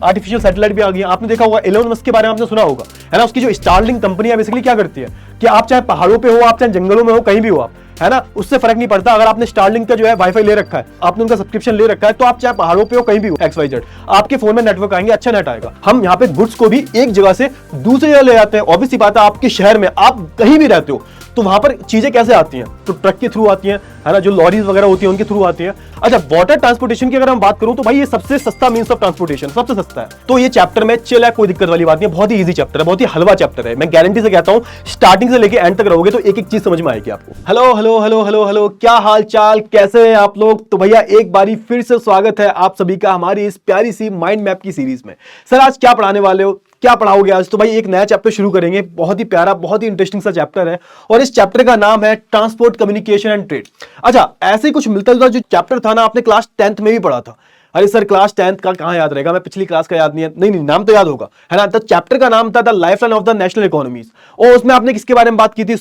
Artificial satellite भी आ गई। आपने देखा होगा एलोन मस्क के बारे में आपने सुना होगा, है ना। उसकी जो स्टारलिंक कंपनी है बेसिकली क्या करती है कि आप चाहे पहाड़ों पे हो, आप चाहे जंगलों में हो, कहीं भी हो आप, है ना, उससे फर्क नहीं पड़ता। अगर आपने स्टारलिंक का जो है वाईफाई ले रखा है, आपने उनका सब्सक्रिप्शन ले रखा है, तो आप चाहे पहाड़ों पे हो, कहीं भी हो, XYZ, आपके फोन में नेटवर्क आएंगे, अच्छा नेट आएगा। हम यहाँ पे गुड्स को भी एक जगह से दूसरी जगह ले जाते हैं। ऑब्वियस सी बात है, आपके शहर में आप कहीं भी रहते हो तो वहां पर चीजें कैसे आती हैं, तो ट्रक के थ्रू आती हैं, है ना, जो लॉरीज वगैरह होती हैं उनके थ्रू आती हैं। अच्छा, वाटर ट्रांसपोर्टेशन की अगर हम बात करूं तो भाई ये सबसे सस्ता मींस ऑफ ट्रांसपोर्टेशन, सबसे सस्ता है। तो ये चैप्टर में चिल है, कोई दिक्कत वाली बात नहीं है, बहुत ही इजी चैप्टर है, बहुत ही हलवा चैप्टर है। मैं गारंटी से कहता हूं स्टार्टिंग से लेके एंड तक रहोगे तो एक एक चीज समझ में आएगी आपको। Hello hello hello hello hello, क्या हाल चाल, कैसे हैं आप लोग। तो भैया एक बारी फिर से स्वागत है आप सभी का हमारी इस प्यारी सी माइंड मैप की सीरीज में। सर आज क्या पढ़ाने वाले हो, क्या पढ़ाओगे आज। तो भाई एक नया चैप्टर शुरू करेंगे, बहुत ही प्यारा, बहुत ही इंटरेस्टिंग सा चैप्टर है, और इस चैप्टर का नाम है ट्रांसपोर्ट, कम्युनिकेशन एंड ट्रेड। अच्छा, ऐसे कुछ मिलता जुलता जो चैप्टर था ना, आपने क्लास 10th में भी पढ़ा था। अरे सर क्लास 10th का कहां याद रहेगा, मैं पिछली क्लास का याद नहीं है। नहीं, नाम तो याद होगा, है ना। तो चैप्टर का नाम था the lifeline of the national economies, और उसमें आपने किसके बारे में बात की थी,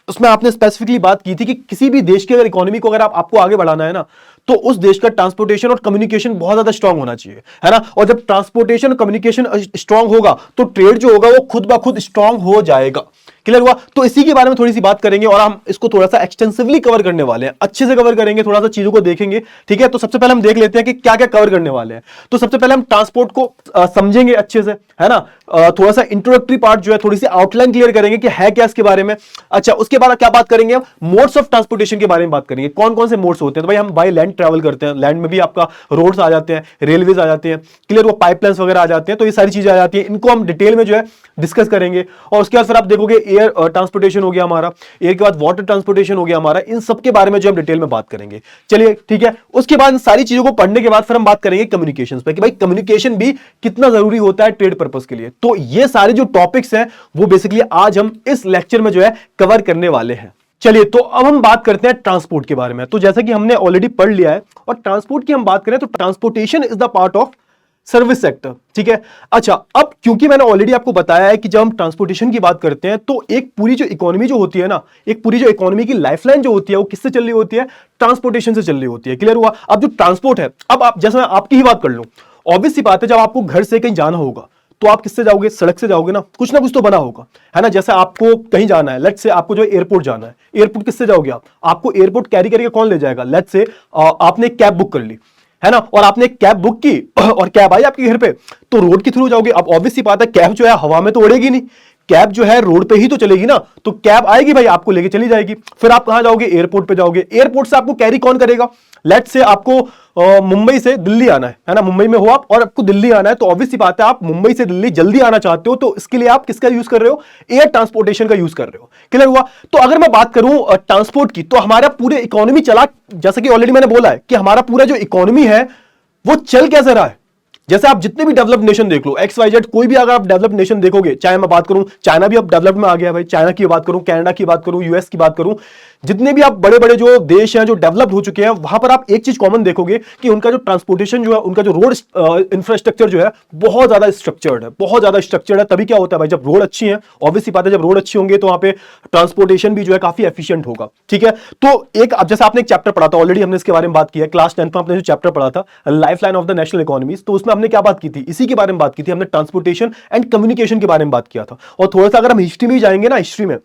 उसमें आपने स्पेसिफिकली बात की थी कि किसी भी देश की अगर इकोनॉमी को अगर आपको आगे बढ़ाना है ना, तो उस देश का ट्रांसपोर्टेशन और कम्युनिकेशन बहुत ज्यादा स्ट्रांग होना चाहिए, है ना। और जब ट्रांसपोर्टेशन और कम्युनिकेशन स्ट्रांग होगा तो ट्रेड जो होगा वो खुद ब खुद स्ट्रांग हो जाएगा। क्लियर हुआ। तो इसी के बारे में थोड़ी सी बात करेंगे, और हम इसको थोड़ा सा एक्सटेंसिवली कवर करने वाले हैं, अच्छे से कवर करेंगे, थोड़ा सा चीजों को देखेंगे, ठीक है। तो सबसे पहले हम देख लेते हैं कि क्या क्या कवर करने वाले हैं। तो सबसे पहले हम ट्रांसपोर्ट को समझेंगे अच्छे से, है ना। थोड़ा सा इंट्रोडक्टरी पार्ट जो है, थोड़ी सी आउटलाइन क्लियर करेंगे कि है क्या इसके बारे में। अच्छा, उसके बाद क्या बात करेंगे, मोड्स ऑफ ट्रांसपोर्टेशन के बारे में बात करेंगे, कौन कौन से मोड्स होते हैं। तो भाई हम बाय लैंड ट्रैवल करते हैं, लैंड में भी आपका रोड्स आ जाते हैं, रेलवेज आ जाते हैं, क्लियर, वो पाइपलाइंस वगैरह आ जाते हैं, तो ये सारी चीजें आ जाती हैं, इनको हम डिटेल में जो है डिस्कस करेंगे। और उसके बाद फिर आप देखोगे एयर ट्रांसपोर्टेशन हो गया हमारा, एयर के बाद वाटर ट्रांसपोर्टेशन हो गया हमारा, इन सब के बारे में जो हम डिटेल में बात करेंगे। चलिए ठीक है। उसके बाद सारी चीजों को पढ़ने के बाद फिर हम बात करेंगे कम्युनिकेशंस पे, कि भाई कम्युनिकेशन भी कितना जरूरी होता है ट्रेड पर्पस के लिए। तो ये सारे जो टॉपिक्स हैं वो बेसिकली आज हम इस लेक्चर में जो है कवर करने वाले हैं। चलिए, तो अब हम बात करते हैं ट्रांसपोर्ट के बारे में। तो जैसा कि हमने ऑलरेडी पढ़ लिया है, और ट्रांसपोर्ट की हम बात करें तो transportation is the part of service sector, ठीक है। अच्छा, अब क्योंकि मैंने ऑलरेडी आपको बताया है कि जब हम ट्रांसपोर्टेशन की बात करते हैं तो एक पूरी जो इकोनॉमी जो होती है ना, एक पूरी जो इकोनॉमी की लाइफलाइन जो होती है वो किससे चल रही होती है, ट्रांसपोर्टेशन से चल रही होती है। क्लियर हुआ। अब जो ट्रांसपोर्ट है, अब आप जैसे मैं आपकी ही बात कर लूं, ऑब्वियस सी बात है, जब आपको घर से कहीं जाना होगा तो आप किससे जाओगे, सड़क से जाओगे ना कुछ तो बना होगा, है ना। जैसे आपको कहीं जाना है, लेट्स से आपको जो एयरपोर्ट जाना है, एयरपोर्ट किससे जाओगे आप, आपको एयरपोर्ट कैरी करके कौन ले जाएगा। लेट्स से आपने कैब बुक कर ली, है ना, और आपने कैब बुक की और कैब आई आपके घर पे, तो रोड के थ्रू जाओगे। अब ऑब्वियस सी बात है, कैब जो है हवा में तो उड़ेगी नहीं, कैब जो है रोड पे ही तो चलेगी ना, तो कैब आएगी भाई, आपको लेके चली जाएगी। फिर आप कहां जाओगे, एयरपोर्ट पे जाओगे। एयरपोर्ट से आपको कैरी कौन करेगा, लेट्स से आपको मुंबई से दिल्ली आना है ना, मुंबई में हो आप और आपको दिल्ली आना है, तो ऑब्वियस सी बात है आप मुंबई से दिल्ली जल्दी आना चाहते हो, तो इसके लिए आप किसका यूज कर रहे हो, एयर ट्रांसपोर्टेशन का यूज कर रहे हो। क्लियर हुआ। तो अगर मैं बात करूं ट्रांसपोर्ट की, तो हमारा पूरे इकोनॉमी चला, जैसा कि ऑलरेडी मैंने बोला है कि हमारा पूरा जो इकोनॉमी है वो चल कैसे रहा है। जैसे आप जितने भी डेवलप्ड नेशन देख लो, XYZ, कोई भी अगर आप डेवलप्ड नेशन देखोगे, चाहे मैं बात करूं चाइना भी अब डेवलप्ड में आ गया भाई, चाइना की बात करूं, कनाडा की बात करूं, US की बात करूं, जितने भी आप बड़े बड़े जो देश हैं जो डेवलप्ड हो चुके हैं, वहां पर आप एक चीज कॉमन देखोगे कि उनका जो ट्रांसपोर्टेशन जो है, उनका जो रोड इंफ्रास्ट्रक्चर जो है बहुत ज्यादा स्ट्रक्चर्ड है, बहुत ज्यादा स्ट्रक्चर्ड है। तभी क्या होता है भाई, जब रोड अच्छी है, ऑब्वियसली बात है, जब रोड अच्छी होंगे तो वहां पे ट्रांसपोर्टेशन भी जो है काफी एफिशिएंट होगा, ठीक है। तो एक, अब जैसे आपने एक चैप्टर पढ़ा था, ऑलरेडी हमने इसके बारे में बात की है, क्लास 10th में आपने जो चैप्टर पढ़ा था lifeline of the national economies, तो उसमें हमने क्या बात की थी, इसी के बारे में बात की थी, हमने ट्रांसपोर्टेशन एंड कम्युनिकेशन के बारे में बात किया था। और थोड़ा सा अगर हम हिस्ट्री में जाएंगे ना, हिस्ट्री में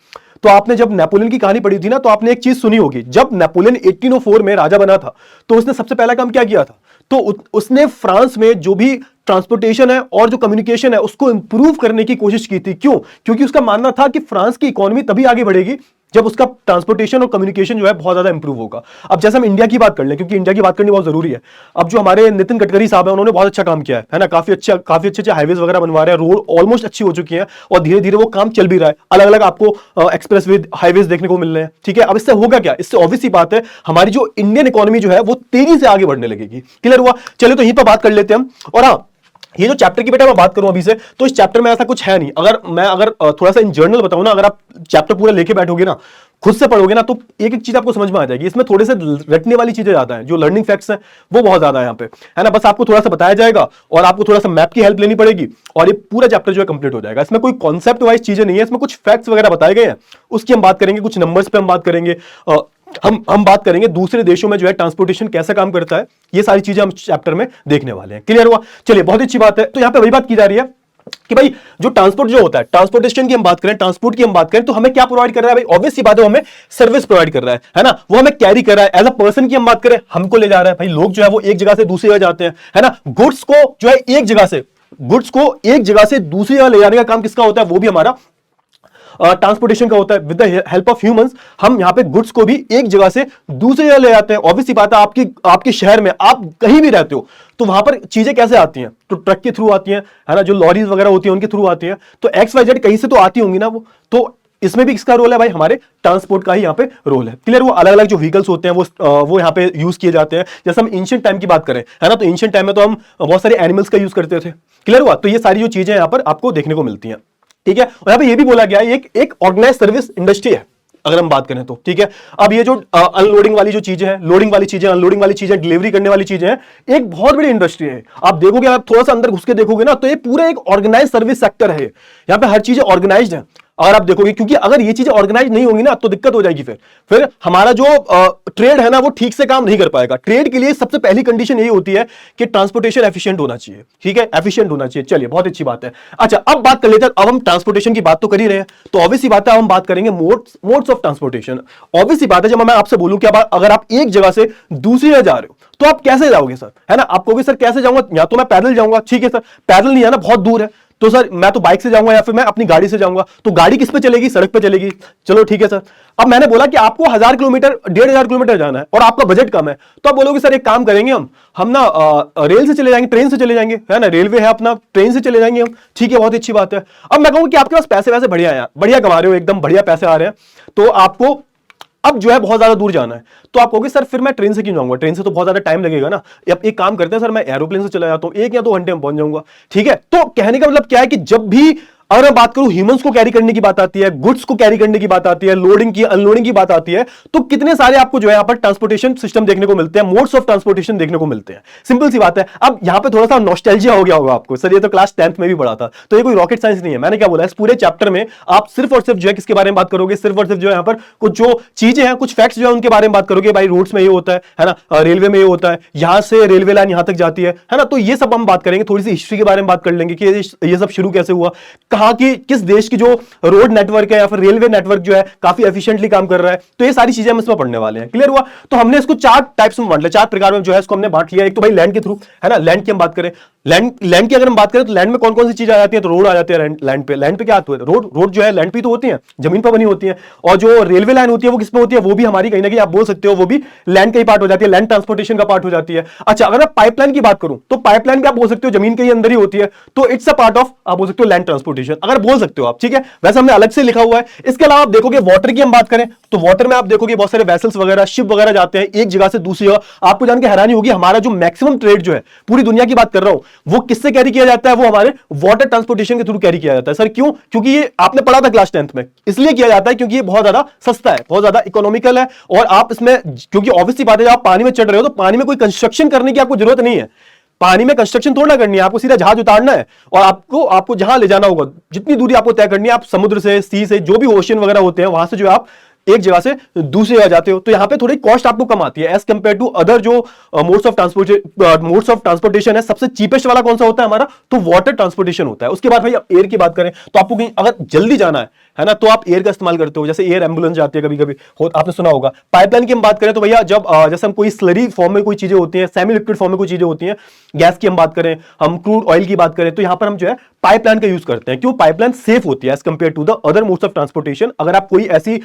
तो आपने जब नेपोलियन की कहानी पढ़ी थी ना, तो आपने एक चीज सुनी होगी, जब नेपोलियन 1804 में राजा बना था, तो उसने सबसे पहला काम क्या किया था, तो उसने फ्रांस में जो भी ट्रांसपोर्टेशन है और जो कम्युनिकेशन है उसको इंप्रूव करने की कोशिश की थी। क्यों? क्योंकि उसका मानना था कि फ्रांस की इकोनॉमी तभी आगे बढ़ेगी जब उसका ट्रांसपोर्टेशन और कम्युनिकेशन जो है बहुत ज्यादा इंप्रूव होगा। अब जैसे हम इंडिया की बात कर लें, क्योंकि इंडिया की बात करनी बहुत जरूरी है। अब जो हमारे नितिन गडकरी साहब हैं, उन्होंने बहुत अच्छा काम किया है ना, काफी अच्छे हाईवेज वगैरह बनवा रहे हैं, रोड ऑलमोस्ट अच्छी हो चुकी है और धीरे धीरे वो काम चल भी रहा है। अलग अलग आपको एक्सप्रेस वे हाईवेज देखने को मिल रहे हैं, ठीक है। अब इससे होगा क्या, इससे ऑब्वियस सी बात है हमारी जो इंडियन इकोनॉमी जो है वो तेजी से आगे बढ़ने लगेगी। क्लियर हुआ। चलिए, तो यहीं पर बात कर लेते हैं हम। और हाँ, ये जो चैप्टर की बेटा मैं बात करूं अभी से, तो इस चैप्टर में ऐसा कुछ है नहीं। अगर थोड़ा सा इन जनरल बताऊं ना, अगर आप चैप्टर पूरा लेके बैठोगे ना, खुद से पढ़ोगे ना, तो एक एक चीज आपको समझ में आ जाएगी। इसमें थोड़े से रटने वाली चीजें ज्यादा हैं, जो लर्निंग फैक्ट्स हैं वो बहुत ज्यादा है यहाँ पे, है ना। बस आपको थोड़ा सा बताया जाएगा और आपको थोड़ा सा मैप की हेल्प लेनी पड़ेगी और ये पूरा चैप्टर जो है कंप्लीट हो जाएगा। इसमें कोई कॉन्सेप्ट वाइज चीजें नहीं है, इसमें कुछ फैक्ट्स वगैरह बताए गए हैं, उसकी हम बात करेंगे, कुछ नंबर्स पे हम बात करेंगे, हम बात करेंगे दूसरे देशों में जो है ट्रांसपोर्टेशन कैसा काम करता है, ये सारी चीजें हम चैप्टर में देखने वाले हैं। क्लियर हुआ? चलिए, बहुत अच्छी बात है। तो यहां पे वही बात की जा रही है कि भाई जो ट्रांसपोर्ट जो होता है, ट्रांसपोर्टेशन की हम बात करें, ट्रांसपोर्ट की हम बात करें, तो हमें क्या प्रोवाइड कर रहा है भाई? ऑब्वियस सी बात है, हमें सर्विस प्रोवाइड कर रहा है ना, वो हमें कैरी कर रहा है। एज अ पर्सन की हम बात करें, हमको ले जा रहा है भाई। लोग जो है वो एक जगह से दूसरी जगह जाते हैं, है ना। गुड्स को जो है एक जगह से दूसरी जगह ले जाने का काम किसका होता है? वो भी हमारा ट्रांसपोर्टेशन का होता है। With the help of humans हम यहां पे गुड्स को भी एक जगह से दूसरी जगह ले जाते हैं। ऑब्वियसली बात है, आपके शहर में आप कहीं भी रहते हो तो वहां पर चीजें कैसे आती हैं? तो ट्रक के थ्रू आती हैं, है ना, जो लॉरीज वगैरह होती हैं उनके थ्रू आती हैं। तो XYZ कहीं से तो आती होंगी ना वो, तो इसमें भी किसका रोल है भाई? हमारे ट्रांसपोर्ट का ही यहाँ पे रोल है। क्लियर? वो अलग अलग जो व्हीकल्स होते हैं वो यहाँ पे यूज किए जाते हैं। जैसे हम एंशिएंट टाइम की बात करें, है ना, तो एंशिएंट टाइम में तो हम बहुत सारे एनिमल्स का यूज करते थे। क्लियर हुआ? तो ये सारी जो चीजें यहाँ पर आपको देखने को मिलती हैं। ठीक है, और यहां पे ये भी बोला गया है एक ऑर्गेनाइज सर्विस इंडस्ट्री है अगर हम बात करें तो। ठीक है, अब ये जो अनलोडिंग वाली जो चीजें हैं, लोडिंग वाली चीजें, अनलोडिंग वाली चीजें, डिलीवरी करने वाली चीजें हैं, एक बहुत बड़ी इंडस्ट्री है। आप देखोगे, आप थोड़ा सा अंदर घुस के देखोगे ना, तो ये पूरा एक ऑर्गेनाइज सर्विस सेक्टर है। यहां पे हर चीजें ऑर्गेनाइज्ड है अगर आप देखोगे, क्योंकि अगर ये चीजें ऑर्गेनाइज नहीं होंगी ना तो दिक्कत हो जाएगी। फिर हमारा जो ट्रेड है ना वो ठीक से काम नहीं कर पाएगा। ट्रेड के लिए सबसे पहली कंडीशन यही होती है कि ट्रांसपोर्टेशन एफिशिएंट होना चाहिए। ठीक है, एफिशिएंट होना चाहिए। चलिए, बहुत अच्छी बात है। अच्छा, अब बात कर लेते हैं। अब हम ट्रांसपोर्टेशन की बात तो कर ही रहे हैं, तो ऑब्वियसली बात है हम बात करेंगे मोड्स ऑफ ट्रांसपोर्टेशन। ऑब्वियसली बात है, जब मैं आपसे बोलूं कि अगर आप एक जगह से दूसरी जगह जा रहे हो तो आप कैसे जाओगे सर, है ना। आप कहोगे सर कैसे जाऊंगा? या तो मैं पैदल जाऊंगा। ठीक है सर, पैदल नहीं आना, बहुत दूर है, तो सर मैं तो बाइक से जाऊंगा या फिर मैं अपनी गाड़ी से जाऊंगा। तो गाड़ी किस पे चलेगी? सड़क पे चलेगी। चलो ठीक है सर। अब मैंने बोला कि आपको 1000 किलोमीटर 1500 किलोमीटर जाना है और आपका बजट कम है, तो आप बोलोगे सर एक काम करेंगे, हम ना रेल से चले जाएंगे, ट्रेन से चले जाएंगे, है ना, रेलवे है अपना, ट्रेन से चले जाएंगे हम। ठीक है, बहुत अच्छी बात है। अब मैं कहूंगा कि आपके पास पैसे वैसे बढ़िया है, बढ़िया कमा रहे हो, एकदम बढ़िया पैसे आ रहे हैं, तो आपको अब जो है बहुत ज्यादा दूर जाना है, तो आप कहोगे सर फिर मैं ट्रेन से क्यों जाऊंगा? ट्रेन से तो बहुत ज्यादा टाइम लगेगा ना। अब एक काम करते हैं सर, मैं एरोप्लेन से चला जाता हूं, 1 या 2 घंटे में पहुंच जाऊंगा। ठीक है, तो कहने का मतलब क्या है कि जब भी अगर मैं बात करूं ह्यूमंस को कैरी करने की बात आती है, गुड्स को कैरी करने की बात आती है, लोडिंग की अनलोडिंग की बात आती है, तो कितने सारे आपको जो है यहां पर ट्रांसपोर्टेशन सिस्टम देखने को मिलते हैं, मोड्स ऑफ ट्रांसपोर्टेशन देखने को मिलते हैं। सिंपल सी बात है। अब यहां पे थोड़ा सा नॉस्टैल्जिया हो गया होगा आपको, सर ये तो क्लास 10th में भी पढ़ा था, तो ये कोई रॉकेट साइंस नहीं है। मैंने क्या बोला, इस पूरे चैप्टर में आप सिर्फ और सिर्फ जो है किसके बारे में बात करोगे? सिर्फ और सिर्फ जो है यहां पर कुछ जो चीजें हैं, कुछ फैक्ट्स जो है उनके बारे में बात करोगे। भाई रूट्स में ये होता है ना, रेलवे में ये होता है, यहां से रेलवे लाइन यहां तक जाती है ना, तो ये सब हम बात करेंगे। थोड़ी सी हिस्ट्री के बारे में बात कर लेंगे कि ये सब शुरू कैसे हुआ, कहां की किस देश की जो रोड नेटवर्क है या फिर रेलवे नेटवर्क जो है काफी एफिशिएंटली काम कर रहा है, तो ये सारी चीजें हम इसमें पढ़ने वाले हैं। क्लियर हुआ? तो हमने इसको 4 टाइप्स में बांट लिया, 4 प्रकार में जो है इसको हमने बांट लिया। एक तो भाई लैंड के थ्रू, है ना, लैंड की हम बात करें, लैंड की अगर हम बात करें तो लैंड में कौन कौन सी चीजें आ जाती है? तो रोड आ जाती है लैंड पे क्या आती है? रोड जो है लैंड पे तो होती है, जमीन पर बनी होती है। और जो रेलवे लाइन होती है वो किस पे होती है? वो भी हमारी कहीं ना कहीं आप बोल सकते हो वो भी लैंड का ही पार्ट हो जाती है, लैंड ट्रांसपोर्टेशन का पार्ट हो जाती है। अच्छा, अगर मैं पाइपलाइन की बात करूं तो पाइपलाइन भी आप बोल सकते हो जमीन के ही अंदर ही होती है, तो इट्स अ पार्ट ऑफ, आप बोल सकते हो लैंड ट्रांसपोर्टेशन, अगर बोल सकते हो आप। ठीक है, वैसे हमने अलग से लिखा हुआ है। इसके अलावा आप देखोगे वाटर की हम बात करें तो वाटर में आप देखोगे बहुत सारे वेसल्स वगैरह, शिप वगैरह जाते हैं एक जगह से दूसरी जगह। आपको जान के हैरानी होगी, हमारा जो मैक्सिमम ट्रेड जो है पूरी दुनिया की बात कर रहा हूं, वो किससे कैरी किया जाता है? वो हमारे वाटर ट्रांसपोर्टेशन के थ्रू कैरी किया जाता है। सर क्यों? क्योंकि ये आपने पढ़ा था क्लास 10th में, इसलिए किया जाता है क्योंकि ये बहुत ज्यादा सस्ता है, बहुत ज्यादा इकोनॉमिकल है। और आप इसमें, क्योंकि ऑब्वियसली बात है, जब आप पानी में चढ़ रहे हो तो पानी में कोई कंस्ट्रक्शन करने की आपको जरूरत नहीं है। पानी में कंस्ट्रक्शन थोड़ा करनी है, आपको सीधा जहाज उतारना है और आपको जहां ले जाना होगा, जितनी दूरी आपको तय करनी है, आप समुद्र से, सी से, जो भी ओशियन वगैरह होते हैं, वहां से जो आप एक जगह से दूसरी जगह जाते हो, तो यहां पे थोड़ी कॉस्ट आपको कम आती है एज कंपेयर टू अदर जो मोड्स ऑफ ट्रांसपोर्टेशन है। सबसे चीपेस्ट वाला कौन सा होता है हमारा? तो वाटर ट्रांसपोर्टेशन होता है। उसके बाद भाई एयर की बात करें तो आपको कहीं अगर जल्दी जाना है ना, तो आप एयर का इस्तेमाल करते हो, जैसे एयर एम्बुलेंस जाती है कभी कभी, आपने सुना होगा। पाइपलाइन की हम बात करें तो भैया जब जैसे हम कोई स्लरी फॉर्म में कोई चीजें होती हैं, सेमी लिक्विड फॉर्म में कोई चीजें होती हैं, गैस की हम बात करें, हम क्रूड ऑयल की बात करें, तो यहां पर हम जो है पाइपलाइन का यूज करते हैं। क्यों? पाइपलाइन सेफ होती है as compared to the other modes of transportation. अगर आप कोई ऐसी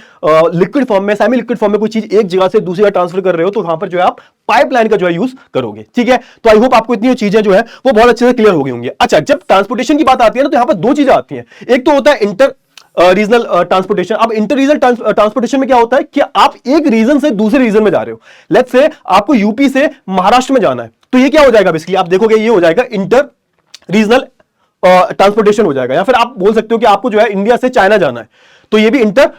लिक्विड फॉर्म में, सेमी लिक्विड फॉर्म में कोई चीज एक जगह से दूसरी जगह ट्रांसफर कर रहे हो, तो वहां पर जो है आप पाइपलाइन का जो है यूज करोगे। ठीक है, तो आई होप आपको इतनी चीजें जो है वो बहुत अच्छे से क्लियर हो गई होंगी। अच्छा, जब ट्रांसपोर्टेशन की बात आती है ना, तो यहां पर 2 चीजें आती हैं। एक तो होता है इंटर रीजनल ट्रांसपोर्टेशन। अब इंटर रीजनल ट्रांसपोर्टेशन में क्या होता है कि आप एक रीजन से दूसरे रीजन में जा रहे हो। लेट्स से आपको यूपी से महाराष्ट्र में जाना है, तो ये क्या हो जाएगा? बेसिकली आप देखोगे ये हो जाएगा इंटर रीजनल ट्रांसपोर्टेशन हो जाएगा। या फिर आप बोल सकते हो कि आपको जो है इंडिया से चाइना जाना है, तो ये भी इंटर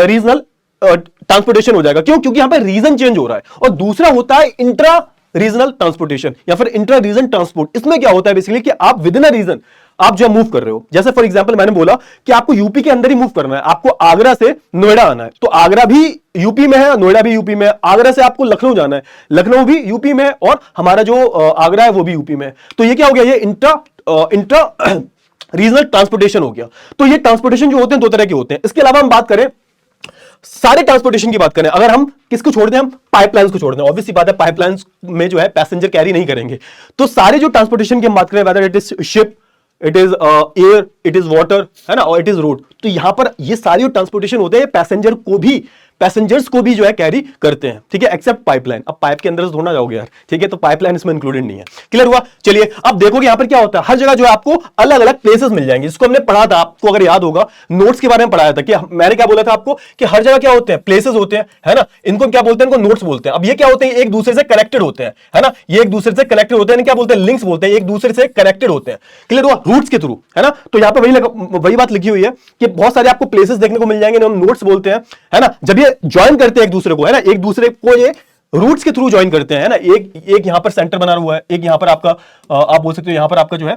रीजनल ट्रांसपोर्टेशन हो जाएगा। क्यों? क्योंकि यहां पर रीजन चेंज हो रहा है। और दूसरा होता है इंट्रा रीजनल ट्रांसपोर्टेशन या फिर इंट्रा रीजन ट्रांसपोर्ट। इसमें क्या होता है बेसिकली कि आप विद इन अ रीजन आप जो मूव कर रहे हो, जैसे फॉर एग्जांपल मैंने बोला कि आपको यूपी के अंदर ही मूव करना है, आपको आगरा से नोएडा आना है, तो आगरा भी यूपी में है, नोएडा भी यूपी में है। आगरा से आपको लखनऊ जाना है, लखनऊ भी यूपी में है, और हमारा जो आगरा है वो भी यूपी में है। तो ये क्या हो गया, ये इंट्रा रीजनल ट्रांसपोर्टेशन हो गया। तो ये ट्रांसपोर्टेशन जो होते हैं दो तरह के होते हैं। इसके अलावा हम बात करें सारे ट्रांसपोर्टेशन की बात करें, अगर हम किसको छोड़ दें, हम पाइपलाइंस को छोड़ दें, ऑब्वियस सी बात है पाइपलाइंस में जो है पैसेंजर कैरी नहीं करेंगे। तो सारे जो ट्रांसपोर्टेशन की हम बात करें, whether it is ship, it is air, it is water, है ना, और इट इज रोड, तो यहां पर ये सारी जो ट्रांसपोर्टेशन होते हैं पैसेंजर्स को भी जो है कैरी करते हैं, ठीक है, एक्सेप्ट पाइपलाइन। अब पाइप के अंदर से थोड़ा जाओगे यार, ठीक है, तो पाइपलाइन इसमें इंक्लूडेड नहीं है। क्लियर हुआ? चलिए अब देखोगे यहां पर क्या होता है, हर जगह जो है आपको अलग अलग प्लेसेस मिल जाएंगे, जिसको हमने पढ़ा था, आपको अगर याद होगा नोट्स के बारे में पढ़ाया था कि मैंने क्या बोला था आपको कि हर जगह क्या होते हैं, प्लेसेस होते हैं, है ना, इनको क्या बोलते हैं, इनको नोट्स बोलते हैं। अब ये क्या होते हैं, एक दूसरे से कनेक्टेड होते हैं, है ना, ये एक दूसरे से कनेक्टेड होते हैं, क्या बोलते हैं, लिंक्स बोलते हैं, एक दूसरे से कनेक्टेड होते हैं। क्लियर हुआ? रूट्स के थ्रू, है ना। तो यहां पर वही बात लिखी हुई है कि बहुत सारे आपको प्लेसेस देखने को मिल जाएंगे, हम नोट्स बोलते हैं, है ना। जब ये ज्वाइन करते हैं एक दूसरे को, है ना, एक दूसरे को ये रूट्स के थ्रू ज्वाइन करते हैं, है ना, एक यहां पर सेंटर बना हुआ है, एक यहां पर आपका आप बोल सकते हो यहां पर आपका जो है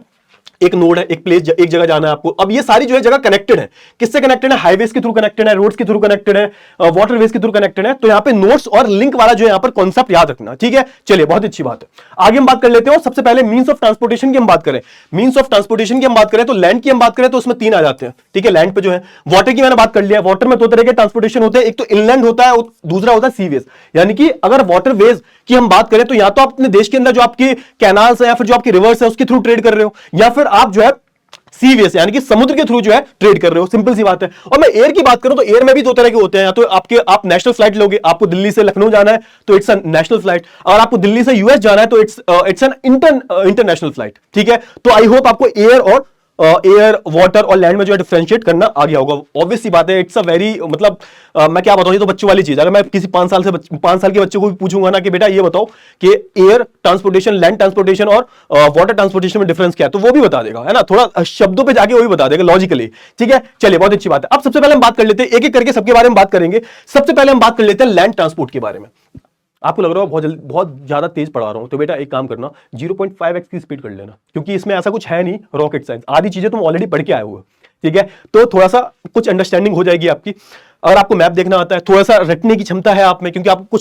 एक नोड है, एक प्लेस, एक जगह जाना है आपको। अब ये सारी जो है जगह कनेक्टेड है, किससे कनेक्टेड है, हाईवेज के थ्रू कनेक्टेड है, रोड्स के थ्रू कनेक्टेड है, वाटरवेज के थ्रू कनेक्टेड है। तो यहाँ पे नोड्स और लिंक वाला जो है यहाँ पर कॉन्सेप्ट याद रखना, ठीक है। चलिए बहुत अच्छी बात है, आगे हम बात कर लेते हैं। सबसे पहले मींस ऑफ ट्रांसपोर्टेशन की हम बात करें, मींस ऑफ ट्रांसपोर्टेशन की हम बात करें तो लैंड की हम बात करें तो उसमें 3 आ जाते हैं, ठीक है। लैंड पे जो है वाटर की मैंने बात कर लिया, वाटर में 2 तरह के ट्रांसपोर्टेशन होते हैं, एक तो इनलैंड होता है, दूसरा होता है सीवेज। यानी कि अगर वाटरवेज की हम बात करें तो या तो आप अपने देश के अंदर जो आपकी कैनाल्स है या फिर जो आपकी रिवर्स है उसके थ्रू ट्रेड कर रहे हो, या फिर आप जो है सीवीएस यानी कि समुद्र के थ्रू जो है ट्रेड कर रहे हो, सिंपल सी बात है। और मैं एयर की बात करूं तो एयर में भी 2 तरह के होते हैं, या तो आप नेशनल फ्लाइट लोगे, आपको दिल्ली से लखनऊ जाना है तो इट्स अ नेशनल फ्लाइट, और आपको दिल्ली से यूएस जाना है तो इट्स एन इंटरनेशनल फ्लाइट, ठीक है। तो आई होप आपको एयर वाटर और लैंड में जो है डिफरेंशिएट करना आ गया होगा। ऑब्वियस सी बात है, इट्स अ वेरी मतलब मैं क्या बताऊं, ये तो बच्चों वाली चीज है। अगर मैं किसी 5 साल के बच्चे को भी पूछूंगा ना कि बेटा ये बताओ कि एयर ट्रांसपोर्टेशन, लैंड ट्रांसपोर्टेशन और वाटर ट्रांसपोर्टेशन में डिफरेंस क्या है, तो वो भी बता देगा, है ना, थोड़ा शब्दों पे जाके वो भी बता देगा लॉजिकली, ठीक है। चलिए बहुत अच्छी बात है। अब सबसे पहले हम बात कर लेते हैं, एक एक करके सबके बारे में बात करेंगे। सबसे पहले हम बात कर लेते हैं लैंड ट्रांसपोर्ट के बारे में। आपको लग रहा है बहुत ज्यादा तेज पढ़ा रहा हूं, तो बेटा एक काम करना 0.5x की स्पीड कर लेना, क्योंकि इसमें ऐसा कुछ है नहीं रॉकेट साइंस, आधी चीजें तुम ऑलरेडी पढ़ के आए हुए, ठीक है। तो थोड़ा सा कुछ अंडरस्टैंडिंग हो जाएगी आपकी। अगर आपको मैप देखना आता है, थोड़ा सा रटने की क्षमता है आप में, क्योंकि आपको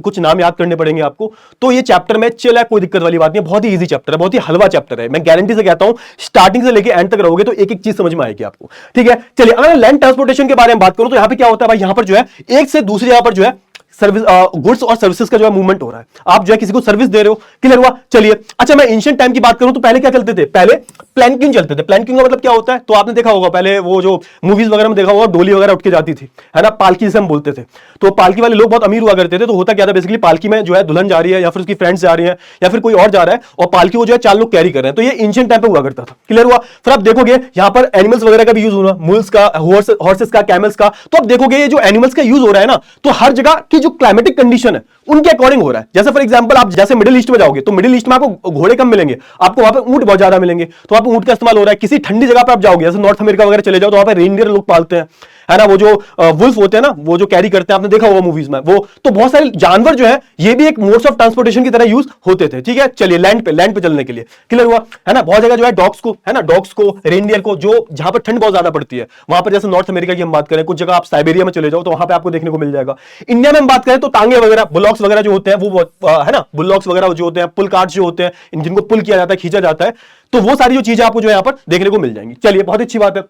कुछ नाम याद करने पड़ेंगे आपको, तो ये चैप्टर में चिल है, कोई दिक्कत वाली बात नहीं है, बहुत ही इजी चैप्टर है, बहुत ही हलवा चैप्टर है। मैं गारंटी से कहता हूं स्टार्टिंग से लेकर एंड तक रहोगे तो एक एक चीज समझ में आएगी आपको, ठीक है। चलिए अगर लैंड ट्रांसपोर्टेशन के बारे में बात करूं तो यहां पर क्या होता है भाई, यहां पर जो है एक से दूसरी जगह पर जो है सर्विस गुड्स और सर्विसेज का जो है मूवमेंट हो रहा है, आप जो है किसी को सर्विस दे रहे हो। क्लियर हुआ? चलिए अच्छा, मैं एंशिएंट टाइम की बात करूं तो पहले क्या चलते थे, पहले प्लैंकिंग चलते थे। प्लैंकिंग का मतलब क्या होता है, तो आपने देखा होगा पहले वो जो मूवीज वगैरह में देखा होगा, डोली वगैरह उठ के जाती थी, है ना, पालकी जिसे हम बोलते थे। तो पालकी वाले लोग बहुत अमीर हुआ करते थे, तो होता क्या था बेसिकली, पालकी में जो है दुल्हन जा रही है या फिर उसकी फ्रेंड्स जा रही है या फिर कोई और जा रहा है, और पालकी को जो है 4 लोग कैरी कर रहे हैं। तो ये एंशिएंट टाइम पे हुआ करता था। क्लियर हुआ? फिर आप देखोगे यहां पर एनिमल्स वगैरह का भी यूज होना, मुल्स का, हॉर्सेस का, कैमल्स का। तो आप देखोगे ये जो एनिमल्स का यूज हो रहा है ना, तो हर जगह की जो क्लाइमेटिक कंडीशन है उनके अकॉर्डिंग हो रहा है। जैसे फॉर एग्जांपल आप जैसे मिडिल ईस्ट में जाओगे तो मिडिल ईस्ट में आपको घोड़े कम मिलेंगे, आपको वहां पे ऊंट बहुत ज्यादा मिलेंगे, तो वहां पे ऊंट का इस्तेमाल हो रहा है। किसी ठंडी जगह पे आप जाओगे, जैसे नॉर्थ अमेरिका वगैरह चले जाओ, तो वहां पे रेनडियर लोग पालते हैं, है ना, वो जो वुल्फ होते हैं ना, वो जो कैरी करते हैं, आपने देखा होगा मूवीज में वो। तो बहुत सारे जानवर जो है ये भी एक मोड्स ऑफ ट्रांसपोर्टेशन की तरह यूज होते थे, ठीक है। चलिए लैंड पे चलने के लिए। क्लियर हुआ? है ना, बहुत जगह जो है डॉग्स को, है ना, डॉग्स को, रेनडियर को, जो जहां पर ठंड बहुत ज्यादा पड़ती है वहां पर, जैसे नॉर्थ अमेरिका की हम बात करें, कुछ जगह आप साइबेरिया में चले जाओ तो वहां पे आपको देखने को मिल जाएगा। इंडिया में हम बात करें तो टांगे वगैरह, बुलॉक्स वगैरह जो होते हैं वो, है ना, बुलॉक्स वगैरह जो होते हैं, पुल कार्ड्स जो होते हैं, जिनको पुल किया जाता है, खींचा जाता है, तो वो सारी जो चीजें आपको जो यहां पर देखने को मिल जाएंगी। चलिए बहुत अच्छी बात है।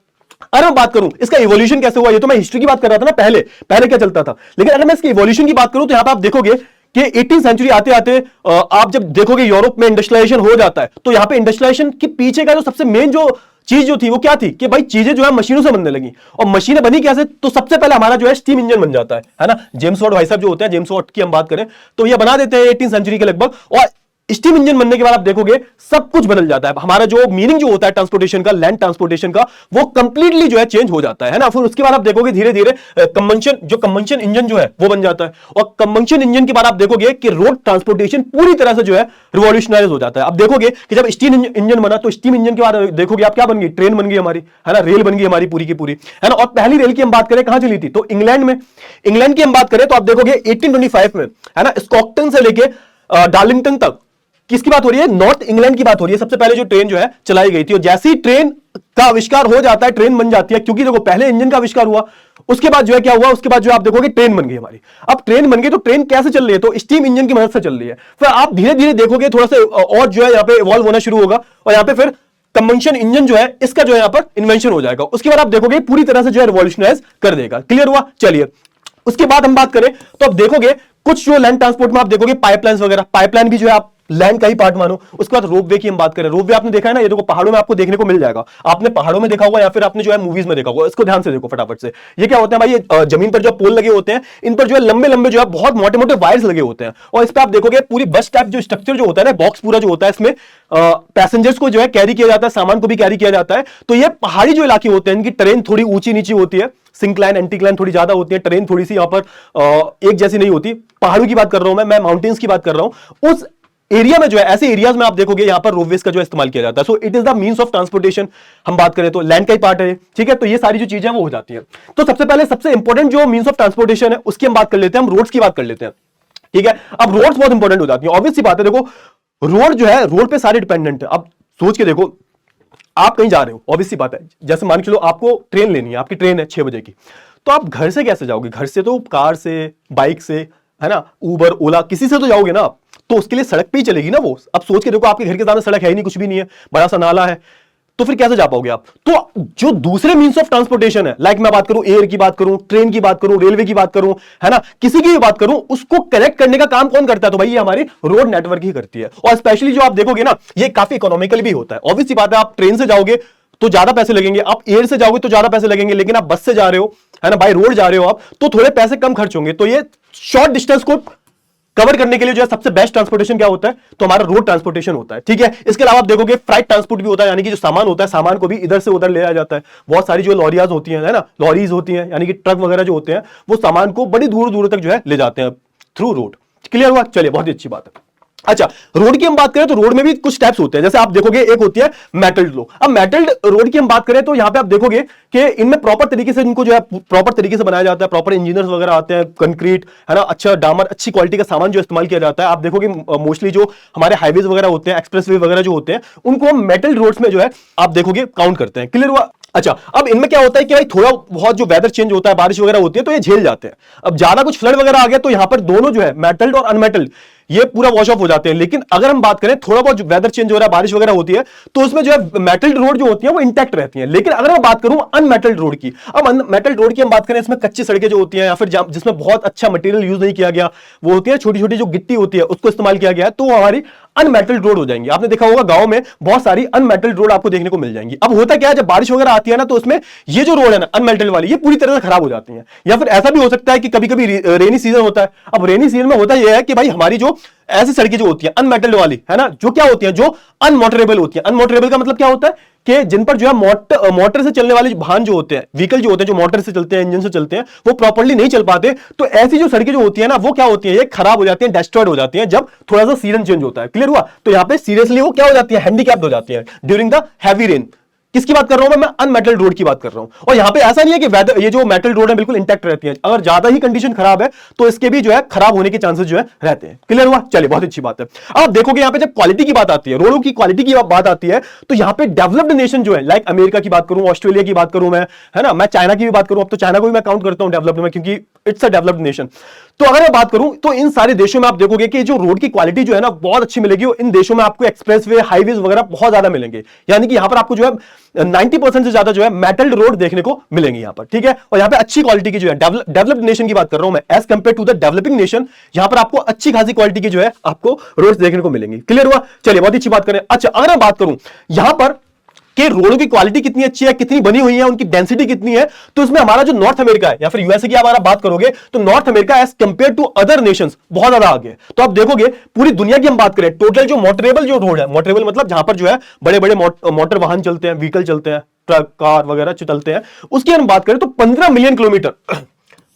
अगर मैं बात करूं इसका इवोल्यूशन कैसे हुआ, ये तो मैं हिस्ट्री की बात कर रहा था ना, पहले क्या चलता था, लेकिन अगर मैं इसकी इवोल्यूशन की बात करूं तो यहां पर आप देखोगे कि 18वीं सेंचुरी आते आते आप जब देखोगे यूरोप में इंडस्ट्रियलाइजेशन हो जाता है, तो यहां पे इंडस्ट्रियलाइजेशन के पीछे का जो सबसे मेन जो चीज जो थी वो क्या थी कि भाई चीजें जो है मशीनों से बनने लगी। और मशीनें बनी कैसे, तो सबसे पहले हमारा जो है स्टीम इंजन बन जाता है ना। जेम्स वाट भाई साहब जो होते हैं, जेम्स वाट की हम बात करें तो ये बना देते हैं 18वीं सेंचुरी के लगभग, और स्टीम इंजन बनने के बाद आप देखोगे सब कुछ बदल जाता है। हमारा जो मीनिंग जो होता है ट्रांसपोर्टेशन का, लैंड ट्रांसपोर्टेशन का, वो कंप्लीटली जो है चेंज हो जाता है ना। फिर उसके बाद आप देखोगे धीरे धीरे कंबंशन इंजन जो है वो बन जाता है, और कंबंशन इंजन के बाद आप देखोगे कि रोड ट्रांसपोर्टेशन पूरी तरह से जो है रिवॉल्यूशनराइज हो जाता है। अब देखोगे कि जब स्टीम इंजन बना तो स्टीम इंजन के बाद देखोगे आप क्या बन गई, ट्रेन बन गई हमारी, है ना, रेल बन गई हमारी पूरी की पूरी, है ना। और पहली रेल की हम बात करें कहां चली थी, तो इंग्लैंड में। इंग्लैंड की हम बात करें तो आप देखोगे 1825 में, है ना, स्कॉटलैंड से लेके डार्लिंगटन तक किसकी बात हो रही है? नॉर्थ इंग्लैंड की बात हो रही है। सबसे पहले जो ट्रेन जो है चलाई गई थी, और जैसी ट्रेन का आविष्कार हो जाता है ट्रेन बन जाती है, क्योंकि देखो पहले इंजन का आविष्कार हुआ, उसके बाद जो है क्या हुआ, उसके बाद जो आप देखोगे ट्रेन बन गई हमारी। अब ट्रेन बन गई तो ट्रेन कैसे चल रही है? तो स्टीम इंजन की मदद से चल रही है। फिर आप धीरे धीरे देखोगे थोड़ा सा और जो है यहाँ पे इवॉल्व होना शुरू होगा, और यहाँ पे फिर कंबंशन इंजन जो है इसका जो है यहाँ पर इन्वेंशन हो जाएगा। उसके बाद आप देखोगे पूरी तरह से जो है रिवॉल्यूशनाइज कर देगा। क्लियर हुआ? चलिए उसके बाद हम बात करें तो आप देखोगे कुछ जो लैंड ट्रांसपोर्ट में आप देखोगे पाइपलाइंस वगैरह, पाइपलाइन भी जो है आप लैंड का ही पार्ट मानो। उसके बाद रोपवे की हम बात करें, रोपवे आपने देखा है ना, ये देखो पहाड़ों में आपको देखने को मिल जाएगा। आपने पहाड़ों में देखा होगा या फिर आपने जो है मूवीज में देखा होगा। इसको ध्यान से देखो फटाफट से। ये क्या होता है भाई, ये जमीन पर जो पोल लगे होते हैं, इन पर जो है लंबे लंबे जो है बहुत मोटे मोटे वायर्स लगे होते हैं, और इस पर आप देखोगे पूरी बस टाइप जो स्ट्रक्चर जो होता है ना, बॉक्स पूरा जो होता है, इसमें पैसेंजर्स को जो है कैरी किया जाता है, सामान को भी कैरी किया जाता है। तो ये पहाड़ी जो इलाके होते हैं, इनकी ट्रेन थोड़ी ऊंची नीची होती है, सिंक्लाइन एंटीक्लाइन थोड़ी ज्यादा होती है, ट्रेन थोड़ी सी यहाँ पर एक जैसी नहीं होती। पहाड़ों की बात कर रहा हूं मैं माउंटेन्स की बात कर रहा हूं। उस एरिया में जो है, ऐसे एरियाज में आप देखोगे यहां पर रोपवेज का जो इस्तेमाल किया जाता है। So it is the means of transportation. हम बात करें तो लैंड का ही पार्ट है, ठीक है। तो ये सारी जो चीजें हैं वो हो जाती है। तो सबसे पहले सबसे इंपॉर्टेंट जो मींस ऑफ ट्रांसपोर्टेशन है उसकी हम बात कर लेते हैं, हम रोड्स की बात कर लेते हैं, ठीक है। अब रोड्स बहुत इंपॉर्टेंट हो जाती है, ऑब्वियस सी बात है। देखो रोड जो है, रोड पे सारे डिपेंडेंट है। अब सोच के देखो, आप कहीं जा रहे हो, ऑब्वियस सी बात है, जैसे मान के चलो आपको ट्रेन लेनी है, आपकी ट्रेन है 6 बजे की, तो आप घर से कैसे जाओगे? घर से तो कार से, बाइक से, है ना, उबर ओला किसी से तो जाओगे ना। तो उसके लिए सड़क पे ही चलेगी ना वो। अब सोच के देखो, आपके घर के सामने सड़क है ही नहीं, कुछ भी नहीं है, बड़ा सा नाला है, तो फिर कैसे जा पाओगे आप? तो जो दूसरे मींस ऑफ ट्रांसपोर्टेशन है, लाइक मैं बात करूं एयर की बात करूं, ट्रेन की बात करूं, रेलवे की बात करूं, है ना, किसी की भी बात करूं, उसको कनेक्ट करने का काम कौन करता है? तो भाई ये हमारी रोड नेटवर्क ही करती है। और स्पेशली जो आप देखोगे ना, ये काफी इकोनॉमिकल भी होता है। ऑब्वियस सी बात है, आप ट्रेन से जाओगे तो ज्यादा पैसे लगेंगे, आप एयर से जाओगे तो ज्यादा पैसे लगेंगे, लेकिन आप बस से जा रहे हो, है ना, बाय रोड जा रहे हो आप, तो थोड़े पैसे कम खर्च होंगे। तो ये शॉर्ट डिस्टेंस को कवर करने के लिए जो है सबसे बेस्ट ट्रांसपोर्टेशन क्या होता है? तो हमारा रोड ट्रांसपोर्टेशन होता है, ठीक है। इसके अलावा आप देखोगे फ्राइट ट्रांसपोर्ट भी होता है, यानी कि जो सामान होता है, सामान को भी इधर से उधर ले जाया जाता है। बहुत सारी जो लॉरियाज होती हैं, है ना, लॉरीज होती हैं, यानी कि ट्रक वगैरह जो होते हैं, वो सामान को बड़ी दूर दूर तक जो है ले जाते हैं थ्रू रोड। क्लियर हुआ? चलिए, बहुत ही अच्छी बात है। अच्छा, रोड की हम बात करें तो रोड में भी कुछ स्टेप्स होते हैं। जैसे आप देखोगे एक होती है मेटल्ड रोड। अब मेटल्ड रोड की हम बात करें तो यहां पे आप देखोगे कि इनमें प्रॉपर तरीके से इनको जो है प्रॉपर तरीके से बनाया जाता है, प्रॉपर इंजीनियर्स वगैरह आते हैं, कंक्रीट, है ना, अच्छा डामर, अच्छी क्वालिटी का सामान जो इस्तेमाल किया जाता है। आप देखोगे मोस्टली जो हमारे हाईवेज वगैरह होते हैं, एक्सप्रेसवे वगैरह जो होते हैं, उनको हम मेटल रोड्स में जो है आप देखोगे काउंट करते हैं। क्लियर हुआ? अच्छा, अब इनमें क्या होता है कि भाई थोड़ा बहुत जो वेदर चेंज होता है, बारिश वगैरह होती है, तो ये झेल जाते हैं। अब ज्यादा कुछ फ्लड वगैरह आ गया तो यहां पर दोनों जो है मेटल्ड और अनमेटल्ड ये पूरा वॉश ऑफ हो जाते हैं। लेकिन अगर हम बात करें थोड़ा बहुत वेदर चेंज हो रहा है, बारिश वगैरह होती है, तो उसमें जो है मेटल्ड रोड जो होती है वो इंटैक्ट रहती है। लेकिन अगर मैं बात करूं अनमेटल्ड रोड की, अब अनमेटल्ड रोड की हम बात करें, इसमें कच्ची सड़कें जो होती हैं या फिर जिसमें बहुत अच्छा मटेरियल यूज नहीं किया गया, वो होती है छोटी छोटी जो गिट्टी होती है, उसको इस्तेमाल किया गया है, तो हमारी अनमेटल्ड रोड हो जाएंगी। आपने देखा होगा गांव में बहुत सारी अनमेटल्ड रोड आपको देखने को मिल जाएंगी। अब होता क्या है, जब बारिश वगैरह आती है ना, तो उसमें ये जो रोड है ना अनमेटल्ड वाली, ये पूरी तरह से खराब हो जाती है। या फिर ऐसा भी हो सकता है कि कभी कभी रेनी सीजन होता है। अब रेनी सीजन में होता यह है कि भाई हमारी जो ऐसी सड़कें जो होती है अनमेटल्ड वाली, है ना, जो क्या होती है, जो अनमोटरेबल होती है। अनमोटरेबल का मतलब क्या होता है कि जिन पर जो है मोटर से चलने वाले वाहन जो होते हैं, व्हीकल जो होते हैं, जो मोटर से चलते हैं, इंजन से चलते हैं, वो प्रॉपर्ली नहीं चल पाते। तो ऐसी जो सड़कें जो होती है ना, वो क्या होती है, ये खराब हो जाती है, डिस्ट्रॉयड हो जाती है जब थोड़ा सा सीजन चेंज होता है। क्लियर हुआ? तो यहां पे सीरियसली वो क्या हो जाती है, हैंडीकैप्ड हो जाती है ड्यूरिंग द हैवी रेन। किसकी बात कर रहा हूं मैं अनमेटल रोड की बात कर रहा हूं। और यहां पे ऐसा नहीं है कि वेदर, ये जो मेटल रोड है बिल्कुल इंटैक्ट रहती है। अगर ज्यादा ही कंडीशन खराब है तो इसके भी जो है खराब होने के चांसेस जो है रहते हैं। क्लियर हुआ? चलिए, बहुत अच्छी बात है। अब देखोगे यहां पे जब क्वालिटी की बात आती है, रोडों की क्वालिटी की बात आती है, तो यहां पे डेवलप्ड नेशन जो है, लाइक अमेरिका की बात करूं, ऑस्ट्रेलिया की बात करूं मैं, है ना, मैं चाइना की भी बात करूं, अब तो चाइना को भी मैं काउंट करता हूं डेवलप्ड में, क्योंकि इट्स अ डेवलप्ड नेशन। तो अगर मैं बात करूं तो इन सारे देशों में आप देखोगे कि जो रोड की क्वालिटी जो है ना बहुत अच्छी मिलेगी। और इन देशों में आपको एक्सप्रेसवे, हाईवेज वगैरह बहुत ज्यादा मिलेंगे। यानी कि यहां पर आपको जो है 90% से ज्यादा जो है मेटल्ड रोड देखने को मिलेंगे यहां पर, ठीक है। और यहां पे अच्छी क्वालिटी की जो है डेवलप्ड नेशन की बात कर रहा हूं मैं, as compared to the developing nation, यहां पर आपको अच्छी खासी क्वालिटी की जो है आपको रोड्स देखने को मिलेंगी। क्लियर हुआ? चलिए, बहुत अच्छी बात करें। अच्छा, अगर मैं बात करूं यहां पर कि रोडों की क्वालिटी कितनी अच्छी है, कितनी बनी हुई है, उनकी डेंसिटी कितनी है, तो इसमें हमारा जो नॉर्थ अमेरिका है या फिर यूएसए की आप बात करोगे तो North America as compared to other nations बहुत ज्यादा आगे है। तो आप देखोगे पूरी दुनिया की हम बात करें, टोटल जो मोटरेबल जो रोड है, मोटरेबल मतलब जहां पर जो है बड़े बड़े मोटर वाहन चलते हैं, व्हीकल चलते हैं, ट्रक, कार वगैरह चलते हैं, उसकी हम बात करें तो 15 मिलियन किलोमीटर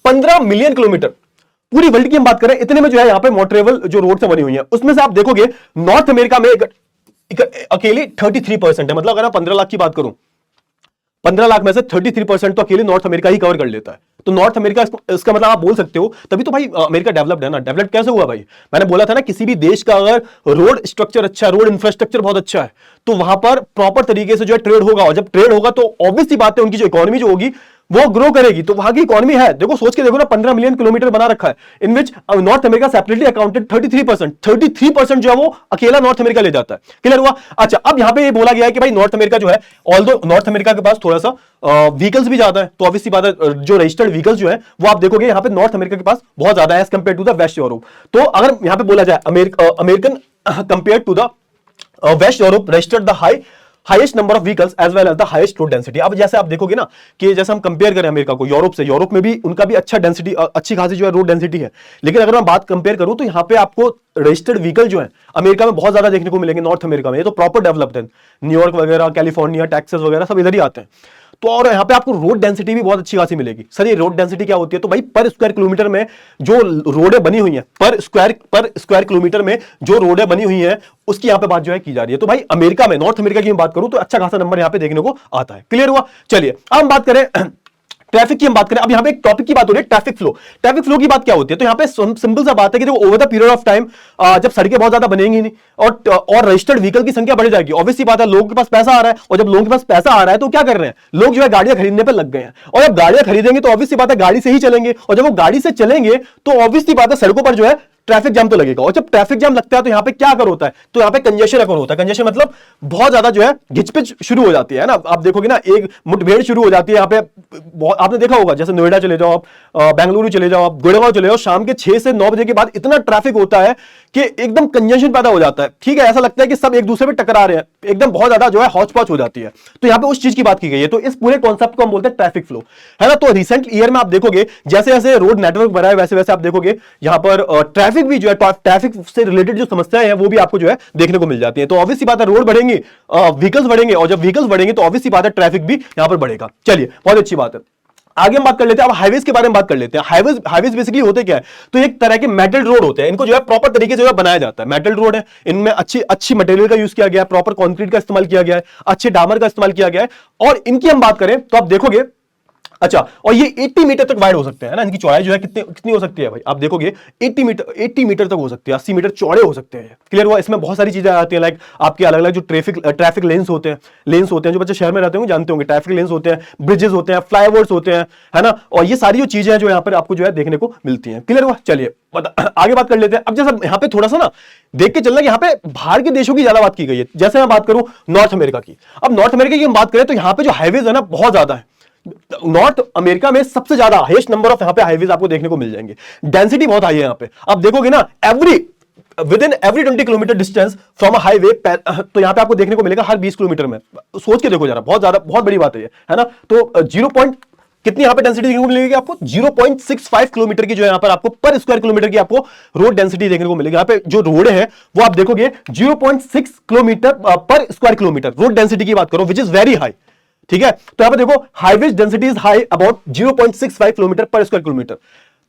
15 मिलियन किलोमीटर पूरी वर्ल्ड की हम बात करें, इतने में जो है यहां पे मोटरेबल जो रोड से बनी हुई है। उसमें से आप देखोगे नॉर्थ अमेरिका में अकेले 33% है। मतलब अगर मैं 15 लाख की बात करूं, 15 लाख में से 33% तो अकेले नॉर्थ अमेरिका ही कवर कर लेता है। तो नॉर्थ अमेरिका इसका मतलब आप बोल सकते हो, तभी तो भाई अमेरिका डेवलप्ड है ना। डेवलप कैसे हुआ भाई? मैंने बोला था ना, किसी भी देश का अगर रोड स्ट्रक्चर अच्छा है, रोड इंफ्रास्ट्रक्चर बहुत अच्छा है, तो वहां पर प्रॉपर तरीके से जो है ट्रेड होगा, और जब ट्रेड होगा तो ऑब्वियस सी बात है उनकी जो इकोनॉमी जो होगी वो ग्रो करेगी। तो वहां की इकोनॉमी है, देखो सोच के देखो ना, 15 मिलियन किलोमीटर बना रखा है, इन विच नॉर्थ अमेरिका सेपरेटली अकाउंटेड 33% जो है वो अकेला नॉर्थ अमेरिका ले जाता है। क्लियर हुआ? अच्छा, अब यहां पे ये बोला गया है कि भाई नॉर्थ अमेरिका जो है, ऑल्दो नॉर्थ अमेरिका के पास थोड़ा सा व्हीकल्स भी ज्यादा है, तो ऑब्वियसली बात है जो रजिस्टर्ड व्हीकल्स जो है वो आप देखोगे यहां पे नॉर्थ अमेरिका के पास बहुत ज्यादा है as compared to the West Europe. तो अगर यहां पे बोला जाए American compared to the West Europe registered the highest number of vehicles as well as the highest road density. अब जैसे आप देखोगे ना कि जैसे हम कंपेयर करें अमेरिका को यूरोप से, यूरोप में भी उनका भी अच्छा डेंसिटी, अच्छी खासी जो है रोड डेंसिटी है, लेकिन अगर मैं बात कंपेयर करूं तो यहां पे आपको रजिस्टर्ड व्हीकल जो है अमेरिका में बहुत ज्यादा देखने को मिलेंगे, नॉर्थ अमेरिका में। ये तो प्रॉपर डेवलप्ड है, न्यूयॉर्क वगैरह, कैलिफोर्निया, टेक्सास वगैरह सब इधर ही आते हैं। तो और यहाँ पे आपको रोड डेंसिटी भी बहुत अच्छी खासी मिलेगी। सर ये रोड डेंसिटी क्या होती है? तो भाई पर स्क्वायर किलोमीटर में जो रोडें बनी हुई हैं, पर स्क्वायर किलोमीटर में जो रोडें बनी हुई हैं, उसकी यहाँ पे बात जो है की जा रही है। तो भाई अमेरिका में, नॉर्थ अमेरिका की मैं बात करूं तो अच्छा खासा नंबर यहाँ पे देखने को आता है। क्लियर हुआ? चलिए अब हम बात करें ट्रैफिक की, हम बात करें। अब यहां पे एक टॉपिक की बात हो रही है, ट्रैफिक फ्लो। ट्रैफिक फ्लो की बात क्या होती है? तो यहां पे सिंपल सा बात है कि देखो over the period of time जब सड़कें बहुत ज्यादा बनेंगी नहीं और रजिस्टर्ड व्हीकल की संख्या बढ़ जाएगी, ऑब्वियसली बात है लोगों के पास पैसा आ रहा है, और जब लोगों के पास पैसा आ रहा है तो क्या कर रहे हैं लोग, जो है गाड़ियां खरीदने पर लग गए हैं। और जब गाड़ियां खरीदेंगे तो ऑब्वियसली बात है गाड़ी से ही चलेंगे, और जब वो गाड़ी से चलेंगे तो ऑब्वियसली बात है सड़कों पर जो है ट्रैफिक जाम तो लगेगा। और जब ट्रैफिक जाम लगता है तो यहां पे क्या अगर होता है? तो यहां पे कंजेशन अगर होता है, कंजेशन मतलब बहुत ज्यादा जो है घिचपिच शुरू हो जाती है ना। आप देखोगे ना एक मुठभेड़ शुरू हो जाती है यहां पे, आपने देखा होगा, जैसे नोएडा चले जाओ आप, बेंगलुरु चले जाओ आप, गुड़गांव चले जाओ, शाम के 6 से 9 बजे के बाद इतना ट्रैफिक होता है कि एकदम कंजेशन पैदा हो जाता है। ठीक है, ऐसा लगता है कि सब एक दूसरे पे टकरा रहे हैं, एकदम बहुत ज्यादा जो है हौच पौच हो जाती है। तो यहां पे उस चीज की बात की गई है। तो इस पूरे कॉन्सेप्ट को हम बोलते हैं ट्रैफिक फ्लो, है ना। तो रिसेंट ईयर में आप देखोगे जैसे जैसे रोड नेटवर्क बढ़ा है वैसे वैसे आप देखोगे यहां पर ट्रैफिक भी जो है, ट्रैफिक से रिलेटेड जो समस्याएं हैं वो भी आपको जो है देखने को मिल जाती है। तो ऑब्वियसली बात है रोड बढ़ेंगी, व्हीकल्स बढ़ेंगे, और जब व्हीकल्स बढ़ेंगे तो ऑब्वियसली बात है ट्रैफिक भी यहां पर बढ़ेगा। चलिए बहुत अच्छी बात है, आगे हम बात कर लेते हैं। अब हाईवेज के बारे में बात कर लेते हैं। हाईवेज बेसिकली होते क्या है? तो एक तरह के मेटल रोड होते हैं, इनको जो है प्रॉपर तरीके से बनाया जाता है। मेटल रोड है, इनमें अच्छी मटेरियल का यूज किया गया है, प्रॉपर कंक्रीट का इस्तेमाल किया गया है, अच्छे डामर का इस्तेमाल किया गया है। और इनकी हम बात करें तो आप देखोगे, अच्छा, और ये 80 मीटर तक वाइड हो सकते हैं ना, इनकी चौड़ाई जो है कितनी हो सकती है भाई? आप देखोगे 80 मीटर तक हो सकती है, 80 मीटर चौड़े हो सकते हैं। क्लियर हुआ? इसमें बहुत सारी चीजें आती हैं, लाइक आपके अलग अलग जो ट्रैफिक लेन्स होते हैं, जो बच्चे शहर में रहते होंगे जानते होंगे, ट्रैफिक लेन्स होते हैं, ब्रिजेस होते हैं, फ्लाईओवर्स होते हैं, है ना। और ये सारी जो चीजें हैं जो यहाँ पर आपको जो है देखने को मिलती हैं। क्लियर हुआ? चलिए आगे बात कर लेते हैं। अब जैसे यहाँ पे थोड़ा सा ना देख के चलना कि यहाँ पे बाहर के देशों की ज्यादा बात की गई है। जैसे मैं बात करूं नॉर्थ अमेरिका की, अब नॉर्थ अमेरिका की हम बात करें तो यहाँ पे जो हाईवेज है ना बहुत ज्यादा है। नॉर्थ अमेरिका में सबसे ज्यादा हाईएस्ट नंबर ऑफ यहां पे हाईवेज आपको देखने को मिल जाएंगे, डेंसिटी बहुत हाई है यहां पे। आप देखोगे ना with in every 20 kilometre distance from a highway, तो यहां पे आपको देखने को मिलेगा हर 20 किलोमीटर में। सोच के देखो जरा, बहुत बड़ी बात है ये, है ना। तो 0 कितनी यहां पे डेंसिटी देखने को मिलेगी आपको? 0.65 किलोमीटर की जो है यहां पर आपको पर स्क्वायर किलोमीटर की आपको रोड डेंसिटी देखने को मिलेगी। यहां पे जो रोड है वो आप देखोगे 0.6 किलोमीटर पर स्क्वायर किलोमीटर रोड डेंसिटी की बात करो, विच इज वेरी हाई। ठीक है, तो यहां पे देखो highways density is high about 0.65 kilometre पर स्क्वायर किलोमीटर।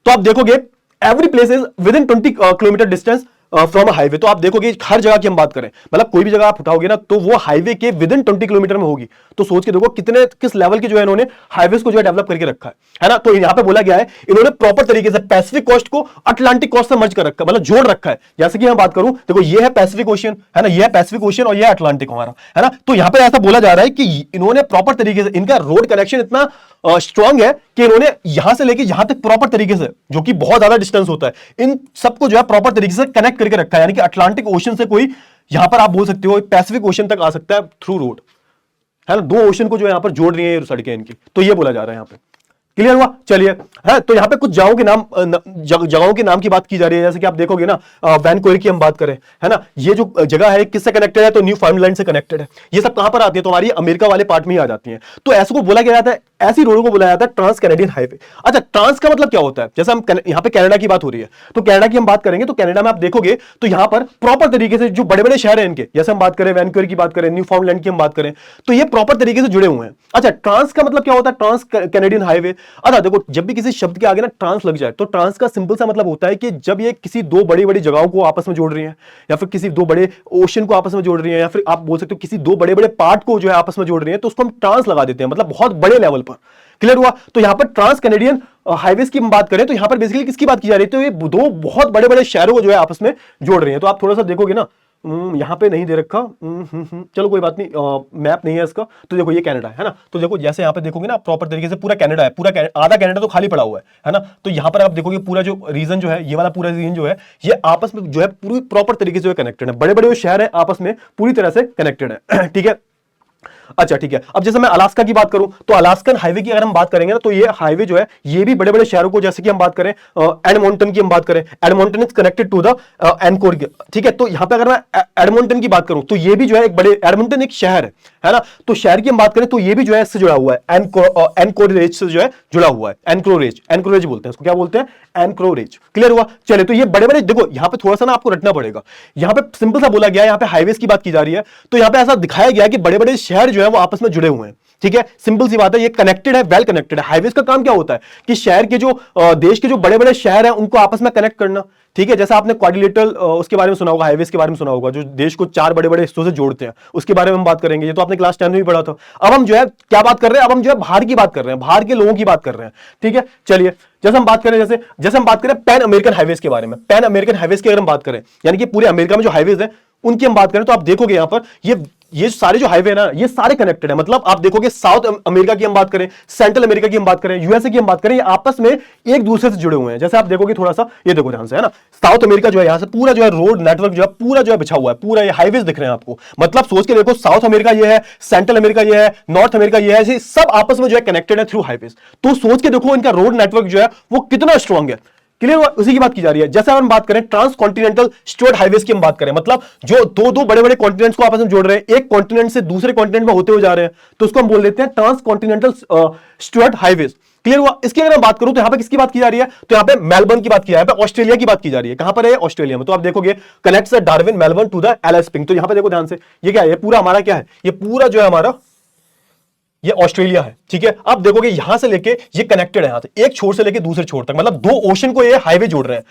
तो आप देखोगे every place is with in 20 kilometre distance from a highway. तो आप देखोगे हर जगह की हम बात करें, मतलब कोई भी जगह आप उठाओगे ना तो वो हाईवे के विद इन 20 किलोमीटर में होगी। तो सोच के देखो किस लेवल की जो है इन्होंने हाईवेज को जो है डेवलप करके रखा है ना। तो यहां पे बोला गया है इन्होंने प्रॉपर तरीके से पैसिफिक कोस्ट को अटलांटिक कोस्ट से मर्ज कर रखा है, मतलब जोड़ रखा है। जैसे कि मैं बात करूं, देखो ये है पैसिफिक ओशियन, है ना, ये है पैसिफिक ओशियन और ये है अटलांटिक हमारा, है ना। तो यहां पे ऐसा बोला जा रहा है कि इन्होंने प्रॉपर तरीके से, इनका रोड कनेक्शन इतना स्ट्रांग है कि इन्होंने यहां से लेके यहां तक प्रॉपर तरीके से, जो कि बहुत ज्यादा डिस्टेंस होता है, इन सबको जो है प्रॉपर तरीके से कनेक्ट करके रखा है। यानी कि अटलांटिक ओशन से कोई यहां पर आप बोल सकते हो पैसिफिक ओशन तक आ सकता है थ्रू रोड, है ना। दो ओशन को जो यहां पर जोड़ रही है सड़कें इनकी, तो ये बोला जा रहा है यहां पे। क्लियर हुआ? चलिए, है तो यहां पे कुछ जगहों के नाम, जगहों के नाम की बात की जा रही है। जैसे कि आप देखोगे ना वैनकूवर की हम बात करें, है ना, ये जो जगह है किससे कनेक्टेड है? तो न्यू फाउंडलैंड से कनेक्टेड है। ये सब कहां पर आती है? तो हमारी अमेरिका वाले पार्ट में ही आ जाती है। तो ऐसे को बोला गया जाता है, ऐसी रोडों को बोला जाता है ट्रांस कैनेडियन हाईवे। अच्छा, ट्रांस का मतलब क्या होता है? जैसे हम यहां पे कनाडा की बात हो रही है, तो कनाडा की हम बात करेंगे तो कनाडा में आप देखोगे तो यहां पर प्रॉपर तरीके से जो बड़े बड़े शहर हैं इनके, जैसे हम बात करें वैनकूवर की बात करें, न्यू फाउंडलैंड की हम बात करें, तो ये प्रॉपर तरीके से जुड़े हुए हैं। अच्छा, ट्रांस का मतलब क्या होता है? ट्रांस कैनेडियन हाईवे, अच्छा देखो, जब भी किसी शब्द के आगे ना ट्रांस लग जाए तो ट्रांस का सिंपल सा मतलब होता है कि जब ये किसी दो बड़ी बड़ी जगहों को आपस में जोड़ रही है, या फिर किसी दो बड़े ओशन को आपस में जोड़ रही है, या फिर आप बोल सकते हो किसी दो बड़े बड़े पार्ट को जो है आपस में जोड़ रही है, तो उसको हम ट्रांस लगा देते हैं, मतलब बहुत बड़े लेवल पर। क्लियर हुआ? तो यहां पर ट्रांस कैनेडियन हाईवेज की हम बात करें तो यहां पर बेसिकली किसकी बात की जा रही है, तो ये दो बहुत बड़े बड़े शहरों को जो है आपस में जोड़ रही है। तो आप थोड़ा सा देखोगे ना, यहां पे नहीं दे रखा, चलो कोई बात नहीं, मैप नहीं है इसका। तो देखो ये कनाडा है ना, तो देखो जैसे यहां पे देखोगे ना प्रॉपर तरीके से पूरा कनाडा है, पूरा आधा कनाडा तो खाली पड़ा हुआ है ना। तो यहां पर आप देखोगे पूरा जो रीजन जो है, ये वाला पूरा रीजन जो है, ये आपस में जो है पूरी प्रॉपर तरीके से कनेक्टेड है, बड़े बड़े जो शहर है आपस में पूरी तरह से कनेक्टेड है। ठीक है, अच्छा ठीक है। अब जैसे मैं अलास्का की बात करूं तो अलास्कन हाईवे की अगर हम बात करेंगे ना, तो ये हाईवे जो है ये भी बड़े बड़े शहरों को, जैसे कि हम बात करें एडमोंटन की हम बात करें, Edmonton is connected to the Encore. ठीक है, तो यहां पे अगर मैं एडमोंटन की बात करूं तो ये भी जो है एक बड़े, एडमोंटन एक शहर है ना, तो शहर की हम बात करें तो ये भी जो है इससे जुड़ा हुआ है, एनकोरेज से जो है जुड़ा हुआ है। एनकोरेज बोलते हैं इसको, क्या बोलते हैं? एनकोरेज। क्लियर हुआ? चलिए, तो ये बड़े बड़े, देखो यहां पे थोड़ा सा ना आपको रटना पड़ेगा, यहां पे सिंपल सा बोला गया, यहां पे हाईवेज की बात की जा रही है, तो यहां पे ऐसा दिखाया गया कि बड़े बड़े शहर जो है वो आपस में जुड़े हुए हैं। ठीक है, सिंपल सी बात है, ये कनेक्टेड है, वेल कनेक्टेड है। हाईवेज का काम क्या होता है कि शहर के जो देश के जो बड़े बड़े शहर हैं उनको आपस में कनेक्ट करना। ठीक है, जैसा आपने क्वाड्रिलेटरल उसके बारे में सुना होगा, हाईवेज के बारे में सुना होगा, जो देश को चार बड़े बड़े हिस्सों से जोड़ते हैं, उसके बारे में हम बात करेंगे। ये तो आपने क्लास 10 में भी पढ़ा था। अब हम जो है क्या बात कर रहे हैं, अब हम जो है बाहर की बात कर रहे हैं, बाहर के लोगों की बात कर रहे हैं। ठीक है, चलिए, जैसे हम बात करें, जैसे हम बात करें पैन अमेरिकन हाईवेज के बारे में, पैन अमेरिकन हाईवेज की अगर हम बात करें, यानी कि पूरे अमेरिका में जो हाईवेज है उनकी हम बात करें, तो आप देखोगे यहां पर ये सारे जो हाईवे ना, ये सारे कनेक्टेड है। मतलब आप देखोगे साउथ अमेरिका की हम बात करें, सेंट्रल अमेरिका की हम बात करें, यूएसए की हम बात करें, ये आपस में एक दूसरे से जुड़े हुए हैं। जैसे आप देखोगे थोड़ा सा, ये देखो ध्यान से, है ना, साउथ अमेरिका जो है यहां से पूरा जो है रोड नेटवर्क जो है पूरा जो है बिछा हुआ है, पूरा ये हाईवेज दिख रहे हैं आपको। मतलब सोच के देखो, साउथ अमेरिका ये है, सेंट्रल अमेरिका ये है, नॉर्थ अमेरिका ये है, सब आपस में जो है कनेक्टेड है थ्रू हाईवेज। तो सोच के देखो इनका रोड नेटवर्क जो है वो कितना स्ट्रांग है। क्लियर हुआ? उसी की बात की जा रही है। जैसे हम बात करें ट्रांस कॉन्टिनेंटल स्ट्रेट हाईवेज की हम बात करें, मतलब जो दो दो बड़े बड़े कॉन्टिनेंट्स को आपस में जोड़ रहे हैं, एक कॉन्टिनेंट से दूसरे कॉन्टिनेंट में होते हुए जा रहे हैं, तो उसको हम बोल देते हैं trans continental straight highways. Clear हुआ? इसकी अगर मैं बात करूं तो यहां पे किसकी बात की जा रही है, तो यहां पे मेलबर्न की बात की जा रही है, ऑस्ट्रेलिया की बात की जा रही है। कहां पर है? ऑस्ट्रेलिया में। तो आप देखोगे connects Darwin Melbourne to the Alice Spring. तो यहां पे देखो ध्यान से, ये क्या है, ये पूरा हमारा क्या है, ये पूरा जो है हमारा ये ऑस्ट्रेलिया है। ठीक है, अब देखोगे यहां से लेके ये कनेक्टेड है, यहां से एक छोर से लेके दूसरे छोर तक, मतलब दो ओशन को ये हाईवे जोड़ रहे हैं।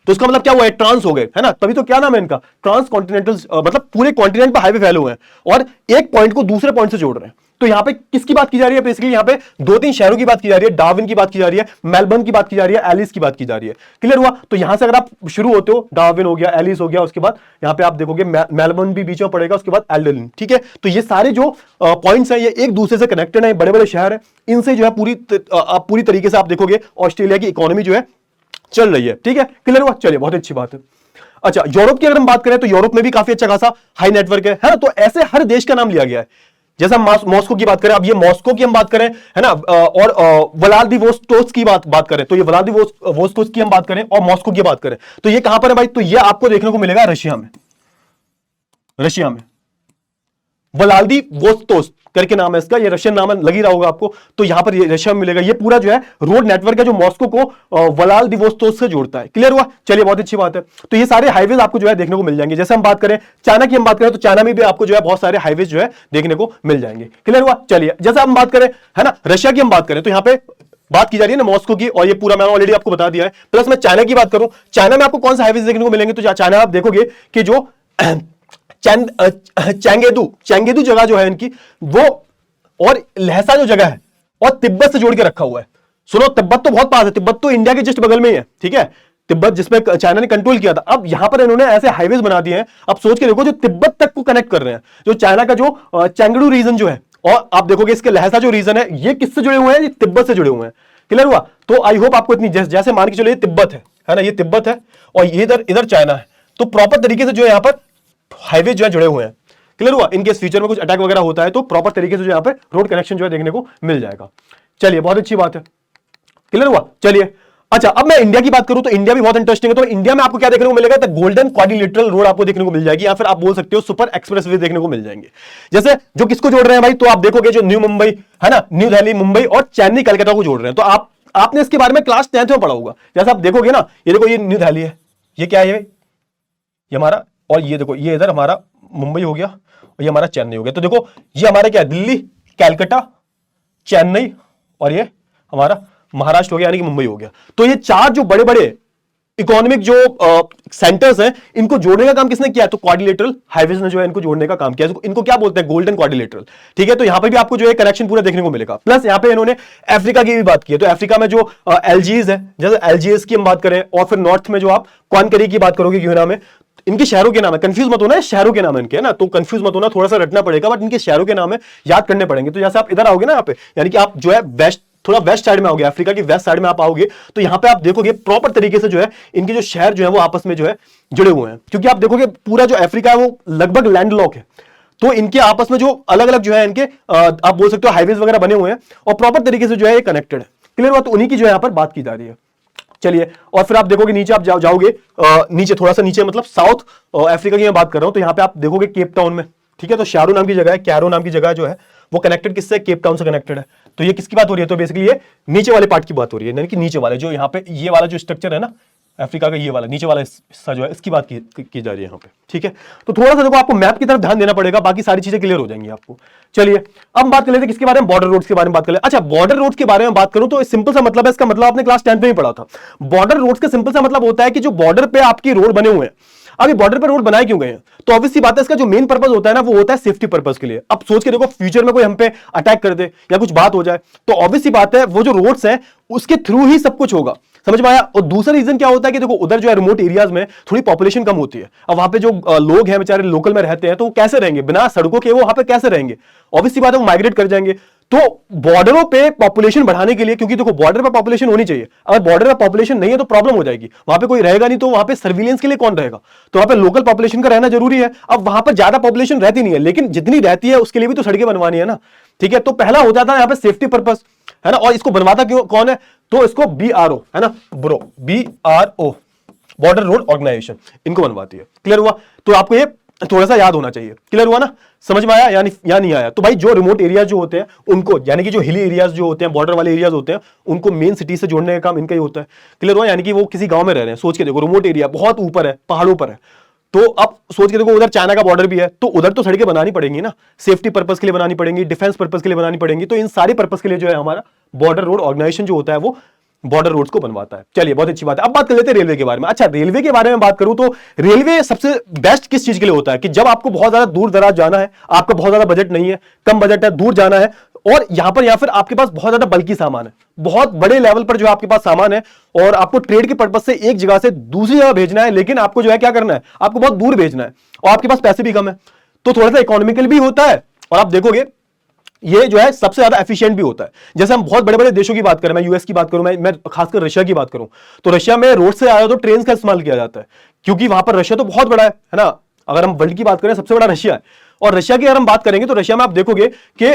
तो इसका मतलब क्या हुआ है, ट्रांस हो गए, है ना, तभी तो क्या नाम है इनका, ट्रांस कॉन्टिनेंटल, मतलब पूरे कॉन्टिनेंट पर हाईवे फैले हुए हैं और एक पॉइंट को दूसरे पॉइंट से जोड़ रहे हैं। तो यहां पे किसकी बात की जा रही है, बेसिकली यहां पे दो तीन शहरों की बात की जा रही है, डार्विन की बात की जा रही है, मेलबर्न की बात की जा रही है, एलिस की बात की जा रही है। क्लियर हुआ? तो यहां से अगर आप शुरू होते हो, डार्विन हो गया, एलिस हो गया, उसके बाद यहां पे आप देखोगे मेलबर्न भी बीच में पड़ेगा, उसके बाद एल्डरलिन। ठीक है, तो ये सारे जो पॉइंट्स हैं ये एक दूसरे से कनेक्टेड है, बड़े बड़े शहर है, इनसे जो है पूरी तरीके से आप देखोगे ऑस्ट्रेलिया की इकोनॉमी जो है चल रही है। ठीक है, क्लियर हुआ? चलिए, बहुत अच्छी बात है। अच्छा, यूरोप की अगर हम बात करें तो यूरोप में भी काफी अच्छा खासा हाई नेटवर्क है ना, तो ऐसे हर देश का नाम लिया गया है। जैसे हम मॉस्को की बात करें, अब ये मॉस्को की हम बात करें, है ना, और व्लादिवोस्तोक की बात करें, तो ये व्लादिवोस्तोक की हम बात करें और मॉस्को की बात करें, तो ये कहां पर है भाई, तो ये आपको देखने को मिलेगा रशिया में। व्लादिवोस्तोक करके नाम है इसका, ये रशियन नाम लग ही रहा होगा आपको, तो यहां पर ये रशिया में मिलेगा। ये पूरा जो है रोड नेटवर्क है जो मॉस्को को व्लादिवोस्तोक से जोड़ता है। क्लियर हुआ? चलिए, बहुत अच्छी बात है। तो ये सारे हाईवेज आपको जो है देखने को मिल जाएंगे। जैसे हम बात करें चाइना की हम बात करें, तो चाइना में भी आपको जो है बहुत सारे हाईवेज जो है देखने को मिल जाएंगे। क्लियर हुआ? चलिए, जैसे हम बात करें, है ना, रशिया की हम बात करें, तो यहां पे बात की जा रही है ना मॉस्को की, और ये पूरा मैंने ऑलरेडी आपको बता दिया है। प्लस मैं चाइना की बात करूं, चाइना में आपको कौन सा हाईवेज देखने को मिलेंगे, तो चाइना आप देखोगे कि जो चेंगेदू जगह जो है इनकी, वो और लहसा जो जगह है और तिब्बत से जोड़ के रखा हुआ है। सुनो, तिब्बत तो बहुत पास है, तिब्बत तो इंडिया के जस्ट बगल में ही है। ठीक है, तिब्बत जिसमें चाइना ने कंट्रोल किया था, अब यहां पर इन्होंने ऐसे हाईवेज बना दिए हैं। अब सोच के देखो, जो तिब्बत तक को कनेक्ट कर रहे हैं, जो चाइना का जो चेंगडू रीजन जो है, और आप देखोगे इसके लहसा जो रीजन है, ये किससे जुड़े हुए हैं, ये तिब्बत से जुड़े हुए हैं। क्लियर हुआ? तो आई होप आपको इतनी, जैसे मान के चलो ये तिब्बत है ना, ये तिब्बत है और ये इधर चाइना है, तो प्रॉपर तरीके से जो है यहां पर हाईवे जो है जुड़े हुए हैं। क्लियर हुआ? इनके फ्यूचर में कुछ अटैक वगैरह होता है तो प्रॉपर तरीके से जो यहां पे रोड कनेक्शन जो है देखने को मिल जाएगा। चलिए, बहुत अच्छी बात है। क्लियर हुआ? चलिए, अच्छा, अब मैं इंडिया की बात करूं तो इंडिया भी बहुत इंटरेस्टिंग है। तो इंडिया में आपको क्या देखने को मिलेगा, तो गोल्डन क्वाड्रिलेटरल रोड आपको देखने को मिल जाएगी, या फिर आप बोल सकते हो सुपर एक्सप्रेसवे देखने को मिल जाएंगे। जैसे जो किसको जोड़ रहे हैं भाई, तो आप देखोगे जो न्यू मुंबई है ना, न्यू दिल्ली, मुंबई और चेन्नई कलकत्ता को जोड़ रहे हैं। तो आपने इसके बारे में क्लास 10th में पढ़ा होगा। जैसे आप देखोगे ना, ये देखो, ये न्यू दिल्ली है, ये क्या है, ये हमारा, और ये देखो, ये इधर हमारा मुंबई हो गया और ये हमारा चेन्नई हो गया। तो देखो, ये हमारा क्या है, दिल्ली, कलकत्ता, चेन्नई और ये हमारा महाराष्ट्र हो गया यानी कि मुंबई हो गया। तो ये चार जो बड़े बड़े इकोनॉमिक जो सेंटर्स हैं, इनको जोड़ने का काम किसने किया है? तो क्वाड्रिलेटरल हाईवेज ने जो है इनको जोड़ने का काम किया। इनको क्या बोलते हैं? Golden quadrilateral. ठीक है, तो यहां पर भी आपको जो है कनेक्शन पूरा देखने को मिलेगा। प्लस यहां पे इन्होंने अफ्रीका की भी बात की है। तो अफ्रीका में जो एलजीज है, जैसे एलजीएस की हम बात करें, और फिर नॉर्थ में जो आप क्वानकरी की बात करोगे गियोना में, इनके शहरों के नाम है, कंफ्यूज मत होना, शहरों के नाम है इनके, है ना, तो कंफ्यूज मत होना, थोड़ा सा रटना पड़ेगा, बट इनके शहरों के नाम है, याद करने पड़ेंगे। तो जैसे आप इधर आओगे ना यहाँ पे, यानी कि आप जो है वेस्ट, थोड़ा वेस्ट साइड में आओगे, अफ्रीका की वेस्ट साइड में आप आओगे, तो यहां पे आप देखोगे प्रॉपर तरीके से जो है इनके जो शहर जो है वो आपस में जो है जुड़े हुए हैं। क्योंकि आप देखोगे पूरा जो अफ्रीका है वो लगभग लैंडलॉक है, तो इनके आपस में जो अलग अलग जो है इनके आप बोल सकते हो हाईवेज वगैरह बने हुए हैं और प्रॉपर तरीके से जो है ये कनेक्टेड है। क्लियर हुआ? तो उन्हीं की जो है यहां पर बात की जा रही है। चलिए, और फिर आप देखोगे नीचे आप जाओगे, नीचे थोड़ा सा नीचे, मतलब साउथ अफ्रीका की मैं बात कर रहा हूं, तो यहां पे आप देखोगे केप टाउन में, ठीक है, तो शारो नाम की जगह है, कैरो नाम की जगह जो है वो कनेक्टेड किससे? केप टाउन से कनेक्टेड है। तो ये किसकी बात हो रही है? तो बेसिकली ये नीचे वाले पार्ट की बात हो रही है, यानी कि नीचे वाले जो यहाँ पे ये वाला जो स्ट्रक्चर है ना अफ्रीका का, ये वाला नीचे वाला हिस्सा जो है इसकी बात की जा रही है यहाँ पे। ठीक है, तो थोड़ा सा देखो आपको मैप की तरफ ध्यान देना पड़ेगा, बाकी सारी चीजें क्लियर हो जाएंगी आपको। चलिए, अब बात कर लेते हैं किसके बारे में? बॉर्डर रोड्स के बारे में बात कर ले। अच्छा, बॉर्डर रोड्स के बारे में बात करूं तो सिंपल सा मतलब है, इसका मतलब आपने क्लास 10 में ही पढ़ा था। बॉर्डर रोड्स का सिंपल सा मतलब होता है कि जो बॉर्डर पे आपकी रोड बने हुए हैं, अभी बॉर्डर पे रोड बनाए क्यों गए हैं? तो ऑब्वियसली बात है, इसका जो मेन पर्पस होता है ना वो होता है सेफ्टी पर्पस के लिए। अब सोच के देखो, फ्यूचर में कोई हम पे अटैक कर दे या कुछ बात हो जाए, तो ऑब्वियसली बात है वो जो रोड्स हैं उसके थ्रू ही सब कुछ होगा। समझ में आया? और दूसरा रीजन क्या होता है कि देखो उधर जो है रिमोट एरियाज में थोड़ी पॉपुलेशन कम होती है। अब वहां पे जो लोग हैं बेचारे लोकल में रहते हैं, तो वो कैसे रहेंगे बिना सड़कों के? वो वहां पे कैसे रहेंगे? ऑब्वियसली बात है वो माइग्रेट कर जाएंगे। तो बॉर्डरों पे पॉपुलेशन बढ़ाने के लिए, क्योंकि देखो बॉर्डर पे पॉपुलेशन होनी चाहिए, अगर बॉर्डर पे पॉपुलेशन नहीं है तो प्रॉब्लम हो जाएगी, वहां पे कोई रहेगा नहीं, तो वहां पे सर्विलेंस के लिए कौन रहेगा? तो वहां पे लोकल पॉपुलेशन का रहना जरूरी है। अब वहां पर ज्यादा पॉपुलेशन रहती नहीं है, लेकिन जितनी रहती है उसके लिए भी तो सड़कें बनवानी है ना। ठीक है, तो पहला हो जाता है यहाँ पे सेफ्टी पर्पस, है ना। और इसको बनवाता क्यों कौन है? तो इसको BRO, है ना BRO, BRO, border road organisation, इनको बनवाती है। क्लियर हुआ? तो आपको ये थोड़ा सा याद होना चाहिए। क्लियर हुआ ना? समझ में आया या नहीं आया? तो भाई जो रिमोट एरियाज जो होते हैं उनको, यानी कि जो हिली एरियाज जो होते हैं, बॉर्डर वाले एरियाज होते हैं, उनको मेन सिटी से जोड़ने का काम इनका ही होता है। क्लियर हुआ? यानी कि वो किसी गांव में रह रहे हैं, सोच के देखो, रिमोट एरिया बहुत ऊपर है, पहाड़ों पर है, तो अब सोच के देखो उधर चाइना का बॉर्डर भी है, तो उधर तो सड़कें बनानी पड़ेंगी ना, सेफ्टी पर्पस के लिए बनानी पड़ेंगी, डिफेंस पर्पस के लिए बनानी पड़ेंगी। तो इन सारे पर्पस के लिए जो है हमारा बॉर्डर रोड ऑर्गेनाइजेशन जो होता है वो बॉर्डर रोड्स को बनवाता है। चलिए, बहुत अच्छी बात है। अब बात कर लेते हैं रेलवे के बारे में। अच्छा, रेलवे के बारे में बात करूं तो रेलवे सबसे बेस्ट किस चीज के लिए होता है? कि जब आपको बहुत ज्यादा दूर दराज जाना है, आपका बहुत ज्यादा बजट नहीं है, कम बजट है, दूर जाना है, और यहां पर या फिर आपके पास बहुत ज्यादा बल्कि सामान है, बहुत बड़े लेवल पर जो आपके पास सामान है, और आपको ट्रेड के पर्पज से एक जगह से दूसरी जगह भेजना है, लेकिन आपको जो है क्या करना है? आपको बहुत दूर भेजना है, और आपके पास पैसे भी कम है, तो थोड़ा सा इकोनॉमिकल भी होता है, और आप देखोगे ये जो है सबसे ज्यादा एफिशिएंट भी होता है। जैसे हम बहुत बड़े बड़े देशों की बात करें, मैं यूएस की बात करूं, मैं खासकर रशिया की बात करूं, तो रशिया में रोड से ज्यादा तो ट्रेन का इस्तेमाल किया जाता है, क्योंकि वहां पर रशिया तो बहुत बड़ा है ना। अगर हम वर्ल्ड की बात करें, सबसे बड़ा रशिया है, और रशिया की अगर हम बात करेंगे तो रशिया में आप देखोगे कि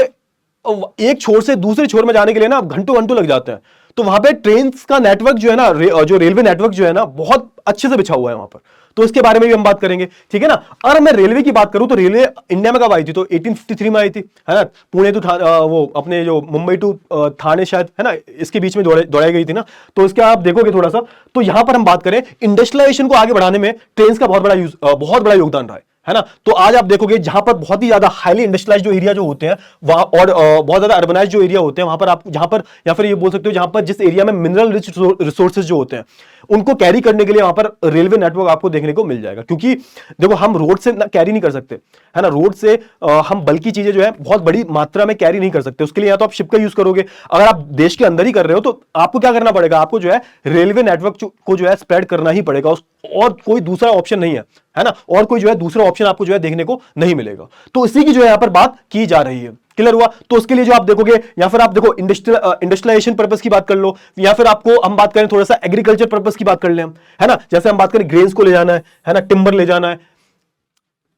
एक छोर से दूसरे छोर में जाने के लिए ना घंटों घंटों लग जाते हैं। तो वहां पे ट्रेन का नेटवर्क जो है ना, जो रेलवे नेटवर्क जो है ना, बहुत अच्छे से बिछा हुआ है वहां पर, तो इसके बारे में भी हम बात करेंगे। ठीक है ना। अगर मैं रेलवे की बात करूं तो रेलवे इंडिया में कब आई थी? तो 1853 में आई थी, है ना। पुणे टू वो अपने जो मुंबई टू थाने शायद, है ना, इसके बीच में दौड़ाई गई थी ना। तो इसके आप देखोगे थोड़ा सा, तो यहां पर हम बात करें इंडस्ट्रियलाइजेशन को आगे बढ़ाने में ट्रेन का बहुत बड़ा योगदान रहा है ना। तो आज आप देखोगे जहां पर बहुत ही ज्यादा हाईली इंडस्ट्रियलाइज्ड जो एरिया जो होते हैं वहां, और बहुत ज्यादा अर्बनाइज जो एरिया होते हैं वहां पर, आप जहां पर, या फिर ये बोल सकते हो जहां पर जिस एरिया में मिनरल रिच रिसोर्सेज जो होते हैं उनको कैरी करने के लिए वहां पर रेलवे नेटवर्क आपको देखने को मिल जाएगा। क्योंकि देखो हम रोड से कैरी नहीं कर सकते, है ना, रोड से हम बल्कि चीजें जो है बहुत बड़ी मात्रा में कैरी नहीं कर सकते, उसके लिए या तो आप शिप का यूज करोगे। अगर आप देश के अंदर ही कर रहे हो तो आपको क्या करना पड़ेगा? आपको जो है रेलवे नेटवर्क को जो है स्प्रेड करना ही पड़ेगा, और कोई दूसरा ऑप्शन नहीं है ना, और कोई जो है दूसरा ऑप्शन आपको जो है देखने को नहीं मिलेगा। तो इसी की जो है यहां पर बात की जा रही है। क्लियर हुआ? तो उसके लिए जो आप देखोगे, या फिर आप देखो इंडस्ट्रियलाइजेशन पर्पस की बात कर लो, या फिर आपको हम बात करें थोड़ा सा एग्रीकल्चर पर्पस की बात कर ले हम, है ना। जैसे हम बात करें ग्रेन्स को ले जाना है ना, टिम्बर ले जाना है,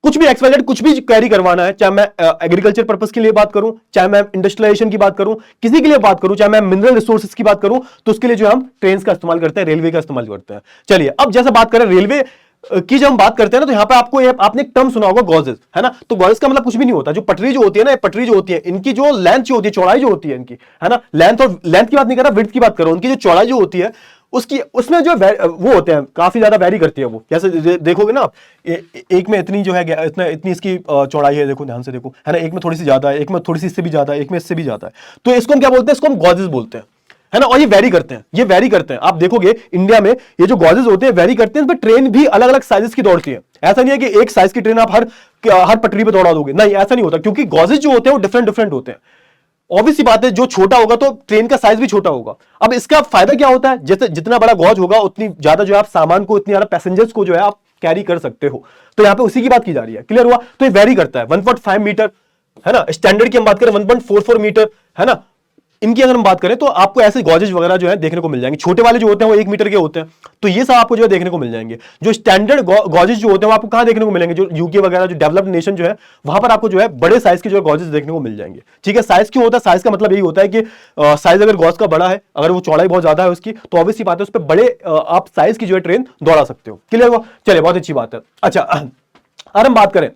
कुछ भी एक्सवाइजेड कुछ भी कैरी करवाना है, चाहे मैं एग्रीकल्चर पर्पस के लिए बात करूं, चाहे मैं इंडस्ट्रियलाइजेशन की बात करूं, किसी के लिए बात करूं, चाहे मैं मिनरल रिसोर्सेज की बात करूं, तो उसके लिए जो हम ट्रेन का इस्तेमाल करते हैं, रेलवे का इस्तेमाल करते हैं। चलिए, अब जैसे बात करें रेलवे की, जब हम बात करते हैं ना, तो यहां पे आपने एक टर्म सुना होगा गॉजेस, है ना। तो गॉजेस का मतलब कुछ भी नहीं होता। जो पटरी जो होती है ना, पटरी जो होती है, इनकी जो लेंथ जो होती है, चौड़ाई जो होती है इनकी, है ना, लेंथ की बात नहीं कर रहा, विड्थ की बात कर रहा हूं। उनकी जो चौड़ाई जो होती है उसमें जो वो होते हैं, काफी ज्यादा वैरी करती है वो। जैसे देखोगे ना आप, एक में इतनी जो है इतनी इसकी चौड़ाई है, देखो ध्यान से देखो, है ना, एक में थोड़ी सी ज्यादा है, एक में थोड़ी सी इससे भी ज्यादा है, एक में इससे भी ज्यादा है। तो इसको हम क्या बोलते हैं? इसको हम गॉजेस बोलते हैं, है ना। और ये वेरी करते हैं, ये वेरी करते हैं। आप देखोगे इंडिया में ये जो गॉजेस होते हैं वेरी करते हैं, ट्रेन भी अलग अलग साइजेस की दौड़ती है। ऐसा नहीं है कि एक साइज की ट्रेन आप हर पटरी पे दौड़ा दोगे, नहीं ऐसा नहीं होता, क्योंकि गॉजेस जो होते हैं वो डिफरेंट डिफरेंट होते हैं। ऑब्वियस सी बात है, जो छोटा होगा तो ट्रेन का साइज भी छोटा होगा। अब इसका फायदा क्या होता है, जैसे जितना बड़ा गॉज होगा उतनी ज्यादा जो है आप सामान को, इतनी ज्यादा पैसेंजर्स को जो है आप कैरी कर सकते हो। तो यहां पे उसी की बात की जा रही है, क्लियर हुआ। तो ये वेरी करता है 1.5 मीटर, है ना। स्टैंडर्ड की हम बात करें 1.44 मीटर, है ना। इनकी अगर हम बात करें तो आपको ऐसे गॉजेज वगैरह जो है देखने को मिल जाएंगे। छोटे वाले जो होते हैं वो 1 मीटर के होते हैं, तो ये सब आपको जो है देखने को मिल जाएंगे। जो स्टैंडर्ड गॉजेज जो होते हैं वो आपको कहां देखने को मिलेंगे, जो यूके वगैरह जो डेवलप्ड नेशन जो है वहां पर आपको जो है बड़े साइज के जो है गॉजेज देखने को मिल जाएंगे। ठीक है, साइज क्यों होता है, साइज का मतलब यही होता है कि साइज अगर गॉज का बड़ा है, अगर वो चौड़ाई बहुत ज्यादा है उसकी, तो ऑब्वियस सी बात है उस पर बड़े आप साइज की जो है ट्रेन दौड़ा सकते हो। क्लियर हुआ, चलिए बहुत अच्छी बात है। अच्छा, अगर हम बात करें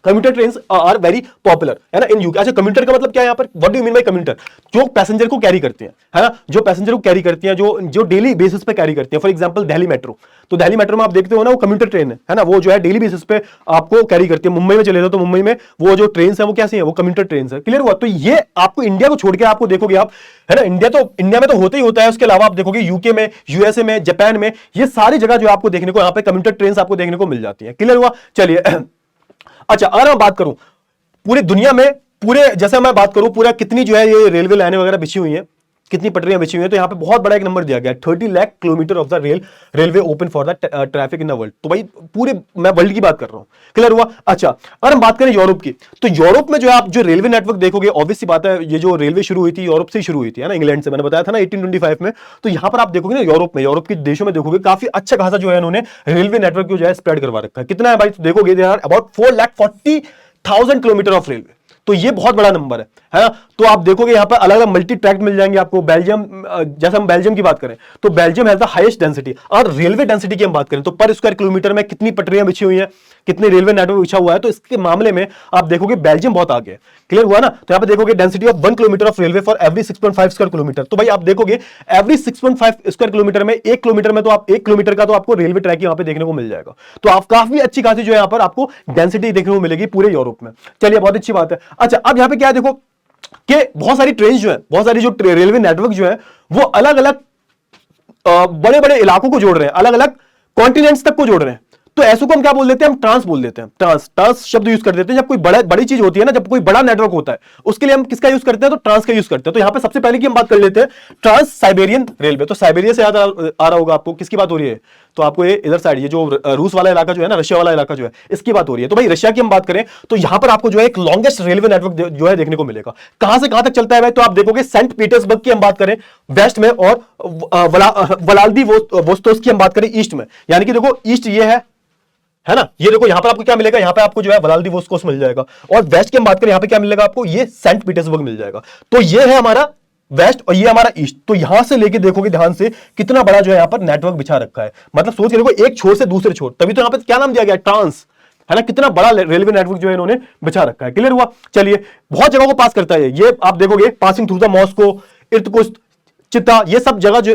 commuter trains are very popular, है ना, इन यूके। अच्छा, कम्यूटर का मतलब क्या है यहाँ पर, what do you mean by commuter, जो पैसेंजर को कैरी करते हैं, है ना, जो पैसेंजर को कैरी करती हैं, जो डेली बेसिस पे कैरी करती हैं। फॉर एग्जांपल दिल्ली मेट्रो, तो दिल्ली मेट्रो में आप देखते हो ना, वो कम्यूटर ट्रेन है ना, वो जो है डेली बेसिस पे आपको कैरी करती है। मुंबई में चले जाओ तो मुंबई में वो जो ट्रेन है वो कैसी है, वो कम्यूटर ट्रेन है। क्लियर हुआ। तो ये आपको इंडिया को छोड़ के आपको देखोगे आप, है ना, इंडिया में तो होता ही होता है, उसके अलावा आप देखोगे यूके में, यूएसए में, जापान में, ये सारी जगह जो आपको देखने को यहाँ पे कम्यूटर ट्रेन आपको देखने को मिल जाती है। क्लियर हुआ, चलिए। अच्छा, अगर मैं बात करूं पूरी दुनिया में, पूरे जैसे मैं बात करूं पूरा कितनी जो है ये रेलवे लाइनें वगैरह बिछी हुई हैं, कितनी पटरियां बिछी हुई हैं, तो यहां पे बहुत बड़ा एक नंबर दिया गया है, 30 lakh kilometre of the railway open for the traffic in the world. तो भाई पूरे मैं वर्ल्ड की बात कर रहा हूं। क्लियर हुआ। अच्छा, अगर हम बात करें यूरोप की, तो यूरोप में जो है आप जो रेलवे नेटवर्क देखोगे, ऑब्वियस सी बात है ये जो रेलवे शुरू हुई थी यूरोप से ही शुरू हुई थी, है ना, इंग्लैंड से। मैंने बताया था ना 1825 में। तो यहां पर आप देखोगे ना यूरोप के देशों में देखोगे काफी अच्छा खासा जो है इन्होंने रेलवे नेटवर्क को जो है स्प्रेड करवा रखा है। कितना है भाई, तो देखोगे they are about 4,40,000 kilometre of railway. तो ये बहुत बड़ा नंबर है ना। तो आप देखोगे यहाँ पर अलग अलग मल्टी ट्रैक मिल जाएंगे आपको। बेल्जियम, जैसे हम बेल्जियम की बात करें तो Belgium has the highest density. और रेलवे डेंसिटी की हम बात करें तो पर स्क्वायर किलोमीटर में कितनी पटरियां बिछी हुई हैं, कितने रेलवे नेटवर्क बिछा हुआ है, तो इसके मामले में आप देखोगे बेल्जियम बहुत आगे है। क्लियर हुआ ना। तो यहाँ पे देखोगे density of 1 kilometre of railway for every 6.5 square kilometre. तो भाई आप देखोगे एवरी 6.5 स्क्वायर किलोमीटर में 1 किलोमीटर में तो आप 1 किलोमीटर का तो आपको रेलवे ट्रैक यहाँ पे देखने को मिल जाएगा। तो आप काफी अच्छी खासी जो है यहाँ पर आपको डेंसिटी देखने को मिलेगी पूरे यूरोप में। चलिए बहुत अच्छी बात है। अच्छा, अब यहाँ पे क्या है देखो कि बहुत सारी ट्रेन जो है, बहुत सारी जो रेलवे नेटवर्क जो है वो अलग अलग बड़े बड़े इलाकों को जोड़ रहे हैं, अलग अलग कॉन्टिनेंट्स तक को जोड़ रहे हैं। तो ऐसो को हम क्या बोल देते हैं, हम ट्रांस बोल देते हैं। ट्रांस शब्द यूज कर देते हैं जब कोई बड़ी चीज होती है ना, जब कोई बड़ा नेटवर्क होता है उसके लिए हम किसका यूज करते हैं, तो ट्रांस का यूज करते हैं। तो यहां पे सबसे पहले की हम बात कर लेते हैं ट्रांस साइबेरियन रेलवे। तो साइबेरिया से याद आ रहा होगा आपको, किसकी बात हो रही है, तो आपको ये इधर साइड, ये जो रूस वाला इलाका जो है ना, रशिया वाला इलाका जो है, इसकी बात हो रही है। तो भाई रशिया की हम बात करें तो यहां पर आपको जो है एक लॉन्गेस्ट रेलवे नेटवर्क जो है देखने को मिलेगा। कहां से कहां तक चलता है भाई, तो आप देखोगे सेंट पीटर्सबर्ग की हम बात करें वेस्ट में, और व्लादिवोस्तोक की हम बात करें ईस्ट में। यानी कि देखो ईस्ट ये है ना, ये देखो यहां पर आपको क्या मिलेगा, यहां पे आपको जो है व्लादिवोस्तोक मिल जाएगा। और वेस्ट की हम बात करें यहां पे क्या मिलेगा आपको, ये सेंट पीटर्सबर्ग मिल जाएगा। तो ये है हमारा वेस्ट और ये हमारा ईस्ट। तो यहां से लेके देखोगे ध्यान से कितना बड़ा जो है यहां पर नेटवर्क बिछा रखा है। मतलब सोच के देखो एक छोर से दूसरे छोर, तभी तो यहां पर क्या नाम दिया गया, ट्रांस, है ना। कितना बड़ा रेलवे नेटवर्क जो है इन्होंने बिछा रखा है। क्लियर हुआ। चलिए, बहुत जगहों को पास करता है ये आप देखोगे, passing through the Moscow, Irkutsk, चित्ता, ये सब जगह से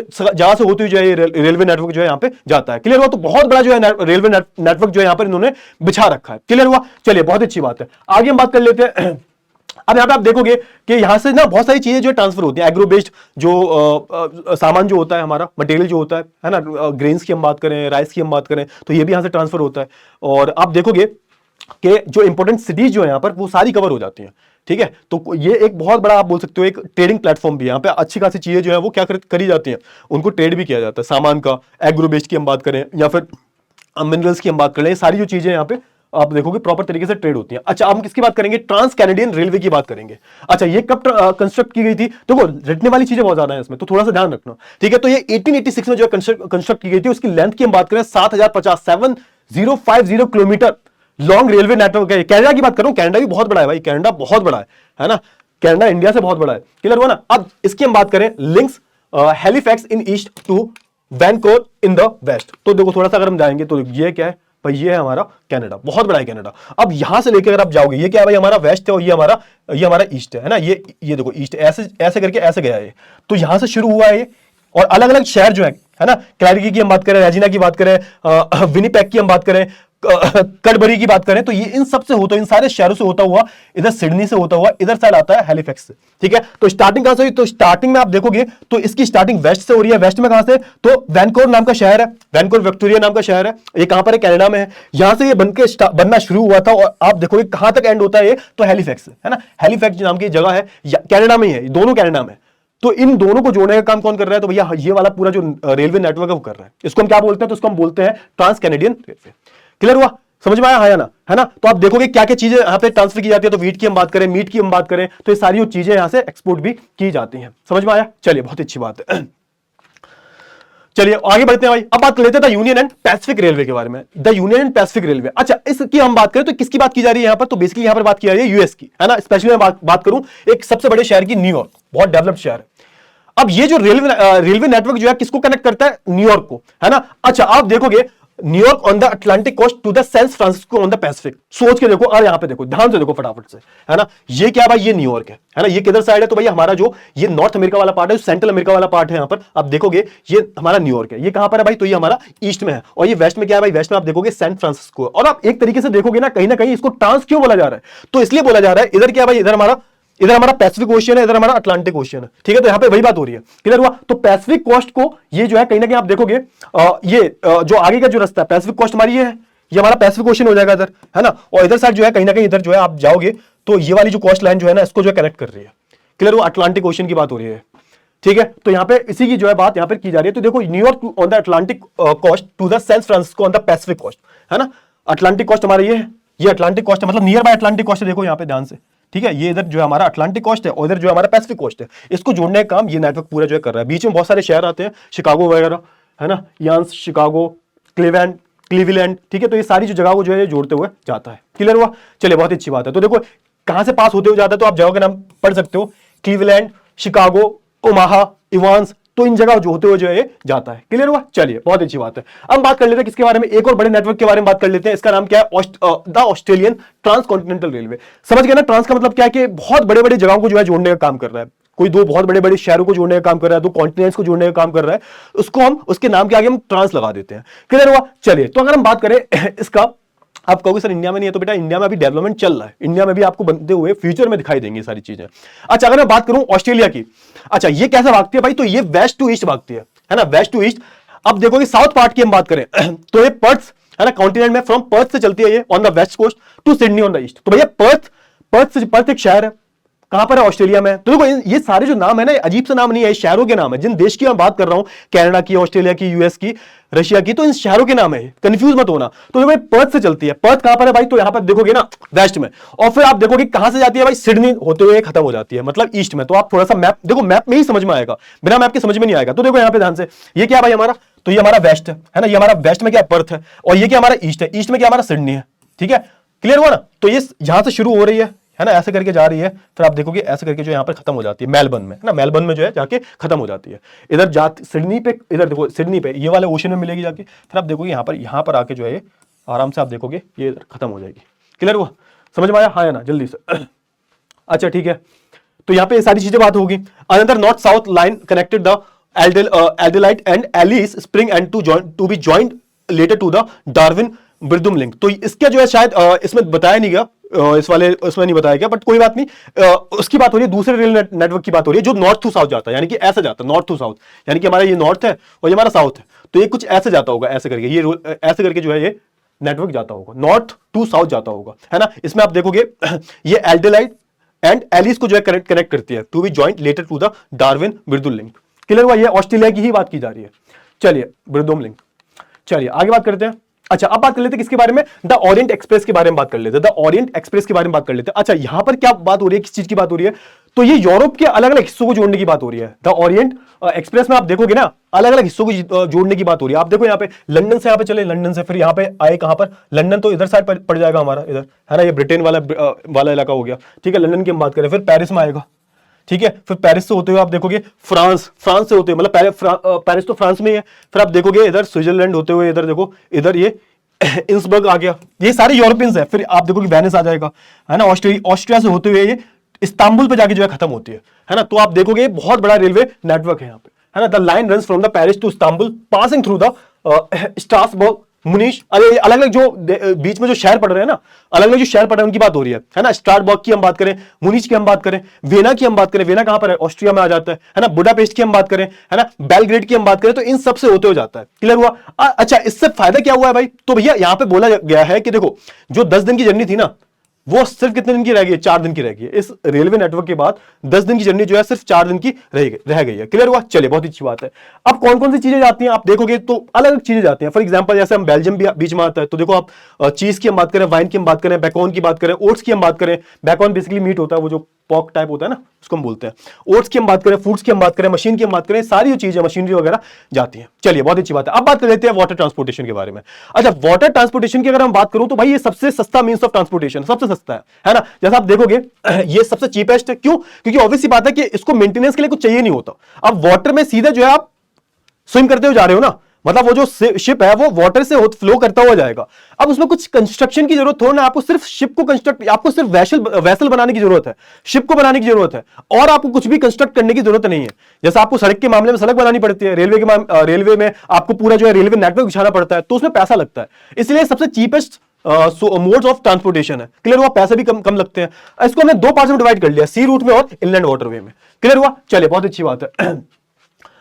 होती हुई जो है रेलवे नेटवर्क जो है यहाँ पे जाता है। क्लियर हुआ। तो बहुत बड़ा जो है रेलवे नेटवर्क जो है यहाँ पर इन्होंने बिछा रखा है। क्लियर हुआ। चलिए बहुत अच्छी बात है, आगे हम बात कर लेते हैं। अब यहाँ पे आप देखोगे कि यहां से ना बहुत सारी चीजें जो ट्रांसफर होती है, एग्रो बेस्ड जो सामान जो होता है हमारा, मटेरियल जो होता है ना, ग्रेन्स की हम बात करें, राइस की हम बात करें, तो ये भी यहां से ट्रांसफर होता है। और आप देखोगे कि जो इंपॉर्टेंट सिटीज जो है यहाँ पर वो सारी कवर हो जाती हैं। ठीक है, तो ये एक बहुत बड़ा आप बोल सकते हो एक ट्रेडिंग प्लेटफॉर्म भी है। यहाँ पे अच्छी खासी चीजें जो है वो क्या करी जाती हैं, उनको ट्रेड भी किया जाता है, सामान का, एग्रो बेस्ड की हम बात करें या फिर मिनरल्स की हम बात करें, सारी जो चीजें यहाँ पे आप देखोगे प्रॉपर तरीके से ट्रेड होती हैं। अच्छा, हम किसकी बात करेंगे, ट्रांस कैनेडियन रेलवे की बात करेंगे। अच्छा, ये कब कंस्ट्रक्ट की गई थी, देखो रटने वाली चीजें बहुत ज्यादा है इसमें, तो थोड़ा सा ध्यान रखना। ठीक है, तो ये 1886 में जो कंस्ट्रक्ट की गई थी, उसकी लेंथ की हम बात करें 7050 किलोमीटर लॉन्ग रेलवे नेटवर्क है। कनाडा की बात करूं, कनाडा भी बहुत बड़ा है भाई, कनाडा बहुत बड़ा है ना, कनाडा इंडिया से बहुत बड़ा है। क्लियर हुआ ना। अब इसकी हम बात करें links Halifax in east to Vancouver in the west. तो देखो थोड़ा सा अगर हम जाएंगे तो ये क्या है भाई, ये है हमारा कनाडा, बहुत बड़ा है कनाडा। अब यहां से लेकर अगर आप जाओगे, ये क्या है भाई, हमारा वेस्ट है और ये हमारा ईस्ट है ना। ये देखो ईस्ट ऐसे ऐसे करके ऐसे गया है, तो यहां से शुरू हुआ है ये और अलग अलग शहर जो है ना, क्लैरिकी की हम बात करें, रेजिना की बात करें, विनीपेग की हम बात करें, कैडबरी की बात करें, तो ये इन सब से होता है, इन सारे शहरों से होता हुआ, इधर सिडनी से होता हुआ इधर साइड आता है हैलिफैक्स से। ठीक है, तो स्टार्टिंग कहां से हुई? तो स्टार्टिंग में आप देखोगे तो इसकी स्टार्टिंग वेस्ट से हो रही है। वेस्ट में कहां से? तो वैनकोवर नाम का शहर है, वैनकोवर विक्टोरिया नाम का शहर है, ये कहां पर है? कनाडा में है। यहां से ये बनना शुरू हुआ था और आप देखोगे कहां तक एंड होता है ये? तो हैलिफैक्स है ना, हैलिफैक्स नाम की जगह है, कनाडा में ही है, दोनों कनाडा में। तो इन दोनों को जोड़ने का काम कौन कर रहा है? तो भैया ये वाला पूरा जो रेलवे नेटवर्क है वो कर रहा है। इसको हम क्या बोलते हैं? तो इसको हम बोलते हैं ट्रांस कैनेडियन रेलवे। क्लियर हुआ? समझ में आया? हाँ या ना? है ना? तो आप देखोगे क्या क्या चीजें यहां पे ट्रांसफर की जाती है। तो वीट की हम बात करें, मीट की हम बात करें, तो ये सारी चीजें यहां से एक्सपोर्ट भी की जाती हैं। समझ में आया? चलिए, बहुत अच्छी बात है। चलिए आगे बढ़ते हैं भाई। अब बात कर लेते हैं the union and Pacific railway के बारे में। The union and Pacific railway, अच्छा इसकी हम बात करें तो किसकी बात की जा रही है यहां पर? तो बेसिकली यहां पर बात की जा रही है यूएस की, है ना। स्पेशली मैं बात करूं एक सबसे बड़े शहर की, न्यूयॉर्क, बहुत डेवलप्ड शहर है। अब ये जो रेलवे नेटवर्क जो है किसको कनेक्ट करता है? न्यूयॉर्क को, है ना। अच्छा आप देखोगे New York on the Atlantic coast to the San Francisco on the Pacific. सोच के देखो, और यहां पे देखो, ध्यान से देखो फटाफट से, है ना। ये क्या भाई? ये न्यूयॉर्क है ना। ये किधर साइड है? तो भाई हमारा जो ये नॉर्थ अमेरिका वाला पार्ट है, सेंट्रल अमेरिका वाला पार्ट है, यहां पर आप देखोगे ये हमारा न्यूयॉर्क है। ये कहां पर है भाई? तो ये हमारा ईस्ट में है। और ये वेस्ट में क्या है भाई? वेस्ट में आप देखोगे सैन फ्रांसिस्को। और आप एक तरीके से देखोगे ना कहीं इसको ट्रांस क्यों बोला जा रहा है? तो इसलिए बोला जा रहा है, इधर क्या भाई? इधर हमारा पैसिफिक ओशियन है, इधर हमारा अटलांटिक ओशियन है। ठीक है, तो यहां पे वही बात हो रही है। क्लियर हुआ? तो पैसिफिक कोस्ट को ये जो है कहीं ना कहीं आप देखोगे जो आगे का जो रास्ता है, पैसिफिक कोस्ट हमारी ये है, ये हमारा पैसिफिक ओशियन हो जाएगा इधर, है ना। और इधर साइड जो है कहीं ना कहीं इधर जो है आप जाओगे तो ये वाली जो कोस्ट लाइन जो है ना, इसको जो है कनेक्ट कर रही है। क्लियर हुआ? अटलांटिक ओशियन की बात हो रही है। ठीक है, तो यहां पे इसी की जो है बात यहां पर की जा रही है। तो देखो, New York on the Atlantic coast to the San Francisco on the Pacific coast, है ना। अटलांटिक कोस्ट हमारा ये है, ये अटलांटिक कोस्ट है, मतलब नियर बाय अटलांटिक कोस्ट है। देखो यहाँ पे ध्यान से, ठीक है, ये इधर जो है हमारा अटलांटिक कोस्ट है और इधर जो है हमारा पैसिफिक कोस्ट है। इसको जोड़ने का काम ये नेटवर्क पूरा जो है कर रहा है। बीच में बहुत सारे शहर आते हैं, शिकागो वगैरह, है ना, यान्स, शिकागो, क्लीवलैंड। ठीक है, तो ये सारी जो जगह को जो है जोड़ते हुए जाता है। क्लियर हुआ? चलिए, बहुत अच्छी बात है। तो देखो कहां से पास होते हुए जाता है, तो आप जगह का नाम पढ़ सकते हो, क्लीवलैंड, शिकागो, ओमाहा, इवांस, तो इन जगह जो होते हुए जो है जाता है। क्लियर हुआ? चलिए, बहुत अच्छी बात है। अब बात कर लेते हैं किसके बारे में? एक और बड़े नेटवर्क के बारे में बात कर लेते हैं। इसका नाम क्या है? The Australian transcontinental railway. समझ गए ना? ट्रांस का मतलब क्या है कि बहुत बड़े बड़े जगहों को जो है जोड़ने का काम कर रहा है। कोई दो बहुत बड़े बड़े शहरों को जोड़ने का काम कर रहा है, दो कॉन्टिनेंट्स को जोड़ने का काम कर रहा है, उसको हम उसके नाम के आगे हम ट्रांस लगा देते हैं। क्लियर हुआ? चलिए, तो अगर हम बात करें इसका, आप कहोगे सर इंडिया में नहीं है, तो बेटा इंडिया में अभी डेवलपमेंट चल रहा है, इंडिया में भी आपको बनते हुए फ्यूचर में दिखाई देंगी सारी चीजें। अच्छा, अगर मैं बात करूं ऑस्ट्रेलिया की, अच्छा ये कैसे भागती है भाई? तो ये वेस्ट टू ईस्ट भागती है ना, वेस्ट टू ईस्ट। अब देखोगे साउथ पार्ट की हम बात करें तो ये पर्थ, है ना, कॉन्टिनेंट में फ्रॉम पर्थ से चलती है ये on the west coast to Sydney on the east. तो भैया पर्थ एक शहर है, कहां पर है? ऑस्ट्रेलिया में। तो देखो ये सारे जो नाम है ना, अजीब से नाम नहीं है, शहरों के नाम है। जिन देश की मैं बात कर रहा हूं, कनाडा की, ऑस्ट्रेलिया की, यूएस की, रशिया की, तो इन शहरों के नाम है, कंफ्यूज मत होना। तो देखो पर्थ से चलती है। पर्थ कहां पर है भाई? तो यहां पर देखोगे ना वेस्ट में। और फिर आप देखोगे कहां से जाती है भाई? सिडनी होते हुए खत्म हो जाती है, मतलब ईस्ट में। तो आप थोड़ा सा मैप देखो, मैप में ही समझ में आएगा, बिना मैप के समझ में नहीं आएगा। तो देखो यहाँ पे ध्यान से, ये क्या भाई हमारा? तो ये हमारा वेस्ट है ना, ये हमारा वेस्ट में क्या पर्थ है, और ये क्या हमारा ईस्ट है, ईस्ट में क्या हमारा सिडनी है। ठीक है, क्लियर हुआ ना? तो ये यहां से शुरू हो रही है ना, ऐसे करके जा रही है, फिर आप देखोगे ऐसे करके जो यहाँ पर खत्म हो जाती है मेलबर्न में, है ना, मेलबर्न में जो है जाके खत्म हो जाती है। इधर जाती सिडनी पे, इधर देखो सिडनी पे ये वाले ओशन में मिलेगी जाके, फिर आप देखोगे यहाँ पर आके जो है आराम से आप देखोगे ये खत्म हो जाएगी। क्लियर हुआ? समझ में आया? हाँ या ना? जल्दी से। अच्छा ठीक है, तो यहाँ पे सारी चीजें बात होगी। Another north south line connected the Adelaide and Alice Spring and to be joint later to the Darwin Birdum link. तो इसका जो है शायद इसमें बताया नहीं गया, इस वाले उसमें नहीं बताया गया, बट कोई बात नहीं। उसकी बात हो रही है, दूसरे रेल नेटवर्क की बात हो रही है जो नॉर्थ टू साउथ जाता है, यानी कि ऐसे जाता है नॉर्थ टू साउथ, यानी कि हमारा ये नॉर्थ है और ये हमारा साउथ है, तो ये कुछ ऐसे जाता होगा, ऐसे करके ये ऐसे करके जो है ये नेटवर्क जाता होगा, नॉर्थ टू साउथ जाता होगा, है ना। इसमें आप देखोगे ये एल्डेलाइट एंड एलिस को जो है कनेक्ट करती है to be joint later to the Darwin Birdum link. Clear हुआ? ये ऑस्ट्रेलिया की ही बात की जा रही है। चलिए, ब्रिदुम लिंक। चलिए आगे बात करते हैं। अच्छा, अब बात कर लेते हैं किसके बारे में? द ओरिएंट एक्सप्रेस के बारे में बात कर लेते हैं। द ओरिएंट एक्सप्रेस के बारे में बात कर लेते हैं। अच्छा, यहां पर क्या बात हो रही है, किस चीज की बात हो रही है? तो ये यूरोप के अलग अलग हिस्सों को जोड़ने की बात हो रही है। द ओरिएंट एक्सप्रेस में आप देखोगे ना, अलग अलग हिस्सों को जोड़ने की बात हो रही है। आप देखो यहाँ पे लंदन से यहाँ पे चले, लंदन से फिर यहाँ पे आए कहां पर? लंदन तो इधर साइड पड़ जाएगा हमारा, इधर, है ना, ये ब्रिटेन वाला इलाका हो गया। ठीक है, लंदन की हम बात करें, फिर पेरिस में आएगा। ठीक है, फिर पेरिस से होते हुए आप देखोगे फ्रांस से होते हुए, मतलब पेरिस तो फ्रांस में ही है, फिर आप देखोगे इधर स्विट्जरलैंड होते हुए, इधर देखो इधर ये इंसबर्ग आ गया। ये सारे यूरोपियंस है। फिर आप देखोगे वेनिस आ जाएगा, है ना, ऑस्ट्रिया से होते हुए ये इस्तांबुल पे जाके जो है खत्म होती है ना। तो आप देखोगे बहुत बड़ा रेलवे नेटवर्क है यहाँ पे, है ना, the line runs from the Paris to Istanbul passing through the Strasbourg, Munich, अरे अलग अलग जो बीच में जो शहर पड़ रहे हैं ना, अलग अलग जो शहर पड़ रहे हैं उनकी बात हो रही है ना। स्ट्रासबर्ग की हम बात करें, मुनीच की हम बात करें, वेना की हम बात करें, वेना कहां पर है, ऑस्ट्रिया में आ जाता है ना। बुडापेस्ट की हम बात करें, है ना, बेलग्रेड की हम बात करें, तो इन सब से होते हो जाता है। क्लियर हुआ? अच्छा, इससे फायदा क्या हुआ है भाई? तो भैया यहां पे बोला गया है कि देखो जो 10 दिन की जर्नी थी ना, वो सिर्फ कितने दिन की रह गई है? 4 दिन की रह गई है। इस रेलवे नेटवर्क के बाद 10 दिन की जर्नी जो है सिर्फ 4 दिन की रह गई है। क्लियर हुआ? चलिए, बहुत अच्छी बात है। अब कौन कौन सी चीजें जाती हैं आप देखोगे तो अलग अलग चीजें जाती हैं। फॉर एग्जांपल जैसे हम बेल्जियम बीच में आता है, तो देखो आप चीज की हम बात करें, वाइन की हम बात करें, बैकॉन की बात करें, ओट्स की हम बात करें। बैकॉन बेसिकली मीट होता है, वो जो पॉक टाइप होता है ना, उसको हम बोलते हैं। ओट्स की हम बात करें, फूड्स की हम बात करें, मशीन की हम बात करें, सारी जो चीजें मशीनरी वगैरह जाती हैं। चलिए, बहुत अच्छी बात है। अब बात कर लेते हैं वाटर ट्रांसपोर्टेशन के बारे में। अच्छा, वाटर ट्रांसपोर्टेशन की अगर हम बात करूं तो भाई ये सबसे सस्ता मींस ऑफ ट्रांसपोर्टेशन, सबसे सस्ता है ना। जैसा आप देखोगे ये सबसे चीपेस्ट है। क्यों? क्योंकि ऑब्वियस सी बात है कि इसको मेंटेनेंस के लिए कुछ चाहिए नहीं होता। अब वाटर में सीधे जो है आप स्विम करते हुए जा रहे हो ना, मतलब वो जो शिप है वो वाटर से फ्लो करता हुआ जाएगा। अब उसमें कुछ कंस्ट्रक्शन की जरूरत हो ना, आपको सिर्फ शिप को कंस्ट्रक्ट, आपको सिर्फ वेसल बनाने की जरूरत है, शिप को बनाने की जरूरत है, और आपको कुछ भी कंस्ट्रक्ट करने की जरूरत नहीं है। जैसे आपको सड़क के मामले में सड़क बनानी पड़ती है, रेलवे में आपको पूरा जो है रेलवे नेटवर्क बिछाना पड़ता है, तो उसमें पैसा लगता है। इसलिए सबसे चीपेस्ट मोड्स ऑफ ट्रांसपोर्टेशन है। क्लियर हुआ? पैसे भी कम लगते हैं। इसको हमने 2 पार्ट्स में डिवाइड कर लिया, सी रूट में और इनलैंड वाटरवे में। क्लियर हुआ? चलिए, बहुत अच्छी बात है।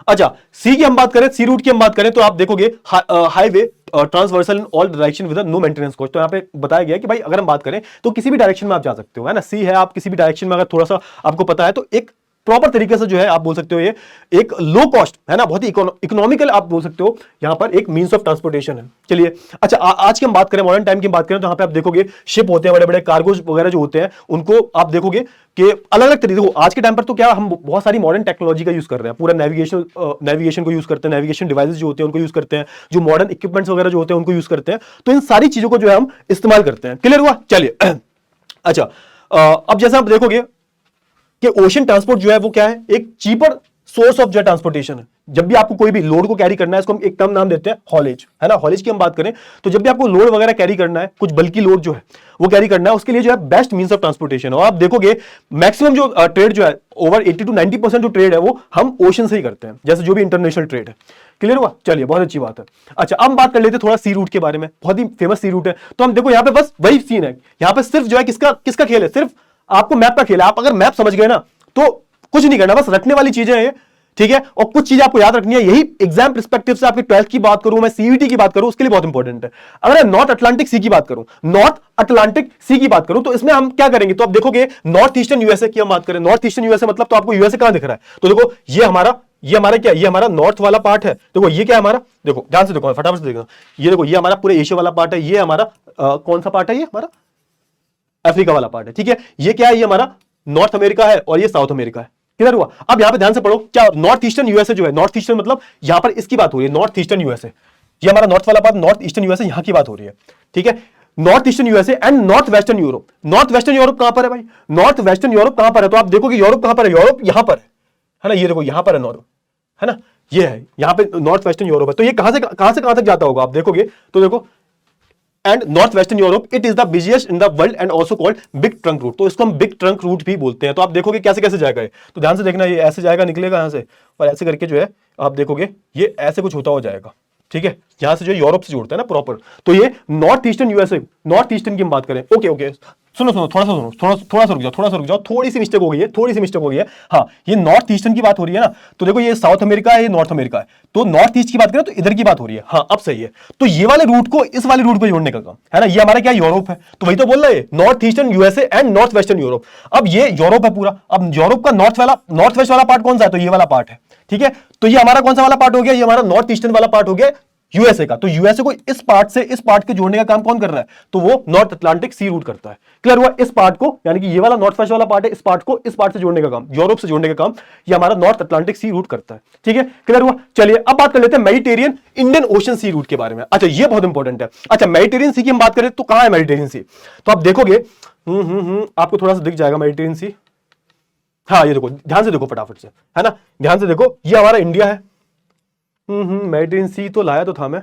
अच्छा, सी की हम बात करें, सी रूट की हम बात करें, तो आप देखोगे highway transversal in all direction with no maintenance cost. तो यहाँ पे बताया गया कि भाई अगर हम बात करें तो किसी भी डायरेक्शन में आप जा सकते हो, है ना। सी है, आप किसी भी डायरेक्शन में अगर थोड़ा सा आपको पता है तो एक प्रॉपर तरीके से जो है आप बोल सकते हो ये एक लो कॉस्ट, है ना, बहुत ही इकोनॉमिकल आप बोल सकते हो यहां पर एक मींस ऑफ ट्रांसपोर्टेशन है। चलिए, अच्छा आज की हम बात करें, मॉडर्न टाइम की बात करें, तो यहां पे आप देखोगे शिप होते हैं, बड़े बड़े कार्गोज वगैरह जो होते हैं, उनको आप देखोगे कि अलग अलग तरीके। आज के टाइम पर तो क्या हम बहुत सारी मॉडर्न टेक्नोलॉजी का यूज कर रहे हैं, पूरा नेविगेशन को यूज करते हैं, नेविगेशन डिवाइसेस जो होते हैं उनको यूज करते हैं, जो मॉडर्न इक्विपमेंट्स वगैरह जो होते हैं उनको यूज करते हैं। तो इन सारी चीजों को जो है हम इस्तेमाल करते हैं। क्लियर हुआ? चलिए, अच्छा अब जैसा आप देखोगे कि ओशन ट्रांसपोर्ट जो है वो क्या है, एक चीपर सोर्स ऑफ जो ट्रांसपोर्टेशन है। जब भी आपको कोई भी लोड को कैरी करना है, इसको हम एक टर्म नाम देते हैं हॉलेज, है ना। हॉलेज की हम बात करें तो जब भी आपको लोड वगैरह कैरी करना है, कुछ बल्कि लोड जो है वो कैरी करना है, उसके लिए जो है बेस्ट मींस ऑफ ट्रांसपोर्टेशन। और आप देखोगे मैक्सिमम जो ट्रेड जो है, ओवर 80 to 90% जो ट्रेड है वो हम ओशन से ही करते हैं, जैसे जो भी इंटरनेशनल ट्रेड है। क्लियर हुआ? चलिए, बहुत अच्छी बात है। अच्छा, अब बात कर लेते हैं थोड़ा सी रूट के बारे में। बहुत ही फेमस सी रूट है। तो हम देखो यहाँ पे बस वही सीन है, यहाँ पे सिर्फ जो है किसका खेल है, सिर्फ आपको मैप का खेल है। आप अगर मैप समझ गए ना तो कुछ नहीं करना, बस रखने वाली चीजें हैं, ठीक है। और कुछ चीजें आपको याद रखनी है, यही एग्जाम पर्सपेक्टिव से आपकी 12th की बात करूं, मैं सीयूटी की बात करूं, उसके लिए बहुत इंपॉर्टेंट है। अगर मैं नॉर्थ अटलांटिक सी की बात करूं, नॉर्थ अटलांटिक सी की बात करूं, तो इसमें हम क्या करेंगे, तो आप देखोगे नॉर्थ ईस्टर्न यूएसए की हम बात करें। नॉर्थ ईस्टर्न यूएसए मतलब तो आपको यूएसए कहां दिख रहा है, तो देखो ये हमारा क्या, ये हमारा नॉर्थ वाला पार्ट है। देखो ये क्या है हमारा, देखो ध्यान से देखो, फटाफट से देखो, ये देखो ये हमारा पूरे एशिया वाला पार्ट है। ये हमारा कौन सा पार्ट है, ये हमारा अफ्रीका वाला पार्ट है, ठीक है। ये क्या है, ये हमारा नॉर्थ अमेरिका है और ये साउथ अमेरिका है। किधर हुआ? अब यहां पे ध्यान से पढ़ो, क्या नॉर्थ ईस्टर्न यूएसए जो है, नॉर्थ ईस्टर्न मतलब यहां पर इसकी बात हो रही है, नॉर्थ ईस्टर्न यूएसए, ये हमारा नॉर्थ वाला पार्ट, नॉर्थ ईस्टर्न यूएसए यहां की बात हो रही है, ठीक है। North eastern USA and north western Europe. North western Europe कहां पर है भाई, नॉर्थ वेस्टर्न यूरोप कहां पर है, तो आप देखो कि यूरोप कहां पर है, यूरोप यहां पर है ना, ये देखो यहां पर है नॉर्थ, है ना, ये है यहां पे नॉर्थ वेस्टर्न यूरोप है। तो ये कहां से कहां तक जाता होगा आप देखोगे, तो देखो and north western Europe, it is the busiest in the world and also called big trunk route. तो इसको हम बिग ट्रंक रूट भी बोलते हैं। तो आप देखोगे कैसे कैसे जाएगा ये, तो ध्यान से देखना, ये ऐसे जाएगा, निकलेगा यहां से और ऐसे करके जो है आप देखोगे ये ऐसे कुछ होता हो जाएगा, ठीक है। यहां से जो यूरोप से जुड़ता है ना प्रॉपर, तो ये north eastern USA, north eastern की हम बात करें। ओके सुनो थोड़ा सा रुक जाओ, थोड़ी सी मिस्टेक हो गई है, हाँ, ये नॉर्थ ईस्टर्न की बात हो रही है ना, तो देखो ये साउथ अमेरिका है, ये नॉर्थ अमेरिका है, तो नॉर्थ ईस्ट की बात करें तो इधर की बात हो रही है, हाँ अब सही है। तो ये वाले रूट को इस वाले रूट को जोड़ने का काम है ना, ये हमारा क्या यूरोप है, तो वही तो बोल रहे हैं north eastern USA and north western Europe. अब ये यूरोप है पूरा, अब यूरोप का नॉर्थ वेस्ट वाला पार्ट कौन सा है, तो ये वाला पार्ट है, ठीक है। तो ये हमारा कौन सा वाला पार्ट हो गया, ये हमारा नॉर्थ ईस्टर्न वाला पार्ट हो गया यूएसए का। तो यूएसए को इस पार्ट से इस पार्ट के जोड़ने का काम कौन कर रहा है, तो वो नॉर्थ अटलांटिक सी रूट करता है। क्लियर हुआ? इस पार्ट को, यानी कि ये वाला नॉर्थ वेस्ट वाला पार्ट है, इस पार्ट को इस पार्ट से जोड़ने का काम, यूरोप से जोड़ने का काम ये हमारा नॉर्थ अटलांटिक सी रूट करता है, ठीक है। क्लियर हुआ? चलिए अब बात कर लेते हैं मेडिटेरियन इंडियन ओशन सी रूट के बारे में। अच्छा, ये बहुत इंपॉर्टेंट है। अच्छा, मेडिटेरियन सी की हम बात करें तो कहां है मेडिटेरियन सी, तो आप देखोगे आपको थोड़ा सा दिख जाएगा मेडिटेरियन सी, हाँ ये देखो, ध्यान से देखो फटाफट से, है ना, ध्यान से देखो, ये हमारा इंडिया है। मेडिटेरियन सी तो लाया तो था मैं,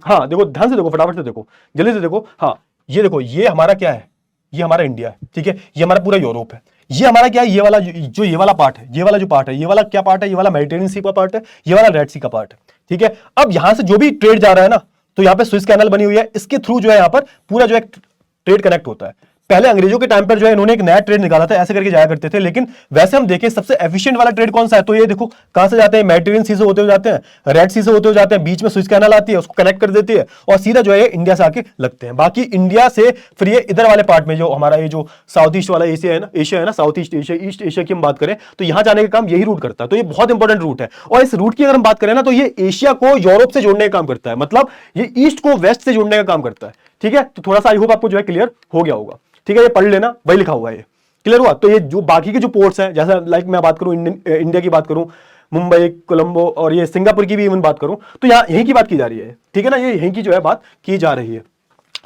हाँ देखो ध्यान से देखो, फटाफट से देखो, जल्दी से देखो, हाँ ये देखो, ये हमारा क्या है, ये हमारा इंडिया है, ठीक है, ये हमारा पूरा यूरोप है, ये हमारा क्या है, ये वाला पार्ट है, ये वाला जो पार्ट है, ये वाला क्या पार्ट है, ये वाला मेडिटेरियन सी का पार्ट है, ये वाला रेड सी का पार्ट है। ठीक है, अब यहां से जो भी ट्रेड जा रहा है ना, तो यहां पे स्विस कैनल बनी हुई है, इसके थ्रू जो है यहां पर पूरा जो है ट्रेड कनेक्ट होता है। पहले अंग्रेजों के टाइम पर जो है इन्होंने एक नया ट्रेड निकाला था, ऐसे करके जाया करते थे, लेकिन वैसे हम देखें सबसे एफिशिएंट वाला ट्रेड कौन सा है, तो ये देखो कहां से जाते हैं, मेडिटेरियन सी से होते हुए जाते हैं, रेड सी से होते हुए जाते हैं, बीच में स्विस कैनल आती है, उसको कनेक्ट कर देती है और सीधा जो है इंडिया से आके लगते हैं। बाकी इंडिया से फिर ये इधर वाले पार्ट में जो हमारा ये जो साउथ ईस्ट वाला एशिया है ना, south East Asia, east Asia की हम बात करें तो यहां जाने का काम यही रूट करता है। तो ये बहुत इंपॉर्टेंट रूट है, और इस रूट की अगर हम बात करें ना, तो ये एशिया को यूरोप से जोड़ने का काम करता है, मतलब ये ईस्ट को वेस्ट से जोड़ने का काम करता है। ठीक है, तो थोड़ा सा आई होप आपको जो है क्लियर हो गया होगा। ठीक है, ये पढ़ लेना, वही लिखा हुआ है, ये क्लियर हुआ। तो ये जो बाकी के जो पोर्ट्स हैं, जैसे लाइक मैं बात करूं इंडिया की बात करूं, मुंबई, कोलंबो और ये सिंगापुर की भी इवन बात करूं, तो यहाँ यहीं की बात की जा रही है। ठीक है ना, ये यहीं की जो है बात की जा रही है,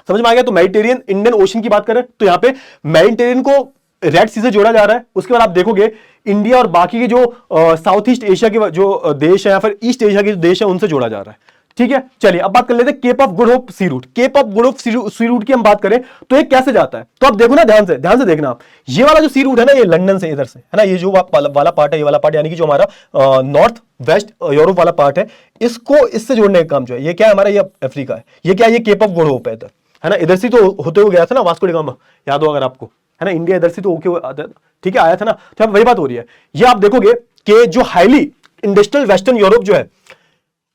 समझ में आ गया। तो मेडिटेरियन इंडियन ओशन की बात करें तो यहाँ पे मेडिटेरियन को रेड सी से जोड़ा जा रहा है। उसके बाद आप देखोगे इंडिया और बाकी के जो साउथ ईस्ट एशिया के जो देश है या फिर ईस्ट एशिया के जो देश है उनसे जोड़ा जा रहा है। ठीक है, चलिए अब बात कर लेते हैं Cape of Good Hope sea route. Cape of Good Hope sea route की हम बात करें तो ये कैसे जाता है, तो आप देखो ना, ध्यान से देखना आप, ये वाला जो सी रूट है ना, ये लंदन से इधर से है ना, ये जो वाला पार्ट है, ये वाला पार्ट यानी कि जो हमारा नॉर्थ वेस्ट यूरोप वाला पार्ट है, इसको इससे जोड़ने का काम जो है, ये क्या है हमारा, ये अफ्रीका है, ये क्या है, ये केप ऑफ गुड होप है इधर, है ना, इधर से तो होते हुए गया था ना वास्को डी गामा, याद हो अगर आपको, है ना, इंडिया इधर से तो होके ठीक है आया था ना। तो अब वही बात हो रही है, ये आप देखोगे कि जो हाईली इंडस्ट्रियल वेस्टर्न यूरोप जो है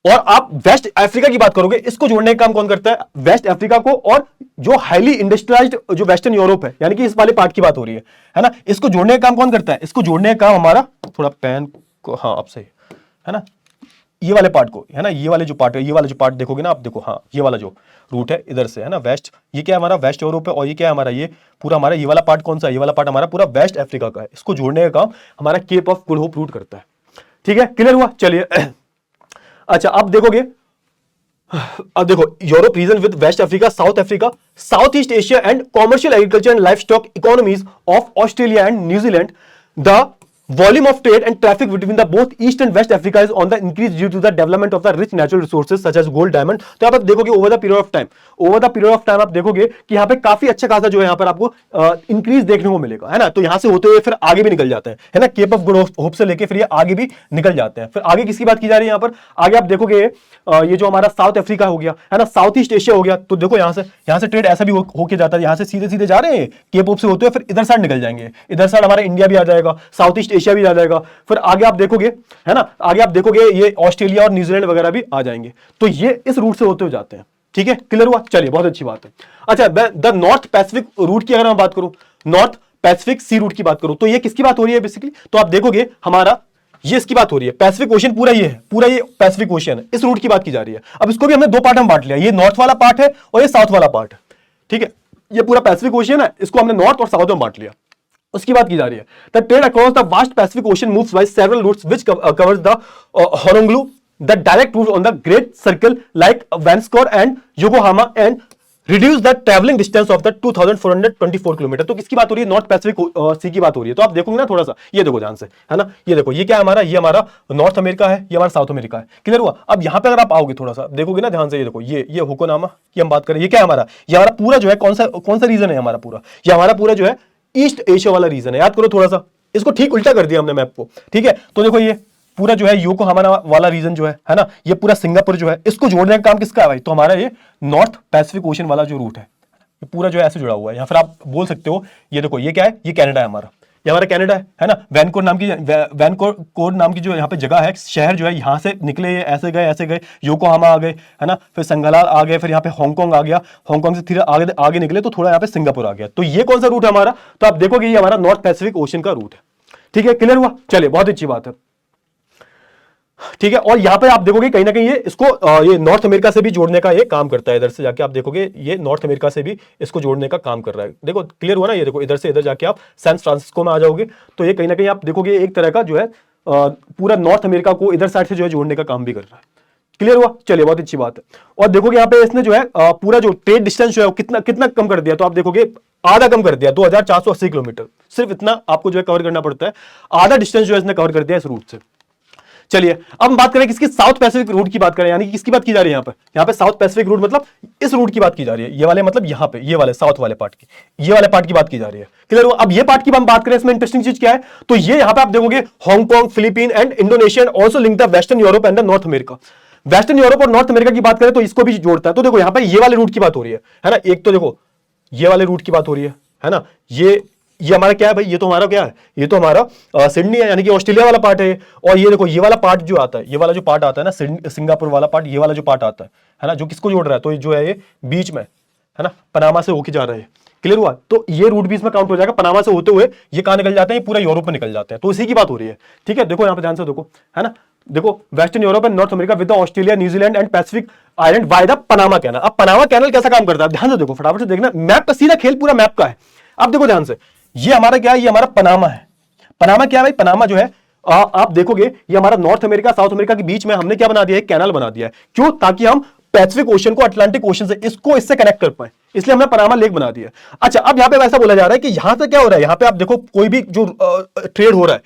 और आप वेस्ट अफ्रीका की बात करोगे, इसको जोड़ने का काम कौन करता है, वेस्ट अफ्रीका को, और जो हाईली इंडस्ट्रियलाइज्ड जो वेस्टर्न यूरोप है, यानी कि इस वाले पार्ट की बात हो रही है ना, इसको जोड़ने का काम कौन करता है, इसको जोड़ने का काम हमारा, थोड़ा पेन को, हाँ अब सही है ना, ये वाले पार्ट को, है ना, ये वाले जो पार्ट है, ये वाला जो पार्ट देखोगे ना आप, देखो हाँ ये वाला जो रूट है इधर से, है ना, वेस्ट, ये क्या है हमारा वेस्ट यूरोप है, और ये क्या है हमारा, ये पूरा हमारा ये वाला पार्ट कौन सा है, ये वाला पार्ट हमारा पूरा वेस्ट अफ्रीका का है। इसको जोड़ने का काम हमारा Cape of Good Hope route करता है। ठीक है, क्लियर हुआ। चलिए अच्छा अब देखोगे, अब देखो Europe region with West Africa, South Africa, South East Asia and commercial agriculture and life stock economies of Australia and New Zealand, the volume of trade and traffic between the both east and west Africa is on the increase due to the development of the rich natural resources such as gold, diamond। तो आप देखोगे over the period of time आप देखोगे कि यहाँ पे काफी अच्छा खासा जो है यहाँ पर आपको इंक्रीज देखने को मिलेगा, है ना। तो यहाँ से होते हुए फिर आगे भी निकल जाते हैं, है ना, केप ऑफ गुड होप से लेके फिर ये आगे भी निकल जाते हैं। फिर आगे किसकी बात की जा रही है यहाँ पर, आगे आप देखोगे ये जो हमारा साउथ अफ्रीका हो गया, है ना, साउथ ईस्ट एशिया हो गया, तो देखो यहाँ से ट्रेड ऐसा भी होके जाता है, यहाँ से सीधे सीधे जा रहे हैं केप ऑफ से होते हुए फिर इधर साइड निकल जाएंगे, इधर साइड हमारा इंडिया भी आ जाएगा, साउथ ईस्ट एशिया भी आ जाएगा, फिर आगे आप देखोगे, है ना, आगे आप देखोगे ये ऑस्ट्रेलिया और न्यूजीलैंड वगैरह भी आ जाएंगे। तो ये इस रूट से होते हुए जाते हैं। ठीक है, क्लियर हुआ। चलिए बहुत अच्छी बात है। अच्छा द नॉर्थ पैसिफिक रूट की अगर मैं बात करूं, नॉर्थ पैसिफिक सी रूट की बात करूं, तो ये किसकी बात हो रही है बेसिकली, तो आप देखोगे हमारा ये इसकी बात हो रही है, पैसिफिक ओशन पूरा ये है, पूरा ये पैसिफिक ओशन है, इस रूट की बात की जा रही है। अब इसको भी हमने दो पार्ट में बांट लिया, ये नॉर्थ वाला पार्ट है और ये साउथ वाला पार्ट है। ठीक है, ये पूरा पैसिफिक ओशन है, इसको हमने नॉर्थ और साउथ में बांट लिया, उसकी बात की जा रही है। The trade across the vast Pacific ocean moves by several routes which covers the Honolulu, the direct route on the great circle like Vancouver and Yokohama and reduce the travelling distance of the 2424 kilometre. तो किसकी बात हो रही है, north Pacific सी की बात हो रही है। तो आप देखोगे ना थोड़ा सा, ये देखो ध्यान से, है ना, ये देखो ये क्या है हमारा, ये हमारा नॉर्थ अमेरिका है, ये हमारा साउथ अमेरिका है। क्लियर हुआ। अब यहाँ पे अगर आप आओगे थोड़ा सा देखोगे ना ध्यान से, ये देखो ये हुकोनामा की हम बात करें, ये क्या है हमारा, ये हमारा पूरा जो है कौन सा रीजन है हमारा पूरा, ये हमारा पूरा जो है ईस्ट एशिया वाला रीजन है। याद करो थोड़ा सा, इसको ठीक उल्टा कर दिया हमने मैप को। ठीक है, तो देखो ये पूरा जो है योकोहामा वाला रीजन जो है ना, ये पूरा सिंगापुर जो है, इसको जोड़ने का काम किसका है भाई, तो हमारा ये नॉर्थ पैसिफिक ओशन वाला जो रूट है, ये पूरा जो है ऐसे जुड़ा हुआ है। या फिर आप बोल सकते हो, ये देखो ये क्या है, ये कनाडा है हमारा, ये हमारा कनाडा है ना। वैनकोर नाम की जो यहाँ पे जगह है, शहर जो है, यहाँ से निकले ये ऐसे गए योकोहामा आ गए, है ना, फिर संगलाल आ गए, फिर यहाँ पे हांगकांग आ गया, हांगकांग से फिर आगे निकले तो थोड़ा यहाँ पे सिंगापुर आ गया। तो ये कौन सा रूट है हमारा, तो आप देखोगे ये हमारा नॉर्थ पैसिफिक ओशन का रूट है। ठीक है, क्लियर हुआ। चलिए बहुत अच्छी बात है। ठीक है, और यहां पे आप देखोगे कहीं ना कहीं ये इसको ये नॉर्थ अमेरिका से भी जोड़ने का ये काम करता है। इधर से जाके आप देखोगे ये नॉर्थ अमेरिका से भी इसको जोड़ने का काम कर रहा है। देखो क्लियर हुआ ना, ये देखो इधर से इधर जाके आप सैन फ्रांसिस्को में आ जाओगे, तो ये कहीं ना कहीं आप देखोगे एक तरह का जो है पूरा नॉर्थ अमेरिका को इधर साइड से जो है जोड़ने का काम भी कर रहा है। क्लियर हुआ। चलिए बहुत अच्छी बात है। और देखोगे यहाँ पे इसने जो है पूरा जो ट्रेड डिस्टेंस जो है कितना कम कर दिया, तो आप देखोगे आधा कम कर दिया, 2480 किलोमीटर, सिर्फ इतना आपको जो है कवर करना पड़ता है, आधा डिस्टेंस जो है इसने कवर कर दिया इस रूट से। चलिए अब हम बात करें किसकी, साउथ पैसिफिक रूट की बात करें, यानी कि किसकी बात की जा रही है यहाँ पे साउथ पैसिफिक रूट मतलब इस रूट की बात की जा रही है, ये वाले मतलब यहाँ पे ये वाले साउथ वाले पार्ट की, ये वाले पार्ट की बात की जा रही है। क्लियर हुआ? अब ये पार्ट की हम बात करें, इसमें इंटरेस्टिंग चीज क्या है, तो ये यहाँ पे आप देखोगे Hong Kong, Philippine and Indonesia also link the western Europe and the north America. Western Europe और नॉर्थ अमेरिका की बात करें तो इसको भी जोड़ता है। तो देखो यहाँ पे ये वाले रूट की बात हो रही है ना, एक तो देखो ये वाले रूट की बात हो रही है ना, ये हमारा क्या है भाई, ये तो हमारा क्या है, ये तो हमारा सिडनी है, यानी कि ऑस्ट्रेलिया वाला पार्ट है। और ये देखो ये वाला पार्ट जो आता है, ये वाला जो पार्ट आता है ना सिंगापुर वाला पार्ट, ये वाला जो पार्ट आता है ना, जो किसको जोड़ रहा है, तो जो है ये बीच में है ना, पनामा से होके जा रहा है। क्लियर हुआ? तो ये रूट भी इसमें काउंट हो जाएगा, पनामा से होते हुए ये कहां निकल जाते हैं, पूरा यूरोप में निकल जाते हैं। तो इसी की बात हो रही है। ठीक है, देखो यहां पे ध्यान से देखो, है ना, देखो western Europe and north America with Australia, New Zealand and Pacific island by the Panama canal. अब पनामा कैनाल कैसा काम करता है, ध्यान से देखो, फटाफट से देखना, मैप का सीधा खेल पूरा मैप का है। अब देखो ध्यान से, ये हमारा क्या है, ये हमारा पनामा है। पनामा क्या है भाई, पनामा जो है आप देखोगे ये हमारा नॉर्थ अमेरिका साउथ अमेरिका के बीच में हमने क्या बना दिया है, कैनाल बना दिया है। क्यों? ताकि हम पैसिफिक ओशन को अटलांटिक ओशन से इससे कनेक्ट कर पाए, इसलिए हमने पनामा लेक बना दिया। अच्छा, अब यहां पे वैसा बोला जा रहा है कि यहां से क्या हो रहा है, यहां पे आप देखो कोई भी जो ट्रेड हो रहा है,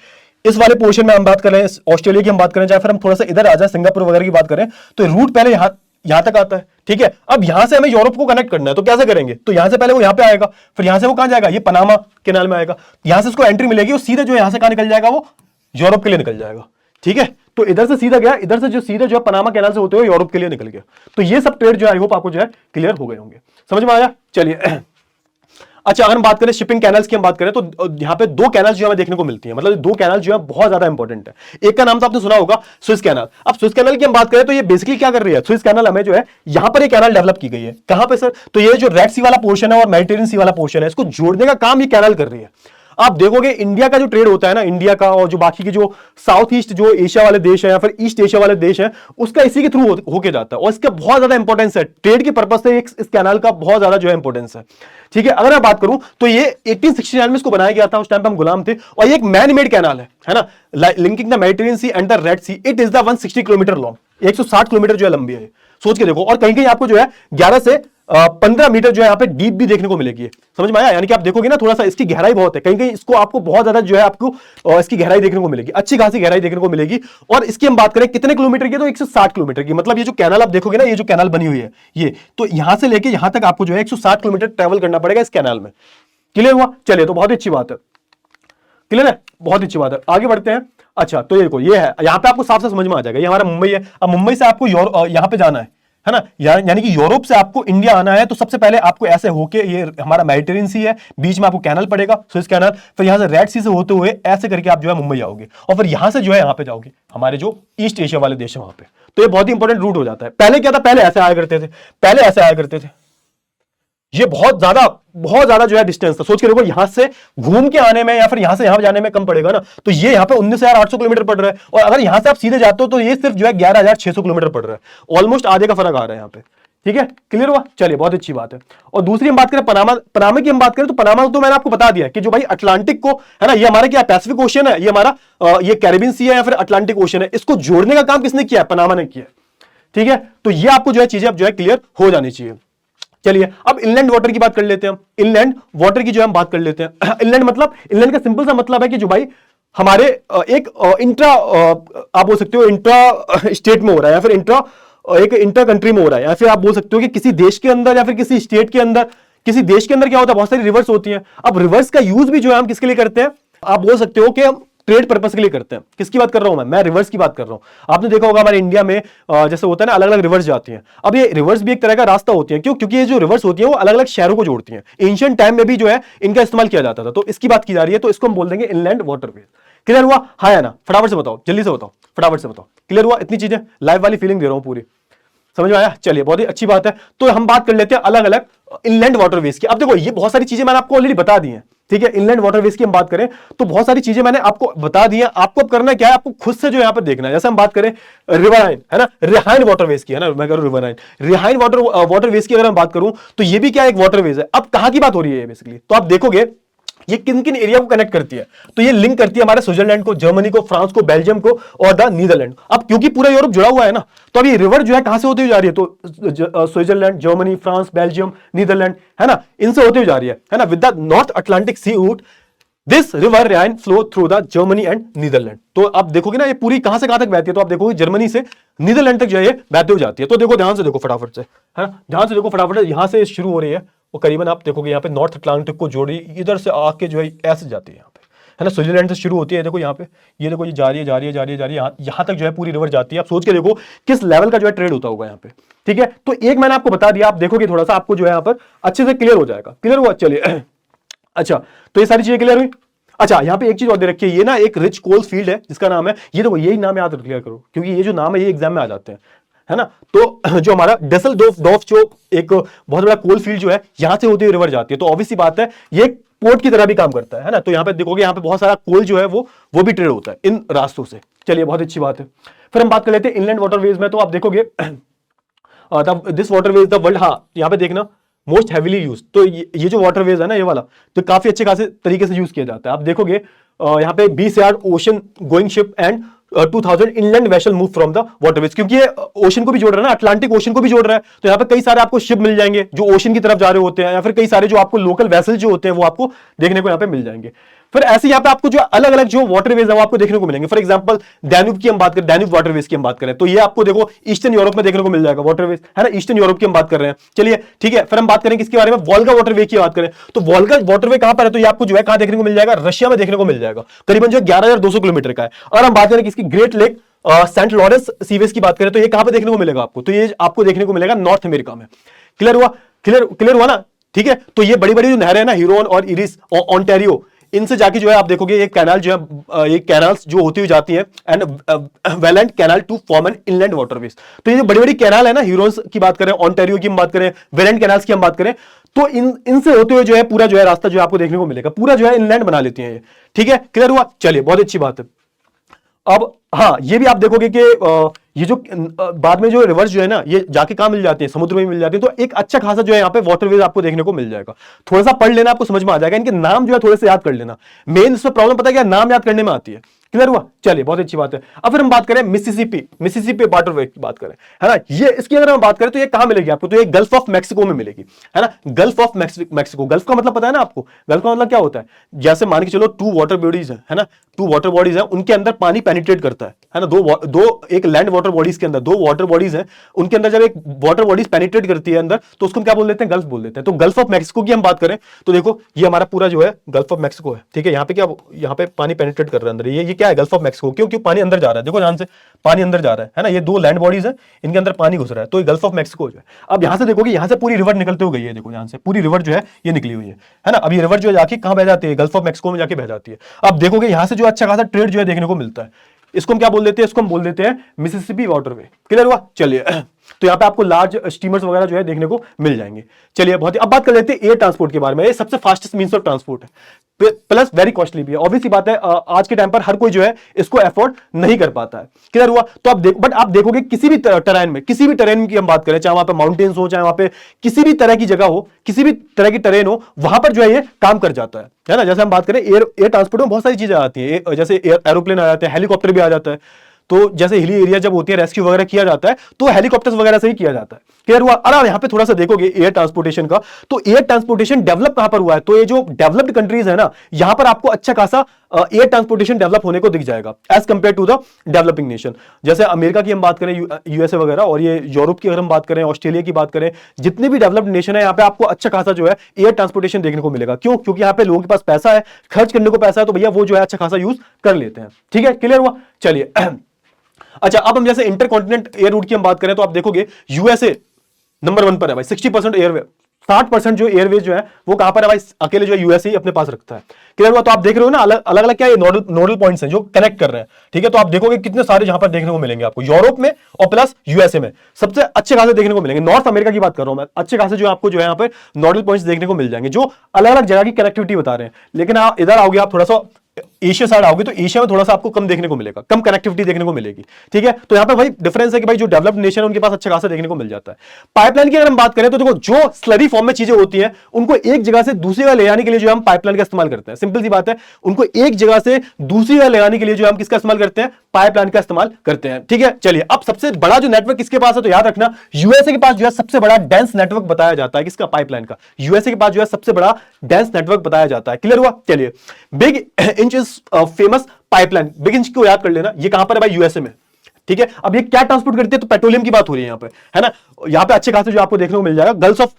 इस वाले पोर्शन में हम बात कर रहे हैं ऑस्ट्रेलिया की हम बात करें, चाहे फिर हम थोड़ा सा इधर आ जाए सिंगापुर वगैरह की बात करें, तो रूट पहले यहां तक आता है। ठीक है, अब यहां से हमें यूरोप को कनेक्ट करना है, तो कैसे करेंगे, तो यहां से पहले वो यहां पे आएगा, फिर यहां से वो कहां जाएगा, ये पनामा कैनाल में आएगा, यहां से उसको एंट्री मिलेगी और सीधे जो यहां से कहां निकल जाएगा, वो यूरोप के लिए निकल जाएगा। ठीक है, तो इधर से सीधा गया, इधर से जो सीधे जो है पनामा कैनाल से होते हुए यूरोप के लिए निकल गया। तो ये सब ट्रेड जो है आई होप आपको जो है क्लियर हो गए होंगे, समझ में आया? चलिए अच्छा, अगर हम बात करें शिपिंग कैनल्स की हम बात करें तो यहां पे दो कैनल्स जो हमें देखने को मिलती हैं, मतलब दो कैनल जो है बहुत ज्यादा इंपॉर्टेंट है। एक का नाम तो आपने सुना होगा, स्विस कैनल। अब स्विस कैनल की हम बात करें तो ये बेसिकली क्या कर रही है, स्विस कैनल हमें जो है यहां पर ये कैनल डेवलप की गई है। कहां पे सर, तो ये जो रेड सी वाला पोर्शन है और मेडिटेरियन सी वाला पोर्शन है, इसको जोड़ने का काम ये कैनल कर रही है। आप देखोगे इंडिया का जो ट्रेड होता है ना, इंडिया का और जो बाकी के जो साउथ ईस्ट जो एशिया वाले देश है या फिर ईस्ट एशिया वाले देश है, उसका इसी के थ्रू होके जाता है और इसका बहुत ज्यादा इंपॉर्टेंस है ट्रेड के पर्पज से। इस कैनाल का बहुत ज्यादा जो है इंपॉर्टेंस है। ठीक है, अगर मैं बात करूं तो ये 1869 में इसको बनाया गया था, उस टाइम पे हम गुलाम थे, और ये एक मैन मेड कैनाल है ना, linking the Mediterranean Sea and the Red Sea. It is the 160 kilometre long, 160 kilometre जो है लंबी है, सोच के देखो। और कहीं कहीं आपको जो है 11 से 15 मीटर जो है यहाँ पे डीप भी देखने को मिलेगी, समझ में आया? यानी कि आप देखोगे ना, थोड़ा सा इसकी गहराई बहुत है, कहीं कहीं इसको आपको बहुत ज्यादा जो है आपको इसकी गहराई देखने को मिलेगी, अच्छी खासी गहराई देखने को मिलेगी। और इसकी हम बात करें कितने किलोमीटर की, तो 160 किलोमीटर की। मतलब ये जो कैनाल आप देखोगे ना, ये जो कैनाल बनी हुई है ये, तो यहां से लेके यहां तक आपको जो है 160 किलोमीटर ट्रेवल करना पड़ेगा इस कैनाल में। क्लियर हुआ? चलिए, तो बहुत अच्छी बात है, क्लियर है, बहुत अच्छी बात है। आगे बढ़ते हैं। अच्छा, तो ये देखो, ये है, यहां पे आपको साफ साफ समझ में आ जाएगा, ये हमारा मुंबई है। अब मुंबई से आपको यहां पे जाना है ना, यानी कि यूरोप से आपको इंडिया आना है, तो सबसे पहले आपको ऐसे होके, ये हमारा मेडिटेरियन सी है, बीच में आपको कैनाल पड़ेगा स्विस कैनाल, फिर यहां से रेड सी से होते हुए ऐसे करके आप जो है मुंबई आओगे, और फिर यहां से जो है यहां पे जाओगे हमारे जो ईस्ट एशिया वाले देश है वहां पे। तो ये बहुत ही इंपॉर्टेंट रूट हो जाता है। पहले क्या था, पहले ऐसे आया करते थे, पहले ऐसे आया करते थे, ये बहुत ज्यादा जो है डिस्टेंस था। सोच के देखो, यहां से घूम के आने में या फिर यहां से यहां जाने में कम पड़ेगा ना, तो ये यहां पे 19,800 किलोमीटर पड़ रहा है, और अगर यहां से आप सीधे जाते हो तो ये सिर्फ जो है 11,600 किलोमीटर पड़ रहा है, ऑलमोस्ट आधे का फर्क आ रहा है यहां पे। ठीक है, क्लियर हुआ? चलिए, बहुत अच्छी बात है। और दूसरी हम बात करें पनामा की हम बात करें तो पनामा तो मैंने आपको बता दिया कि जो भाई अटलांटिक को है ना, ये हमारा क्या पैसिफिक ओशन है, ये हमारा ये कैरिबियन सी है या फिर अटलांटिक ओशन है, इसको जोड़ने का काम किसने किया है, पनामा ने किया। ठीक है, तो ये आपको जो है चीजें अब जो है क्लियर हो जानी चाहिए। चलिए, अब इनलैंड वाटर की बात कर लेते हैं हम। इनलैंड वाटर की जो हम बात कर लेते हैं। इनलैंड का सिंपल सा मतलब है कि जो भाई हमारे एक इंट्रा आप बोल सकते हो इंट्रा स्टेट में हो रहा है, या फिर इंट्रा कंट्री में हो रहा है, या फिर आप बोल सकते हो कि किसी देश के अंदर या फिर किसी स्टेट के अंदर, किसी देश के अंदर क्या होता है, बहुत सारी रिवर्स होती हैं। अब रिवर्स का यूज भी जो है हम किसके लिए करते हैं, आप बोल सकते हो कि हम ट्रेड पर्पस के लिए करते हैं। किसकी बात कर रहा हूं मैं रिवर्स की बात कर रहा हूं। आपने देखा होगा हमारे इंडिया में जैसे होता है ना, अलग अलग रिवर्स जाती हैं। अब ये रिवर्स भी एक तरह का रास्ता होती है, क्यों? क्योंकि ये जो रिवर्स होती है वो अलग अलग शहरों को जोड़ती हैं। एंशिएंट टाइम में भी जो है इनका इस्तेमाल किया जाता था, तो इसकी बात की जा रही है, तो इसको हम बोल देंगे इनलैंड वाटरवेज। क्लियर हुआ? हाँ या ना? फटाफट से बताओ, जल्दी से बताओ, फटाफट से बताओ। क्लियर हुआ? इतनी चीजें लाइव वाली फीलिंग दे रहा हूं पूरी, समझ में आया? चलिए, बहुत ही अच्छी बात है। तो हम बात कर लेते हैं अलग अलग इनलैंड वाटरवेज की। अब देखो, ये बहुत सारी चीजें मैंने आपको ऑलरेडी बता दी हैं। ठीक है, इनलैंड वाटरवेज की हम बात करें तो बहुत सारी चीजें मैंने आपको बता दी हैं। आपको अब करना क्या है, आपको खुद से जो यहाँ पे देखना है। जैसे हम बात करें रिवरराइन, है ना, रिहाइन वाटरवेज की, है ना, मैं करूँ रिवरराइन, रिहाइन वाटरवेज की अगर मैं बात करूं तो ये भी क्या एक वाटरवेज है। अब कहां की बात हो रही है बेसिकली, तो आप देखोगे ये किन किन एरिया को कनेक्ट करती है, तो ये लिंक करती है हमारे स्विट्जरलैंड को, जर्मनी को, फ्रांस को, बेल्जियम को और द नीदरलैंड। अब क्योंकि पूरा यूरोप जुड़ा हुआ है ना, तो अब ये रिवर जो है कहां से होती हुई जा रही है, तो Switzerland, Germany, France, Belgium, Netherlands, है ना, इनसे होती हुई जा रही है ना, with the North Atlantic sea route this river Rhine flow through the Germany and Netherlands. तो आप देखोगे ना ये पूरी कहां से कहां तक बहती है, तो आप देखोगे जर्मनी से नीदरलैंड तक जो है ये बहते हो जाती है। तो देखो ध्यान से देखो फटाफट से, है ना, ध्यान से देखो फटाफट से, यहां से शुरू हो रही है वो करीबन आप देखोगे यहाँ पे नॉर्थ अटलांटिक को जोड़ी, इधर से आके जो है ऐसे जाती है यहाँ पे, है ना, स्विट्जरलैंड से शुरू होती है। देखो यहाँ पे, ये देखो ये जा रही है जा रही है जा रही है जा रही है, यहाँ तक जो है पूरी रिवर जाती है। आप सोच के देखो किस लेवल का जो है ट्रेड होता होगा यहाँ पे, ठीक है। तो एक मैंने आपको बता दिया, आप देखोगे थोड़ा सा आपको जो है यहाँ पर अच्छे से क्लियर हो जाएगा। क्लियर हुआ, चलिए अच्छा, तो ये सारी चीजें क्लियर हुई। अच्छा, यहाँ पे एक चीज और दे रखी है, ये ना एक रिच कोल फील्ड है जिसका नाम है, ये देखो यही नाम याद क्लियर करो क्योंकि ये जो नाम है ये एग्जाम में आ जाते हैं, है ना। तो जो हमारा डसेल्डोर्फ जो एक बहुत बड़ा कोल फील्ड जो है यहां से होती हुई रिवर जाती है, तो ऑब्वियस सी बात है ये पोर्ट की तरह भी काम करता है ना। तो यहाँ पे देखोगे यहाँ पे बहुत सारा कोल जो है वो भी ट्रेड होता है इन रास्तों से। चलिए बहुत अच्छी बात है। फिर हम बात कर लेते हैं इनलैंड वाटरवेज में। तो आप देखोगे दिस वाटरवेज द वर्ल्ड, हाँ यहाँ पे देखना मोस्ट हैवीली यूज, तो ये जो वाटरवेज है ना ये वाला, तो काफी अच्छे खासे तरीके से यूज किया जाता है। आप देखोगे यहाँ पे 20 yard ocean going ship and 2000 inland vessel move from the waterways, क्योंकि ये ओशन को भी जोड़ रहा है ना, अटलांटिक ओशन को भी जोड़ रहा है। तो यहाँ पे कई सारे आपको शिप मिल जाएंगे जो ओशन की तरफ जा रहे होते हैं, या फिर कई सारे जो आपको लोकल वेसल जो होते हैं वो आपको देखने को यहाँ पे मिल जाएंगे। फिर ऐसे यहाँ पे आपको जो अलग अलग जो वाटरवेज है वो आपको देखने को मिलेंगे। फॉर एग्जांपल डैन्यूब की हम बात करें, डैन्यूब वाटरवेज की हम बात करें, तो ये आपको देखो ईस्टर्न यूरोप में देखने को मिल जाएगा वाटरवेज, है ना, ईस्टर्न यूरोप की हम बात कर रहे हैं। चलिए ठीक है, फिर हम बात करें किसके बारे में, वोल्गा वाटरवे की बात करें। तो वोल्गा वाटरवे कहां पर है, तो ये आपको जो है कहां देखने को मिल जाएगा, रशिया में देखने को मिल जाएगा, करीबन जो 11,200 किलोमीटर का है। और हम बात करें किसकी, Great Lake Saint Lawrence seaway की बात करें, तो ये कहां पर देखने को मिलेगा आपको, तो ये आपको देखने को मिलेगा नॉर्थ अमेरिका में। क्लियर हुआ, क्लियर हुआ ना, ठीक है। तो ये बड़ी बड़ी जो नहरें हैं ना, ह्यूरोन और इरिस और ऑन्टेरियो, इनसे जाके जो है आप देखोगे ये कैनाल जो है, ये कैनाल्स जो होती हुई जाती है and Welland canal to form an inland waterways. तो ये जो बड़ी बड़ी कैनाल है ना, ह्यूरोन्स की बात करें, ऑन्टेरियो की हम बात करें, वेलेंट कैनाल्स की हम बात करें, तो इनसे होते हुए जो है पूरा जो है रास्ता जो है आपको देखने को मिलेगा, पूरा जो है इनलैंड बना लेती है ये, ठीक है। क्लियर हुआ, चलिए बहुत अच्छी बात है। अब हाँ, ये भी आप देखोगे कि ये जो बाद में जो रिवर्स जो है ना, ये जाके कहां मिल जाती है, समुद्र में मिल जाती है। तो एक अच्छा खासा जो है यहाँ पे वाटरवेज आपको देखने को मिल जाएगा। थोड़ा सा पढ़ लेना, आपको समझ में आ जाएगा। इनके नाम जो है थोड़े से याद कर लेना, मेन इसमें प्रॉब्लम पता है क्या, नाम याद करने में आती है। क्लियर हुआ, चलिए बहुत अच्छी बात है। अब फिर हम बात करें मिसिसिपी वाटरवे की बात करें, है ना, ये इसकी अगर हम बात करें तो ये कहां मिलेगी आपको, तो ये गल्फ ऑफ मैक्सिको में मिलेगी, है ना, गल्फ ऑफ मैक्सिको। गल्फ का मतलब पता है ना आपको, गल्फ का मतलब क्या होता है, जैसे मान के चलो टू वाटर बॉडीज है ना, टू वाटर बॉडीज है, उनके अंदर पानी पेनिट्रेट करता है ना, दो एक लैंड वाटर बॉडीज के अंदर दो वाटर बॉडीज हैं, उनके अंदर जब एक वाटर बॉडीज पेनिट्रेट करती है अंदर, तो उसको क्या बोल देते हैं, गल्फ बोल देते हैं। तो गल्फ ऑफ मैक्सिको की हम बात करें तो देखो ये हमारा पूरा जो है गल्फ ऑफ मैक्सिको है, ठीक है। यहाँ पे क्या, यहाँ पे पानी पेनिट्रेट कर रहा है अंदर, ये क्या है, गल्फ ऑफ मैक्सिको, क्योंकि पानी अंदर जा रहा है, देखो ध्यान से पानी अंदर जा रहा है ना, ये दो लैंड बॉडीज है, इनके अंदर पानी घुस रहा है, तो ये गल्फ ऑफ मैक्सिको जो है। अब यहां से देखोगे, यहां से पूरी रिवर निकलते हुए गई है, देखो यहां से पूरी रिवर जो है ये निकली हुई है ना। अब ये रिवर जो है जाके कहां बह जाती है, गल्फ ऑफ मैक्सिको में जाके बह जाती है। अब देखोगे यहां से जो अच्छा खासा ट्रेड जो है देखने को मिलता है, इसको हम क्या बोल देते हैं, इसको हम बोल देते हैं मिसिसिपी वाटरवे। क्लियर हुआ, चलिए तो यहाँ पे आपको लार्ज स्टीमर्स वगैरह जो है देखने को मिल जाएंगे। चलिए बहुत ही, अब बात कर लेते हैं एयर ट्रांसपोर्ट के बारे में। ये सबसे फास्टेस्ट मींस ऑफ ट्रांसपोर्ट है, प्लस वेरी कॉस्टली भी है। ऑब्वियस सी बात है, आज के टाइम पर हर कोई जो है इसको अफोर्ड नहीं कर पाता है। क्लियर हुआ, तो आप बट आप देखोगे किसी भी टेरेन में, किसी भी टेरेन की हम बात करें, चाहे वहां पे माउंटेन्स हो, चाहे वहां पे किसी भी तरह की जगह हो, किसी भी तरह की टेरेन हो, वहां पर जो है ये काम कर जाता है ना। जैसे हम बात करें एयर ट्रांसपोर्ट में बहुत सारी चीजें आती है, जैसे एरोप्लेन आ जाते हैं, हेलीकॉप्टर भी आ जाता है। तो जैसे हिली एरिया जब होती है, रेस्क्यू वगैरह किया जाता है, तो हेलीकॉप्टर्स वगैरह से ही किया जाता है। क्लियर हुआ। और यहाँ पे थोड़ा सा देखोगे एयर ट्रांसपोर्टेशन का, तो एयर ट्रांसपोर्टेशन डेवलप कहां पर हुआ है, तो ये जो डेवलप्ड कंट्रीज है ना, यहां पर आपको अच्छा खासा एयर ट्रांसपोर्टेशन डेवलप होने को दिख जाएगा as compared to the developing nation. जैसे अमेरिका की हम बात करें, यूएसए वगैरह, और ये यूरोप की अगर हम बात करें, ऑस्ट्रेलिया की बात करें, जितने भी डेवलप्ड नेशन है, यहाँ पे आपको अच्छा खासा जो है एयर ट्रांसपोर्टेशन देखने को मिलेगा। क्यों, क्योंकि यहाँ पे लोगों के पास पैसा है, खर्च करने को पैसा है, तो भैया वो जो है अच्छा खासा यूज कर लेते हैं। ठीक है, क्लियर हुआ, चलिए अच्छा, अब हम जैसे इंटरकॉन्टिनेंट एयर रूट की हम बात करें, तो आप देखोगे यूएसए नंबर 1 पर है भाई, 60% एयरवे, 60% जो एयरवेज जो है वो कहां पर है भाई, अकेले जो है यूएसए ही अपने पास रखता है। क्लियर हुआ, तो आप देख रहे हो ना अलग अलग क्या ये नोडल पॉइंट्स हैं जो कनेक्ट कर रहे हैं। ठीक है, तो आप देखोगे कितने सारे यहां पर देखने को मिलेंगे आपको, यूरोप में और प्लस यूएसए में सबसे अच्छे खासे देखने को मिलेंगे। नॉर्थ अमेरिका की बात कर रहा हूं मैं, अच्छे खासे जो आपको जो है यहाँ पर नोडल पॉइंट्स देखने को मिल जाएंगे, जो अलग अलग जगह की कनेक्टिविटी बता रहे हैं। लेकिन इधर आओगे आप थोड़ा सा एशिया साइड आओगे तो एशिया में थोड़ा सा आपको कम देखने को मिलेगा, कम कनेक्टिविटी देखने को मिलेगी। ठीक है, तो यहाँ पे भाई डिफरेंस है कि भाई जो डेवलप्ड नेशन है उनके पास अच्छा खासा देखने को मिल जाता है। पाइपलाइन की अगर हम बात करें तो देखो जो स्लरी फॉर्म में चीजें होती हैं उनको एक जगह से दूसरी जगह ले जाने के लिए जो हम पाइपलाइन का इस्तेमाल करते हैं। सिंपल सी बात है, उनको एक जगह से दूसरी जगह ले जाने के लिए जो हम किसका इस्तेमाल करते हैं, पाइपलाइन का इस्तेमाल करते हैं। ठीक है, चलिए अब सबसे बड़ा जो नेटवर्क किसके पास है तो याद रखना यूएसए के पास जो है सबसे बड़ा डेंस नेटवर्क बताया जाता है, किसका, पाइपलाइन का। यूएसए के पास जो है सबसे बड़ा डेंस नेटवर्क बताया जाता है। क्लियर हुआ? चलिए, big inch is famous pipeline. Big inch को याद कर लेना, ये कहां पर है भाई, यूएसए में। ठीक है, अब ये क्या ट्रांसपोर्ट करती है तो पेट्रोलियम की बात हो रही है यहाँ पे, है ना। यहाँ पे अच्छे खासे जो आपको देखने को मिल जाएगा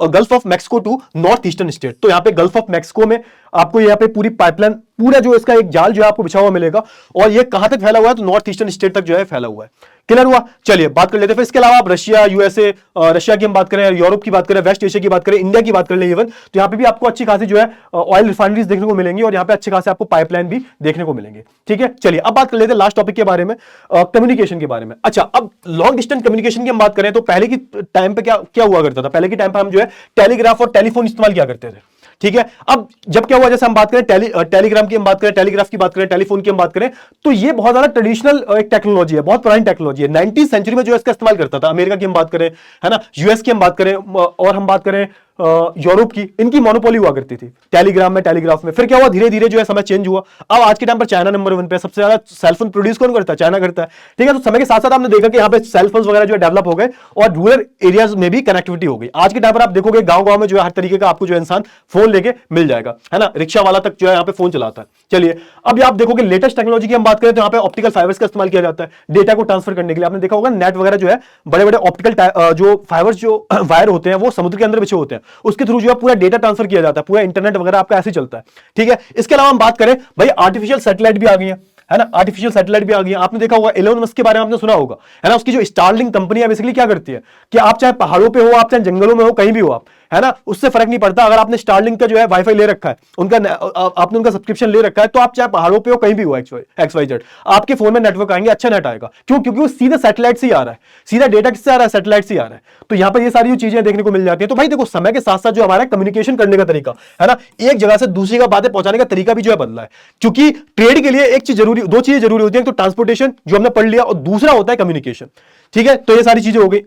Gulf of Mexico to north eastern state. तो यहाँ पे गल्फ ऑफ मैक्सिको में आपको यहाँ पे पूरी पाइपलाइन, पूरा जो इसका एक जाल जो है आपको बिछा हुआ मिलेगा, और ये कहां तक फैला हुआ है तो नॉर्थ ईस्टर्न स्टेट तक जो है फैला हुआ है। क्लियर हुआ? चलिए बात कर लेते हैं। फिर इसके अलावा आप रशिया, यूएसए, रशिया की हम बात करें, यूरोप की बात करें, वेस्ट एशिया की बात करें, इंडिया की बात कर ले इवन, तो यहाँ पे भी आपको अच्छी खासी जो है ऑयल रिफाइनरीज देखने को मिलेंगी, और यहाँ पे अच्छे खासे आपको पाइपलाइन भी देखने को मिलेंगे। ठीक है, चलिए अब बात कर लेते हैं लास्ट टॉपिक के बारे में, कम्युनिकेशन के बारे में। अच्छा, अब लॉन्ग डिस्टेंस कम्युनिकेशन की हम बात करें तो पहले की टाइम पे क्या क्या हुआ करता था, पहले के टाइम पे हम जो है टेलीग्राफ और टेलीफोन इस्तेमाल किया करते थे। ठीक है, अब जब क्या हुआ, जैसे हम बात करें टेलीग्राम की हम बात करें, टेलीग्राफ की बात करें, टेलीफोन की हम बात करें, तो ये बहुत ज्यादा ट्रेडिशनल एक टेक्नोलॉजी है, बहुत पुरानी टेक्नोलॉजी है। 19वीं सेंचुरी में जो इसका इस्तेमाल करता था, अमेरिका की हम बात करें, है ना, यूएस की हम बात करें, और हम बात करें यूरोप की, इनकी मोनोपोली हुआ करती थी टेलीग्राम में, टेलीग्राफ में। फिर क्या हुआ, धीरे धीरे जो है समय चेंज हुआ। अब आज के टाइम पर चाइना नंबर 1 पे, सबसे ज्यादा सेलफोन प्रोड्यूस कौन करता है, चाइना करता है। ठीक है, तो समय के साथ साथ आपने देखा कि यहाँ पे सेलफोन वगैरह जो है डेवलप हो गए, और रूरल एरियाज में भी कनेक्टिविटी हो गई। आज के टाइम पर आप देखोगे गांव गांव में जो है हर तरीके का आपको जो इंसान फोन लेके मिल जाएगा, है ना, रिक्शा वाला तक जो है यहाँ पे फोन चलाता है। चलिए अब आप देखोगे लेटेस्ट टेक्नोलॉजी की हम बात करें तो यहाँ पे ऑप्टिकल फाइबर्स का इस्तेमाल किया जाता है डेटा को ट्रांसफर करने के लिए। आपने देखा होगा नेट वगैरह जो है बड़े बड़े ऑप्टिकल जो फाइबर्स जो वायर होते हैं वो समुद्र के अंदर बिछे होते हैं, उसके थ्रू जो है पूरा डेटा ट्रांसफर किया जाता है, पूरा इंटरनेट वगैरह आपका ऐसे चलता है। ठीक है, इसके अलावा हम बात करें भाई आर्टिफिशियल सैटेलाइट भी आ गई है ना, आर्टिफिशियल सैटेलाइट भी आ गई है। आपने देखा होगा एलोन मस्क के बारे में आपने सुना होगा, है ना, उसकी जो स्टारलिंक कंपनी है बेसिकली क्या करती है कि आप चाहे पहाड़ों पे हो, आप चाहे जंगलों में हो, कहीं भी हो आप, है ना, उससे फर्क नहीं पड़ता। अगर आपने स्टारलिंक का जो है वाईफाई ले रखा है, आपने उनका सब्सक्रिप्शन ले रखा है, तो आप चाहे पहाड़ों पे हो, कहीं भी हो, XYZ, आपके फोन में नेटवर्क आएंगे, अच्छा नेट आएगा। क्यों? क्योंकि वो सीधे सैटेलाइट से ही आ रहा है, सीधा डेटा किससे आ रहा है, सैटेलाइट से ही आ रहा है। तो यहाँ पर ये सारी जो चीजें देखने को मिल जाती है। तो भाई देखो, समय के साथ साथ जो हमारा कम्युनिकेशन करने का तरीका है ना, एक जगह से दूसरी जगह बातें पहुंचाने का तरीका भी जो है बदला है। क्योंकि ट्रेड के लिए एक चीज जरूरी, दो चीजें जरूरी होती है, तो ट्रांसपोर्टेशन जो हमने पढ़ लिया, और दूसरा होता है कम्युनिकेशन। ठीक है, तो ये सारी चीजें हो गई।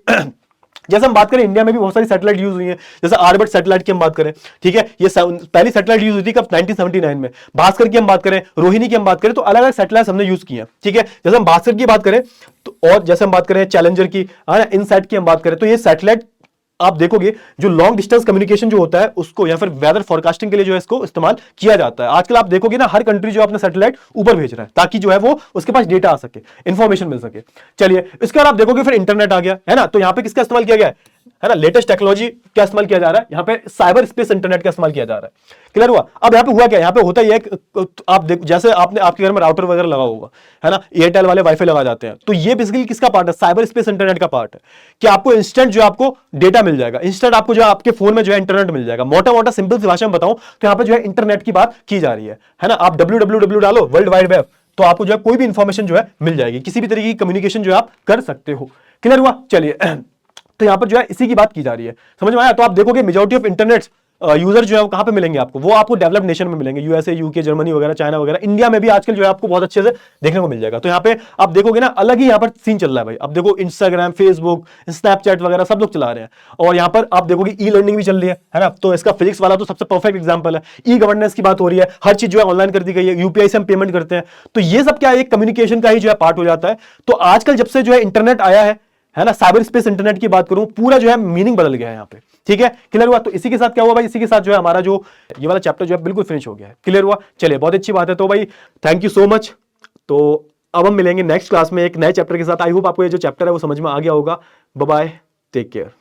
जैसे हम बात करें इंडिया में भी बहुत सारी सैटेलाइट यूज हुई है, जैसे आर्यभट्ट सैटेलाइट की हम बात करें। ठीक है, ये पहली सैटेलाइट यूज हुई थी कब, 1979 में। भास्कर की हम बात करें, रोहिणी की हम बात करें, तो अलग अलग सैटेलाइट हमने यूज की हैं। ठीक है, जैसे हम भास्कर की बात करें तो, और जैसे हम बात करें चैलेंजर की, इनसैट की हम बात करें, तो ये सैटेलाइट आप देखोगे जो लॉन्ग डिस्टेंस कम्युनिकेशन जो होता है उसको, या फिर वेदर फोरकास्टिंग के लिए जो है इसको इस्तेमाल किया जाता है। आजकल आप देखोगे ना, हर कंट्री जो अपना सैटेलाइट ऊपर भेज रहा है ताकि जो है वो उसके पास डेटा आ सके, इंफॉर्मेशन मिल सके। चलिए, इसके बाद आप देखोगे फिर इंटरनेट आ गया, है ना, तो यहां पे किसका इस्तेमाल किया गया है ना, लेटेस्ट टेक्नोलॉजी क्या इस्तेमाल किया जा रहा है, यहाँ पे साइबर स्पेस इंटरनेट का इस्तेमाल किया जा रहा है। क्लियर हुआ? अब यहाँ पे हुआ क्या, यहाँ पे होता ही है, आप देखो जैसे आपने आपके घर में राउटर वगैरह लगा होगा, है ना, एयरटेल वाले वाईफाई लगा जाते हैं, तो ये बेसिकली किसका पार्ट है, साइबर स्पेस इंटरनेट का पार्ट है, कि आपको इंस्टेंट जो आपको डेटा मिल जाएगा, इंस्टेंट आपको जो आपके फोन में जो है इंटरनेट मिल जाएगा। मोटा मोटा सिंपल सी भाषा में बताऊं तो यहाँ पे जो है इंटरनेट की बात की जा रही है ना। आप www डालो, वर्ल्ड वाइड वेब, तो आपको जो है कोई भी इंफॉर्मेशन जो है मिल जाएगी, किसी भी तरीके की कम्युनिकेशन जो है आप कर सकते हो। क्लियर हुआ? चलिए, तो यहां पर जो है इसी की बात की जा रही है, समझ में आया? तो आप देखोगे मेजॉरिटी ऑफ इंटरनेट यूजर जो है वो कहां पे मिलेंगे आपको, वो आपको डेवलप्ड नेशन में मिलेंगे, यूएसए, यूके, जर्मनी वगैरह, चाइना वगैरह। इंडिया में भी आजकल जो है आपको बहुत अच्छे से देखने को मिल जाएगा। तो यहाँ पे आप देखोगे ना, अलग ही यहाँ पर सीन चल रहा है भाई। अब देखो इंस्टाग्राम, फेसबुक, स्नैपचैट वगैरह सब लोग चला रहे हैं, और यहाँ पर आप देखोगे ई लर्निंग भी चल रही है ना। तो इसका फिजिक्स वाला तो सबसे परफेक्ट एग्जाम्पल है। ई गवर्नेंस की बात हो रही है, हर चीज जो है ऑनलाइन कर दी गई है, यूपीआई से हम पेमेंट करते हैं, तो ये सब क्या है, एक कम्युनिकेशन का ही जो है पार्ट हो जाता है। तो आजकल जब से जो है इंटरनेट आया है ना, साइबर स्पेस इंटरनेट की बात करूं, पूरा जो है मीनिंग बदल गया है यहाँ पे। ठीक है, क्लियर हुआ? तो इसी के साथ क्या हुआ भाई, इसी के साथ जो है हमारा जो ये वाला चैप्टर जो है बिल्कुल फिनिश हो गया है। क्लियर हुआ? चलिए, बहुत अच्छी बात है। तो भाई थैंक यू सो मच। तो अब हम मिलेंगे नेक्स्ट क्लास में एक नए चैप्टर के साथ। आई होप आपको ये जो चैप्टर है वो समझ में आ गया होगा। Bye bye, take care.